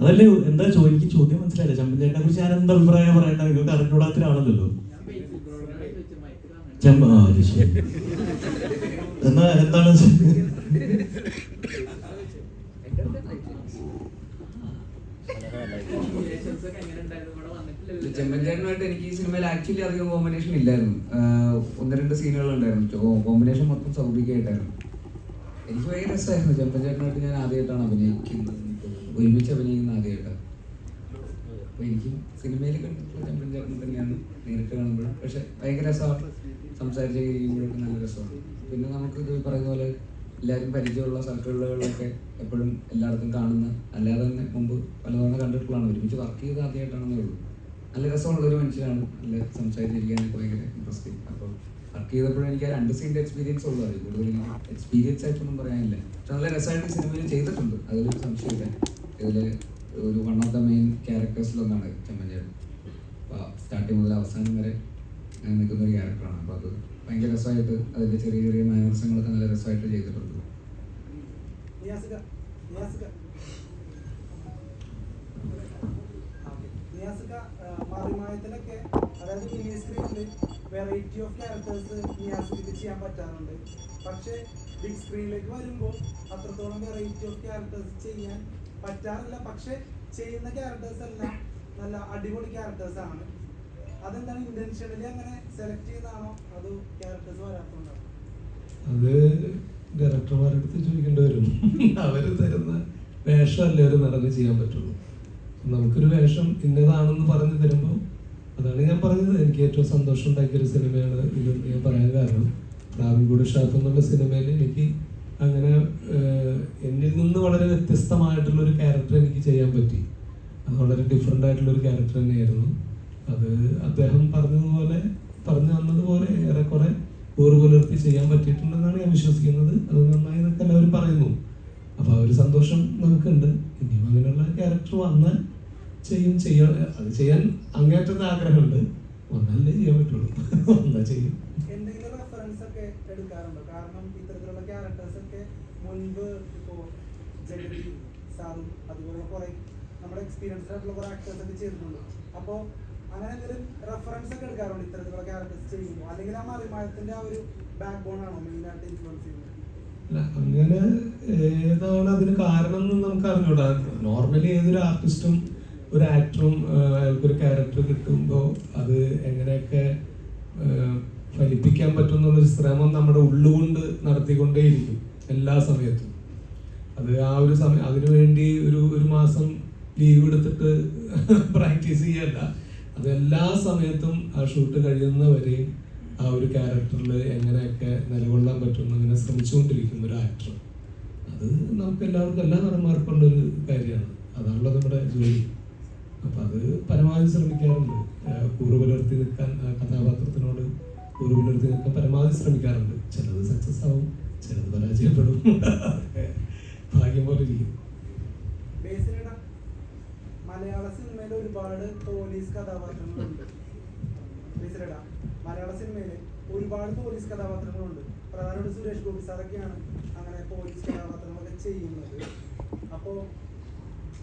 അതല്ലേ എന്താ എനിക്ക് ചോദ്യം മനസ്സിലായില്ല. ചെമ്മൻചേട്ടനെ കുറിച്ച് ഞാൻ എന്താ അഭിപ്രായം പറയേണ്ട? നിങ്ങൾക്ക് അറിഞ്ഞൂടാത്ത ഒരാളല്ലല്ലോ. എന്താണ് ചെമ്മൻചേട്ടനുമായിട്ട് എനിക്ക് ഈ സിനിമയിൽ ആക്ച്വലി അധികം കോമ്പിനേഷൻ ഇല്ലായിരുന്നു. 1-2 സീനുകളുണ്ടായിരുന്നു. കോമ്പിനേഷൻ മൊത്തം സൗഭികമായിട്ടായിരുന്നു. എനിക്ക് ഭയങ്കര രസമായിരുന്നു. ചെമ്മൻചേട്ടനായിട്ട് ഞാൻ ആദ്യമായിട്ടാണ് അഭിനയിക്കുന്നത്, ഒരുമിച്ച് അഭിനയിക്കുന്ന ആദ്യമായിട്ടാണ്. അപ്പോൾ എനിക്ക് സിനിമയിൽ കണ്ടിട്ടുള്ള ചെമ്മൻചേട്ടൻ തന്നെയാണ് നേരിട്ട് കാണുമ്പോഴും. പക്ഷെ ഭയങ്കര രസമാണ്, സംസാരിച്ച് കഴിയുമ്പോഴൊക്കെ നല്ല രസമാണ്. പിന്നെ നമുക്ക് ഇത് പറയുന്ന പോലെ എല്ലാവരും പരിചയമുള്ള സർക്കിളുകളിലൊക്കെ എപ്പോഴും എല്ലായിടത്തും കാണുന്ന, അല്ലാതെ തന്നെ മുമ്പ് പലതവണ കണ്ടിട്ടുള്ളതാണ്. ഒരുമിച്ച് വർക്ക് ചെയ്ത് ആദ്യമായിട്ടാണെന്നേ ഉള്ളൂ. നല്ല രസമുള്ളൊരു മനുഷ്യനാണ്, നല്ല സംസാരിച്ചിരിക്കാനൊക്കെ ഭയങ്കര ഇൻട്രസ്റ്റിംഗ്. അപ്പോൾ വർക്ക് ചെയ്തപ്പോഴും എനിക്ക് ആ 2 സീൻ്റെ എക്സ്പീരിയൻസ് ഉള്ളൂ. അത് കൂടുതൽ എനിക്ക് എക്സ്പീരിയൻസ് ആയിട്ടൊന്നും പറയാനില്ല. പക്ഷെ നല്ല രസമായിട്ട് സിനിമയിൽ ചെയ്തിട്ടുണ്ട്, അതിലൊരു സംശയമില്ല. ഇതിൽ ഒരു 1 ഓഫ് ദ മെയിൻ ക്യാരക്ടേഴ്സിലൊന്നാണ് ചെമ്മൻചേട്ടൻ. അപ്പോൾ സ്റ്റാർട്ടിങ് മുതൽ അവസാനം വരെ നിൽക്കുന്നൊരു ക്യാരക്ടറാണ്. അപ്പോൾ അത് ഭയങ്കര രസമായിട്ട് അതിൻ്റെ ചെറിയ ചെറിയ മാനർസങ്ങളൊക്കെ നല്ല രസമായിട്ട് ചെയ്തിട്ടുണ്ട്. മറിമായത്തിലൊക്കെ അതായത് മിനി സ്ക്രീനിൽ വെറൈറ്റി ഓഫ് ക്യാരക്ടേഴ്സ് നിയാസിക്ക് ചെയ്യാൻ പറ്റാറുണ്ട്. പക്ഷേ ബിഗ് സ്ക്രീനിലേക്ക് വരുമ്പോൾ അത്രത്തോളം വെറൈറ്റി ഓഫ് ക്യാരക്ടേഴ്സ് ചെയ്യാൻ പറ്റാറില്ല. പക്ഷെ ചെയ്യുന്ന ക്യാരക്ടേഴ്സ് എല്ലാം നല്ല അടിപൊളി ക്യാരക്ടേഴ്സ് ആണ്. അതെന്താണ് ഇന്റൻഷനലി അങ്ങനെ സെലക്ട് ചെയ്താണോ അതോ ക്യാരക്ടേഴ്സ് വരാത്തതുകൊണ്ടാണോ? അത് ഡയറക്ടർമാരെടുത്ത് ചോദിക്കേണ്ടി വരും. അവർ തരുന്ന വേഷമല്ലേ ഒരു നടന് ചെയ്യാൻ പറ്റുള്ളൂ. നമുക്കൊരു വേഷം ഇന്നതാണെന്ന് പറഞ്ഞു തരുമ്പോൾ അതാണ് ഞാൻ പറഞ്ഞത്. എനിക്ക് ഏറ്റവും സന്തോഷം ഉണ്ടാക്കിയൊരു സിനിമയാണ് ഇത് ഞാൻ പറയാൻ കാരണം. പ്രാവിൻകൂട് ഷാപ്പ് എന്നുള്ള സിനിമയിൽ എനിക്ക് അങ്ങനെ എന്നിൽ നിന്ന് വളരെ വ്യത്യസ്തമായിട്ടുള്ളൊരു ക്യാരക്ടർ എനിക്ക് ചെയ്യാൻ പറ്റി. അത് വളരെ ഡിഫറെൻ്റ് ആയിട്ടുള്ളൊരു ക്യാരക്ടർ തന്നെയായിരുന്നു. അത് അദ്ദേഹം പറഞ്ഞു തന്നതുപോലെ ഏറെക്കുറെ പുലർത്തി ചെയ്യാൻ പറ്റിയിട്ടുണ്ടെന്നാണ് ഞാൻ വിശ്വസിക്കുന്നത്. അത് നന്നായി എന്നൊക്കെ എല്ലാവരും പറയുന്നു. അപ്പോൾ ആ ഒരു സന്തോഷം നമുക്കുണ്ട്. ഇനിയും അങ്ങനെയുള്ള ക്യാരക്ടർ വന്നാൽ അത് ചെയ്യാൻ അങ്ങേറ്റത്തെ ആഗ്രഹമുണ്ട്. വന്നാലേ ചെയ്യാൻ പറ്റുള്ളൂ. വന്നാൽ ചെയ്യും. എന്തെങ്കിലും റെഫറൻസ് ഒക്കെ എടുക്കാറുണ്ടോ? കാരണം ഇത്തരത്തിലുള്ള ക്യാരക്ടേഴ്സ് ഒക്കെ മുൻപ് ഇപ്പോൾ ജഗതി സാറും അതുപോലെ കുറെ നമ്മുടെ എക്സ്പീരിയൻസ്ഡ് ആയിട്ടുള്ള കുറെ ആക്ടേഴ്സ് ഒക്കെ ചെയ്തിട്ടുണ്ട്. അപ്പോൾ അങ്ങനെ എന്തെങ്കിലും റെഫറൻസ് ഒക്കെ എടുക്കാറുണ്ട് ഇത്തരത്തിലുള്ള ക്യാരക്ടേഴ്സ് ചെയ്യുമ്പോൾ, അല്ലെങ്കിൽ ആ മറിമായത്തിന്റെ ആ ഒരു ബാക്ക് ബോൺ ആണോ മെയിനായിട്ട് ഇൻഫ്ലുവൻസ് ചെയ്യുന്നത്? അങ്ങനെ ഏതാണ് അതിന് കാരണം എന്ന് നമുക്ക് അറിഞ്ഞൂടാ. നോർമലി ഏതൊരു ആർട്ടിസ്റ്റും ഒരു ആക്ടറും അയാൾക്കൊരു ക്യാരക്ടർ കിട്ടുമ്പോൾ അത് എങ്ങനെയൊക്കെ ഫലിപ്പിക്കാൻ പറ്റും എന്നുള്ളൊരു ശ്രമം നമ്മുടെ ഉള്ളുകൊണ്ട് നടത്തിക്കൊണ്ടേയിരിക്കും എല്ലാ സമയത്തും. അത് ആ ഒരു സമയം അതിനുവേണ്ടി ഒരു മാസം ലീവ് എടുത്തിട്ട് പ്രാക്ടീസ് ചെയ്യല്ല, അത് എല്ലാ സമയത്തും ആ ഷൂട്ട് കഴിയുന്നവരെയും ആ ഒരു ക്യാരക്ടറിൽ എങ്ങനെയൊക്കെ നിലകൊള്ളാൻ പറ്റുമെന്ന് ഇങ്ങനെ ശ്രമിച്ചുകൊണ്ടിരിക്കുന്ന ഒരു ആക്ടർ. അത് നമുക്ക് എല്ലാവർക്കും എല്ലാ നടന്മാർക്കുള്ളൊരു കാര്യമാണ്, അതാണല്ലോ നമ്മുടെ ജോലി. അപ്പം അത് പരമാവധി ശ്രമിക്കാറുണ്ട്, കൂറുപുലർത്തി നിൽക്കാൻ കഥാപാത്രത്തിനോട് കൂറുപുലർത്തി നിൽക്കാൻ പരമാവധി ശ്രമിക്കാറുണ്ട്. ചിലത് സക്സസ് ആവും, ചിലത് പരാജയപ്പെടും, ഭാഗ്യം പോലെ ഇരിക്കും. മലയാള സിനിമയിൽ ഒരുപാട് പോലീസ് കഥാപാത്രങ്ങളുണ്ട്. മലയാള സിനിമയിൽ ഒരുപാട് പോലീസ് കഥാപാത്രങ്ങളുണ്ട്. പ്രധാനമായിട്ട് സുരേഷ് ഗോപി സാറൊക്കെയാണ് അങ്ങനെ പോലീസ് കഥാപാത്രങ്ങളൊക്കെ ചെയ്യുന്നത്. അപ്പോൾ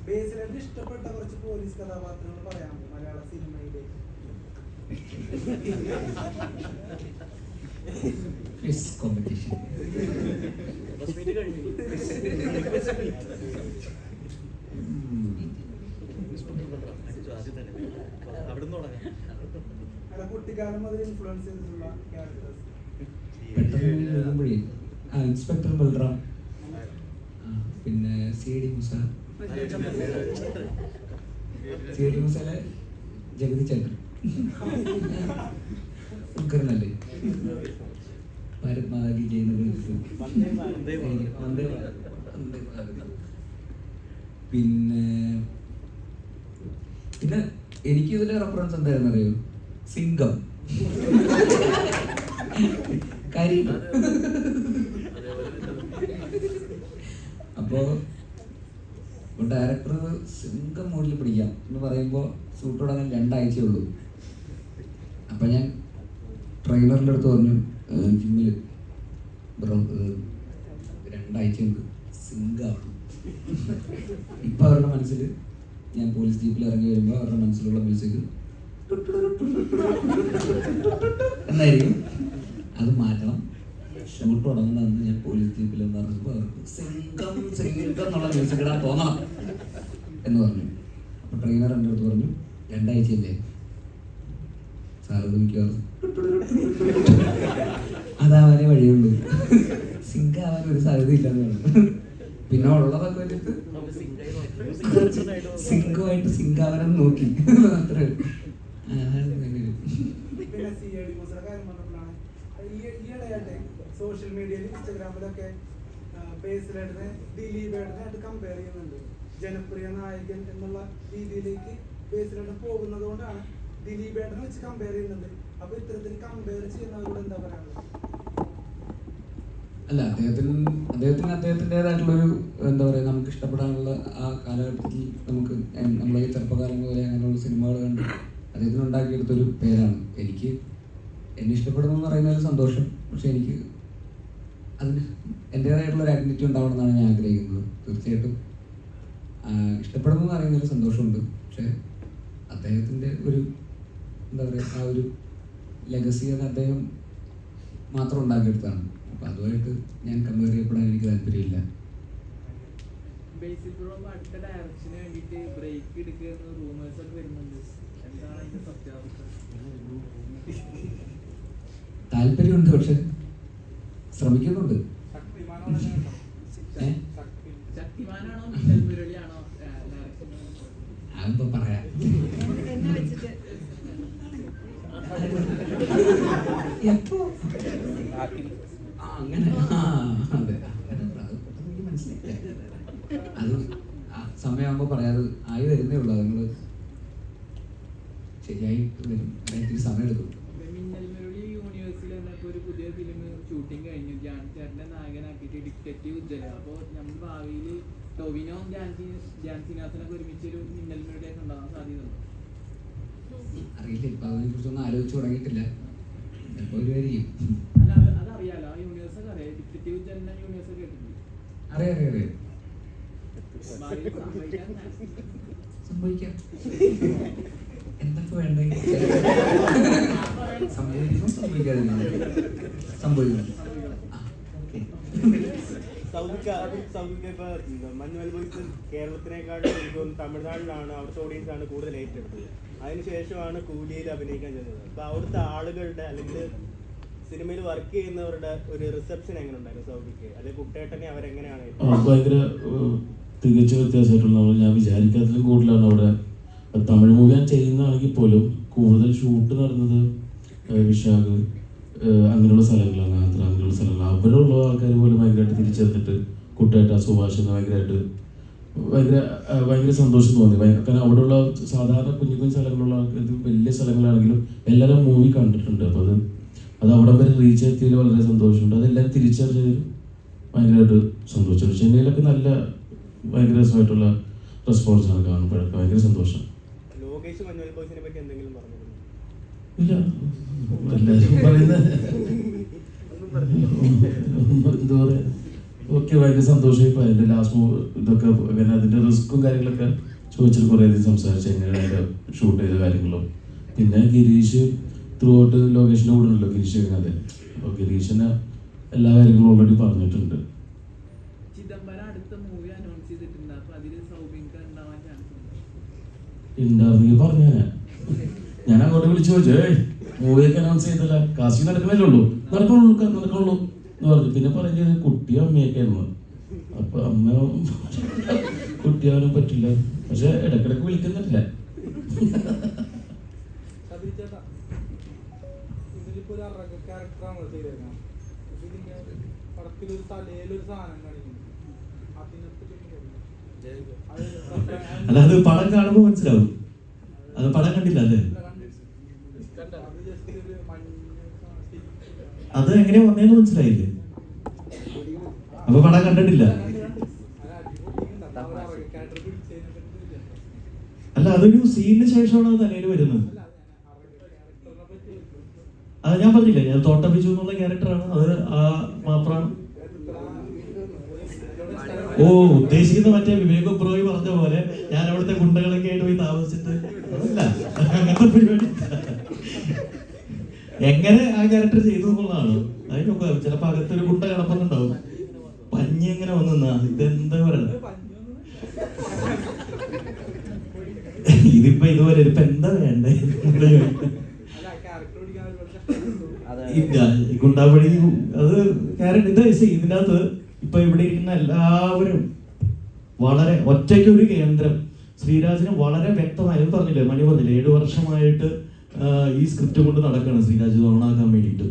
ബേസിലായിട്ട് ഇഷ്ടപ്പെട്ട കുറച്ച് പോലീസ് കഥാപാത്രങ്ങൾ പറയാമോ മലയാള സിനിമയിലെ? കോമ്പറ്റീഷൻ കുട്ടിക്കാലം മുതൽ ഇൻഫ്ലുവൻസ് ചെയ്തിട്ടുള്ള ക്യാരക്ടേഴ്സ് ഇൻസ്പെക്ടർ ബൽറാം, പിന്നെ CID മൂസ, CID മൂസയിലെ ജഗതി ചന്ദ്രൻ, ഉക്കരനല്ലേ, ഭാരത് മാതാ കി ജയ് എന്ന് പിന്നെ പിന്നെ എനിക്ക് ഇതിലെ റെഫറൻസ് എന്തായിരുന്നു അറിയോ? സിംഗം, കാര്യം. അപ്പോൾ ഡയറക്ടർ സിംഗം മോഡിൽ പിടിക്കാം എന്ന് പറയുമ്പോൾ ഷൂട്ട് തുടങ്ങാൻ 2 ആഴ്ചയുള്ളൂ. അപ്പം ഞാൻ ട്രെയിലറിൻ്റെ അടുത്ത് പറഞ്ഞു, ജിമ്മിൽ ബ്രോ 2 ആഴ്ചയുണ്ട് സിംഗാണ്. ഇപ്പം അവരുടെ മനസ്സിൽ ഞാൻ പോലീസ് ജീപ്പിൽ ഇറങ്ങി വരുമ്പോൾ അവരുടെ മനസ്സിലുള്ള മ്യൂസിക് എന്നായിരിക്കും. അത് മാറ്റണം, ഷൂട്ട് തുടങ്ങുന്നതെന്ന് ഞാൻ പോലീസ് ജീപ്പിൽ എന്ന് പറഞ്ഞപ്പോൾ അവർക്ക് സിംഗം സിംഗം എന്നുള്ള മ്യൂസിക് ഇടാൻ തോന്നണം എന്ന് പറഞ്ഞു. അപ്പോൾ ട്രെയിനർ എൻ്റെ അടുത്ത് പറഞ്ഞു 2 ആഴ്ചയല്ലേ സാർ, അത് മിക്കവാറും അതാവാനേ വഴിയുള്ളൂ, സിംഗ് ആവാൻ ഒരു സാധ്യതയില്ലെന്ന് പറഞ്ഞു. പിന്നെ ഉള്ളതൊക്കെ വെച്ചിട്ട് സിംഗുമായിട്ട് സിംഗ് ആവാനും നോക്കി, അത്രേ. പിന്നെ CID മൂസയുടെ കാര്യം പറഞ്ഞപ്പോഴാണ് ഈയിടെയായിട്ട് സോഷ്യൽ മീഡിയയിൽ ഇൻസ്റ്റഗ്രാമിലൊക്കെ ബേസിലേട്ടനെ ദിലീപേട്ടനായിട്ട് കമ്പയർ ചെയ്യുന്നുണ്ട്. ജനപ്രിയ നായകൻ എന്നുള്ള രീതിയിലേക്ക് ബേസിലേട്ടൻ പോകുന്നത് കൊണ്ടാണ് ദിലീപേട്ടനെ വെച്ച് കമ്പയർ ചെയ്യുന്നുണ്ട്. അപ്പൊ ഇത്തരത്തിൽ കമ്പയർ ചെയ്യുന്നവരോട് എന്താ പറയാനുള്ളത്? അല്ല, അദ്ദേഹത്തിൻ്റെതായിട്ടുള്ളൊരു എന്താ പറയുക, നമുക്ക് ഇഷ്ടപ്പെടാനുള്ള ആ കാലഘട്ടത്തിൽ നമുക്ക് നമ്മളെ ഈ ചെറുപ്പകാലം മുതലേ അങ്ങനെയുള്ള സിനിമകൾ കണ്ട് അദ്ദേഹത്തിന് ഉണ്ടാക്കിയെടുത്തൊരു പേരാണ്. എനിക്ക് എന്നെ ഇഷ്ടപ്പെടുന്നു എന്ന് പറയുന്നതിൽ സന്തോഷം, പക്ഷെ എനിക്ക് അതിന് എൻ്റേതായിട്ടുള്ളൊരു ഐഡൻറ്റിറ്റി ഉണ്ടാവണം എന്നാണ് ഞാൻ ആഗ്രഹിക്കുന്നത്. തീർച്ചയായിട്ടും ഇഷ്ടപ്പെടുന്നു എന്ന് പറയുന്നതിൽ സന്തോഷമുണ്ട്, പക്ഷെ അദ്ദേഹത്തിൻ്റെ ഒരു എന്താ പറയുക, ആ ഒരു ലെഗസി അത് അദ്ദേഹം മാത്രം ഉണ്ടാക്കിയെടുത്താണ്. അപ്പോൾ അതുമായിട്ട് ഞാൻ കമ്പയർ ചെയ്യപ്പെടാൻ എനിക്ക് താല്പര്യമില്ല. അടുത്ത ഡയറക്ഷന് വേണ്ടിയിട്ട് ബ്രേക്ക് എടുക്കുക റൂമേഴ്സ് ഒക്കെ വരുന്നുണ്ട്, എന്താണ് അതിന്റെ സത്യാവസ്ഥ? താല്പര്യമുണ്ട്, പക്ഷെ ശ്രമിക്കുന്നുണ്ട്. ശക്തിമാനാണോ മിന്നൽ മുരളിയാണോ അതൊന്നും പറയാം. അങ്ങനെ അതെ, എനിക്ക് മനസ്സിലായില്ല. അത് സമയമാകുമ്പോൾ പറയാതെ ആയി വരുന്നേ ഉള്ളൂ. നിങ്ങൾ ശരിയായി വരും, ഇത്തിരി സമയം എടുക്കും. മിന്നൽ മുരളി യൂണിവേഴ്സിൽ എന്നൊക്കെ ഒരു പുതിയ ഫിലിം ഷൂട്ടിംഗ് കഴിഞ്ഞു, ജാൻ ചേട്ടനെ നായകനാക്കിയിട്ട് ഡിറ്റക്റ്റീവ് ഉജ്ജല. അപ്പോൾ നമ്മൾ ഭാവിയിൽ ടൊവിനോ ജാൻസിനാഥനൊക്കെ ഒരുമിച്ചൊരു മിന്നൽ മുരളിയൊക്കെ ഉണ്ടാകാൻ സാധ്യതയുണ്ടോ? അറിയില്ല, ഇപ്പം അതിനെ കുറിച്ചൊന്നും ആലോചിച്ച് തുടങ്ങിയിട്ടില്ല. ചിലപ്പോൾ ഒരു കാര്യം അതറിയാലോ, ആ യൂണിവേഴ്സ് ഒക്കെ അറിയാം, ഡിറ്റക്റ്റീവ് ഉജ്ജലിന്റെ യൂണിവേഴ്സ് കേട്ടിട്ടുണ്ട്. അറിയാം സംഭവിക്കാം. എന്തൊക്കെ വേണ്ടേ? സംഭവിക്കുന്നു. സൗദിക്ക് ഇപ്പൊ മഞ്ഞുമൽ ബോയ്സ് കേരളത്തിനേക്കാളും എനിക്ക് തോന്നുന്നു തമിഴ്നാട്ടിലാണ് അവിടുത്തെ ഓഡിയൻസാണ് കൂടുതൽ ഏറ്റെടുത്തത്. അതിനുശേഷമാണ് കൂലിയിൽ അഭിനയിക്കാൻ ചെന്നത്. അപ്പൊ അവിടുത്തെ ആളുകളുടെ അല്ലെങ്കിൽ സിനിമയിൽ വർക്ക് ചെയ്യുന്നവരുടെ ഒരു റിസപ്ഷൻ എങ്ങനെ ഉണ്ടായിരുന്നു സൗദിക്ക്, അല്ലെങ്കിൽ കുട്ടേട്ടനെ അവരെങ്ങനെയാണ്? ഭയങ്കര തികച്ച വ്യത്യാസമായിട്ടുള്ള ഞാൻ വിചാരിക്കാത്തതിലും കൂടുതലാണ് അവിടെ. തമിഴ് മൂവി ഞാൻ ചെയ്യുന്നതാണെങ്കിൽ പോലും കൂടുതൽ ഷൂട്ട് നടന്നത് വിശാഖ് അങ്ങനെയുള്ള സ്ഥലങ്ങളാണ്, ആന്ധ്ര അങ്ങനെയുള്ള സ്ഥലങ്ങളാണ്. അവരുള്ള ആൾക്കാർ പോലും ഭയങ്കരമായിട്ട് തിരിച്ചെത്തിട്ട് കുട്ടേട്ട സുഭാഷ് എന്ന് ഭയങ്കര സന്തോഷം തോന്നി. കാരണം അവിടെയുള്ള സാധാരണ കുഞ്ഞു കുഞ്ഞു സ്ഥലങ്ങളുള്ള ഇത് വലിയ സ്ഥലങ്ങളാണെങ്കിലും എല്ലാവരും മൂവി കണ്ടിട്ടുണ്ട്. അപ്പോൾ അത് അവിടെ വരെ റീച്ച് എത്തിയതിൽ വളരെ സന്തോഷമുണ്ട്. അതെല്ലാവരും തിരിച്ചറിഞ്ഞതിൽ ഭയങ്കരമായിട്ട് സന്തോഷിച്ചു. ചെന്നൈയിലൊക്കെ നല്ല ഭയങ്കര രസമായിട്ടുള്ള റെസ്പോൺസാണ് കാണുമ്പോഴൊക്കെ ഭയങ്കര സന്തോഷം. ലോകേഷ് മഞ്ഞുമൽ ബോയ്സിനെ പറ്റി എന്തെങ്കിലും പറഞ്ഞിരുന്നു? ഇല്ല, എല്ലാവരും പറയുന്നത് എന്താ പറയുക, ഓക്കെ ഭയങ്കര സന്തോഷമായി. ഇപ്പോൾ അതിൻ്റെ ലാസ്റ്റ് ഇതൊക്കെ അങ്ങനെ അതിൻ്റെ റിസ്ക്കും കാര്യങ്ങളൊക്കെ ചോദിച്ചിട്ട് കുറേ അധികം സംസാരിച്ചു, എങ്ങനെയാണ് അതിൻ്റെ ഷൂട്ട് ചെയ്ത കാര്യങ്ങളും. പിന്നെ ഗിരീഷ് ത്രൂ ഔട്ട് ലൊക്കേഷൻ്റെ കൂടെ ഉണ്ടല്ലോ ഗിരീഷ് അതെ. അപ്പോൾ ഗിരീഷിന് എല്ലാ കാര്യങ്ങളും ഓൾറെഡി പറഞ്ഞിട്ടുണ്ട്. ഉണ്ടായിരുന്നെങ്കിൽ പറഞ്ഞാൽ ഞാൻ അങ്ങോട്ട് വിളിച്ചു ചോദിച്ചു, മൂവിയൊക്കെ അനൗൺസ് ചെയ്തല്ല, കാസ്റ്റിംഗ് നടക്കണല്ലേ ഉള്ളൂ, നടക്കുള്ളൂ എന്ന് പറഞ്ഞു. പിന്നെ പറഞ്ഞത് കുട്ടി അമ്മയൊക്കെ ആയിരുന്നു. അപ്പൊ അമ്മ കുട്ടിയാവാനും പറ്റില്ല, പക്ഷെ ഇടക്കിടക്ക് വിളിക്കുന്നില്ല. അല്ല, അത് പടം കാണുമ്പോ മനസ്സിലാവും. അത് പടം കണ്ടില്ല അല്ലേ? അത് എങ്ങനെയാ വന്നേന്ന് മനസ്സിലായില്ലേ? അപ്പൊ പടം കണ്ടിട്ടില്ല. അല്ല, അതൊരു സീനിന് ശേഷമാണ് അത് തലയിൽ വരുന്നത്. അത് ഞാൻ പറഞ്ഞില്ലേ, ഞാൻ തോട്ടപ്പിച്ചു എന്നുള്ള ക്യാരക്ടറാണ് അത്. ആ മാത്രമാണ് ഉദ്ദേശിക്കുന്ന മറ്റേ വിവേക് ഒബ്രോയി പറഞ്ഞ പോലെ ഞാൻ അവിടുത്തെ ഗുണ്ടകളൊക്കെ ആയിട്ട് പോയി താമസിച്ചിട്ട് അല്ല, അങ്ങനത്തെ പരിപാടി. എങ്ങനെ ആ ക്യാരക്ടർ ചെയ്തു എന്നുള്ളതാണ്. അതിനൊക്കെ ചിലപ്പോ അകത്തൊരു ഗുണ്ട കിടപ്പുന്നുണ്ടാവും, പഞ്ഞി എങ്ങനെ വന്നാ ഇതെന്താ പറയണത്, ഇതിപ്പോ ഇതുപോലെ ഇപ്പൊ എന്താ വേണ്ടേ ഗുണ്ടാപടി. അത് ക്യാരക്ടർ ഇത് ഇതിൻ്റെ അകത്ത് ഇപ്പൊ ഇവിടെ ഇരിക്കുന്ന എല്ലാവരും വളരെ ഒറ്റയ്ക്കൊരു കേന്ദ്രം. ശ്രീരാജിന് വളരെ വ്യക്തമായി പറഞ്ഞില്ലേ, മണി പറഞ്ഞില്ലേ, 7 വർഷമായിട്ട് ഈ സ്ക്രിപ്റ്റ് കൊണ്ട് നടക്കുകയാണ് ശ്രീരാജ് ഓണാക്കാൻ വേണ്ടിയിട്ട്.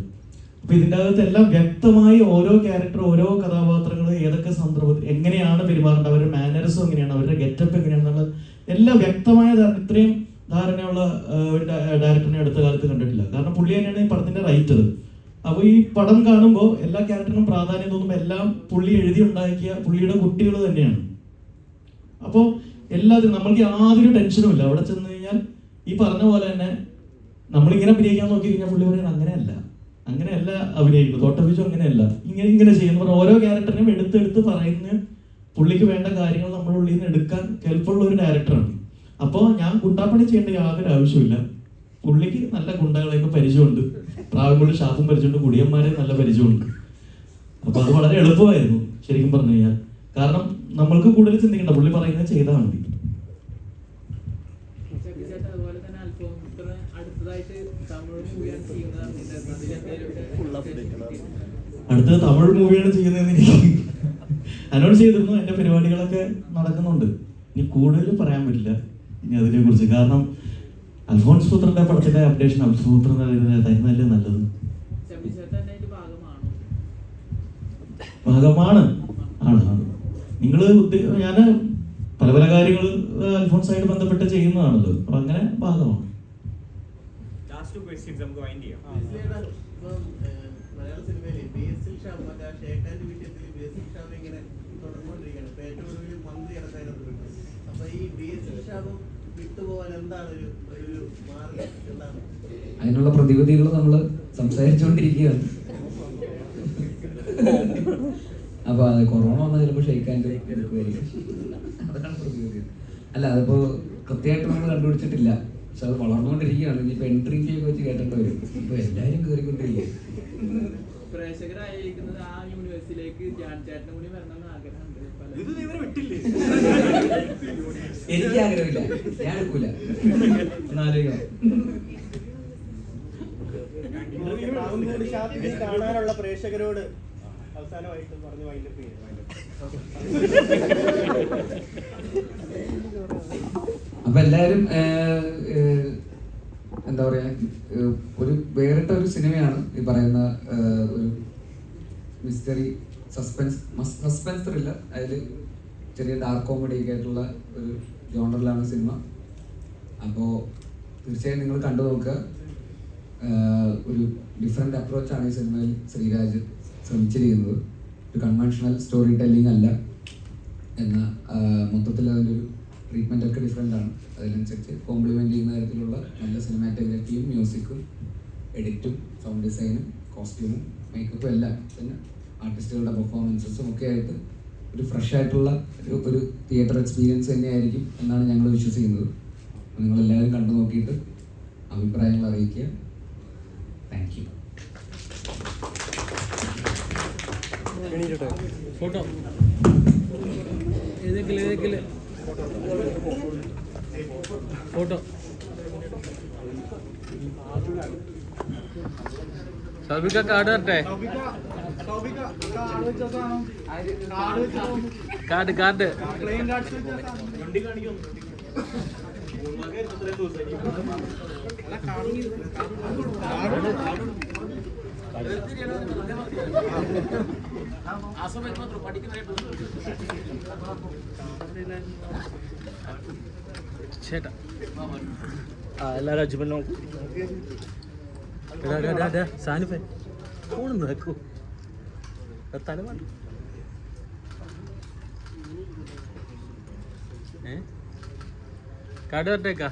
അപ്പൊ ഇതിൻ്റെ അകത്ത് എല്ലാം വ്യക്തമായി ഓരോ ക്യാരക്ടർ, ഓരോ കഥാപാത്രങ്ങൾ ഏതൊക്കെ സന്ദർഭത്തിൽ എങ്ങനെയാണ് പെരുമാറേണ്ടത്, അവരുടെ മാനറിസം എങ്ങനെയാണ്, അവരുടെ ഗെറ്റപ്പ് എങ്ങനെയാണെന്നുള്ള എല്ലാം വ്യക്തമായ ഇത്രയും ധാരണയുള്ള ഒരു ഡയറക്ടറിനെ അടുത്ത കാലത്ത് കണ്ടിട്ടില്ല. കാരണം പുള്ളി തന്നെയാണ് ഈ പടത്തിന്റെ റൈറ്റർ. അപ്പോൾ ഈ പടം കാണുമ്പോൾ എല്ലാ ക്യാരക്ടറിനും പ്രാധാന്യം തോന്നുമ്പോൾ എല്ലാം പുള്ളി എഴുതി ഉണ്ടാക്കിയ പുള്ളിയുടെ കുട്ടികൾ തന്നെയാണ്. അപ്പോൾ എല്ലാത്തിനും നമ്മൾക്ക് യാതൊരു ടെൻഷനും ഇല്ല. അവിടെ ചെന്ന് കഴിഞ്ഞാൽ ഈ പറഞ്ഞ പോലെ തന്നെ നമ്മളിങ്ങനെ അഭിനയിക്കാൻ നോക്കി കഴിഞ്ഞാൽ പുള്ളി പറയുന്നത് അങ്ങനെയല്ല അഭിനയിക്കുന്നത്, തോട്ടപ്പിച്ചു അങ്ങനെയല്ല, ഇങ്ങനെ ചെയ്യുന്ന ഓരോ ക്യാരക്ടറിനും എടുത്തെടുത്ത് പറയുന്ന പുള്ളിക്ക് വേണ്ട കാര്യങ്ങൾ നമ്മുടെ ഉള്ളിൽ നിന്ന് എടുക്കാൻ കെൽപ്പുള്ള ഒരു ഡയറക്ടറാണ്. അപ്പോൾ ഞാൻ ഗുണ്ടാപ്പണി ചെയ്യേണ്ട യാതൊരു ആവശ്യമില്ല. പുള്ളിക്ക് നല്ല ഗുണ്ടകളെയൊക്കെ പരിചയമുണ്ട്, പ്രാവൻകൂടി ഷാപ്പും പരിചയമുണ്ട്, കുടിയന്മാരെ നല്ല പരിചയമുണ്ട്. അപ്പൊ അത് വളരെ എളുപ്പമായിരുന്നു ശരിക്കും പറഞ്ഞു കഴിഞ്ഞാൽ. കാരണം നമ്മൾക്ക് കൂടുതൽ ചിന്തിക്കേണ്ട, പുള്ളി പറയുന്നത് ചെയ്താൽ മതി. അടുത്ത തമിഴ് മൂവിയാണ് ചെയ്യുന്നതെന്ന് എനിക്ക് അനൗൺസ് ചെയ്തിരുന്നു. എന്റെ പരിപാടികളൊക്കെ നടക്കുന്നുണ്ട്. ഇനി കൂടുതൽ പറയാൻ പറ്റില്ല ഇനി അതിനെ കുറിച്ച്. കാരണം അൽഫോൺസ് പുത്രന്റെ പടത്തിന്റെ അപ്ഡേഷൻ അൽഫോൺസ് പുത്രൻ തരുന്നതല്ലേ നല്ലത്. ഭാഗമാണ് നിങ്ങൾ ഞാൻ പല കാര്യങ്ങൾ അൽഫോൺസായിട്ട് ബന്ധപ്പെട്ട് ചെയ്യുന്നതാണല്ലോ. അപ്പൊ അങ്ങനെ ഭാഗമാണ്. മലയാള സിനിമയിലെ ബേസിൽ ഷാ ഷേഖാന്റെ വിഷയത്തിൽ ബേസിൽ ഷാ ഇങ്ങനെ തുടർന്നുകൊണ്ടിരിക്കുകയാണ്. ഇപ്പൊ ഏറ്റവും കൂടുതൽ മന്ത്രി ഇറക്കാനൊക്കെ. അപ്പൊ ഈ ബേസിൽ ഷാവും വിട്ടുപോകാൻ എന്താണ് ഒരു മാർഗം എന്താണ്? അതിനുള്ള പ്രതിവിധികൾ നമ്മൾ സംസാരിച്ചുകൊണ്ടിരിക്കുകയാണ്. അപ്പൊ അത് കൊറോണ വന്നാൽ ചിലപ്പോൾ ഷെയ്ക്കാൻ്റെ എടുക്കുമായിരിക്കും. അതാണ് പ്രതിവിധി. അല്ല, അതിപ്പോ കൃത്യമായിട്ട് നമ്മൾ കണ്ടുപിടിച്ചിട്ടില്ല. പക്ഷെ അത് വളർന്നുകൊണ്ടിരിക്കുകയാണ്. ഇനിയിപ്പോൾ എൻട്രി ഫീ ഒക്കെ വെച്ച് കേട്ടേണ്ടി വരും. ഇപ്പോൾ എല്ലാവരും കയറിക്കൊണ്ടിരിക്കുക. പ്രേക്ഷകരായിരിക്കുന്നത് ആ യൂണിവേഴ്സിറ്റിയിലേക്ക് ജാൻ ചേട്ടനും കൂടി വരണമെന്ന് ആഗ്രഹമുണ്ട്. എനിക്ക് ആഗ്രഹമില്ല, ഞാൻ എടുക്കൂല. എന്നാലോചിക്കണം. കാണാനുള്ള പ്രേക്ഷകരോട് അവസാനമായിട്ട് പറഞ്ഞു വൈൻഡപ്പ് ചെയ്യാം. അപ്പൊ എല്ലാവരും എന്താ പറയാ, ഒരു വേറിട്ട ഒരു സിനിമയാണ് ഈ പറയുന്ന ഒരു മിസ്റ്ററി സസ്പെൻസ് ത്രില്ലർ. അതിൽ ചെറിയ ഡാർക്ക് കോമഡി ഒക്കെ ആയിട്ടുള്ള ഒരു ജോണറിലാണ് സിനിമ. അപ്പോൾ തീർച്ചയായും നിങ്ങൾ കണ്ടു നോക്കുക. ഒരു ഡിഫറെൻ്റ് അപ്രോച്ചാണ് ഈ സിനിമയിൽ ശ്രീരാജ് ശ്രമിച്ചിരിക്കുന്നത്. ഒരു കൺവെൻഷണൽ സ്റ്റോറി ടെല്ലിംഗ് അല്ല എന്ന മൊത്തത്തിൽ അതിൻ്റെ ഒരു ട്രീറ്റ്മെൻ്റ് ഒക്കെ ഡിഫറെൻ്റ് ആണ്. അതിനനുസരിച്ച് കോംപ്ലിമെൻ്റ് ചെയ്യുന്ന തരത്തിലുള്ള നല്ല സിനിമാറ്റോഗ്രാഫിയും മ്യൂസിക്കും എഡിറ്റും സൗണ്ട് ഡിസൈനും കോസ്റ്റ്യൂമും മേക്കപ്പും എല്ലാം, പിന്നെ ആർട്ടിസ്റ്റുകളുടെ പെർഫോമൻസസും ഒക്കെ ആയിട്ട് ഒരു ഫ്രഷ് ആയിട്ടുള്ള ഒരു തിയേറ്റർ എക്സ്പീരിയൻസ് തന്നെയായിരിക്കും എന്നാണ് ഞങ്ങൾ വിശ്വസിക്കുന്നത്. നിങ്ങളെല്ലാവരും കണ്ടു നോക്കിയിട്ട് അഭിപ്രായങ്ങൾ അറിയിക്കുക. Thank you. ഫോട്ടോ ഫോട്ടോ സൗബിക കാർഡ് തരട്ടെ. കാർഡ് ചേട്ടാ എല്ലാവരും അജ്മൽ സാനിഫേ ഫോൺ നോക്കൂ തലമാണ്. കാർഡ് തരട്ടേക്കാ.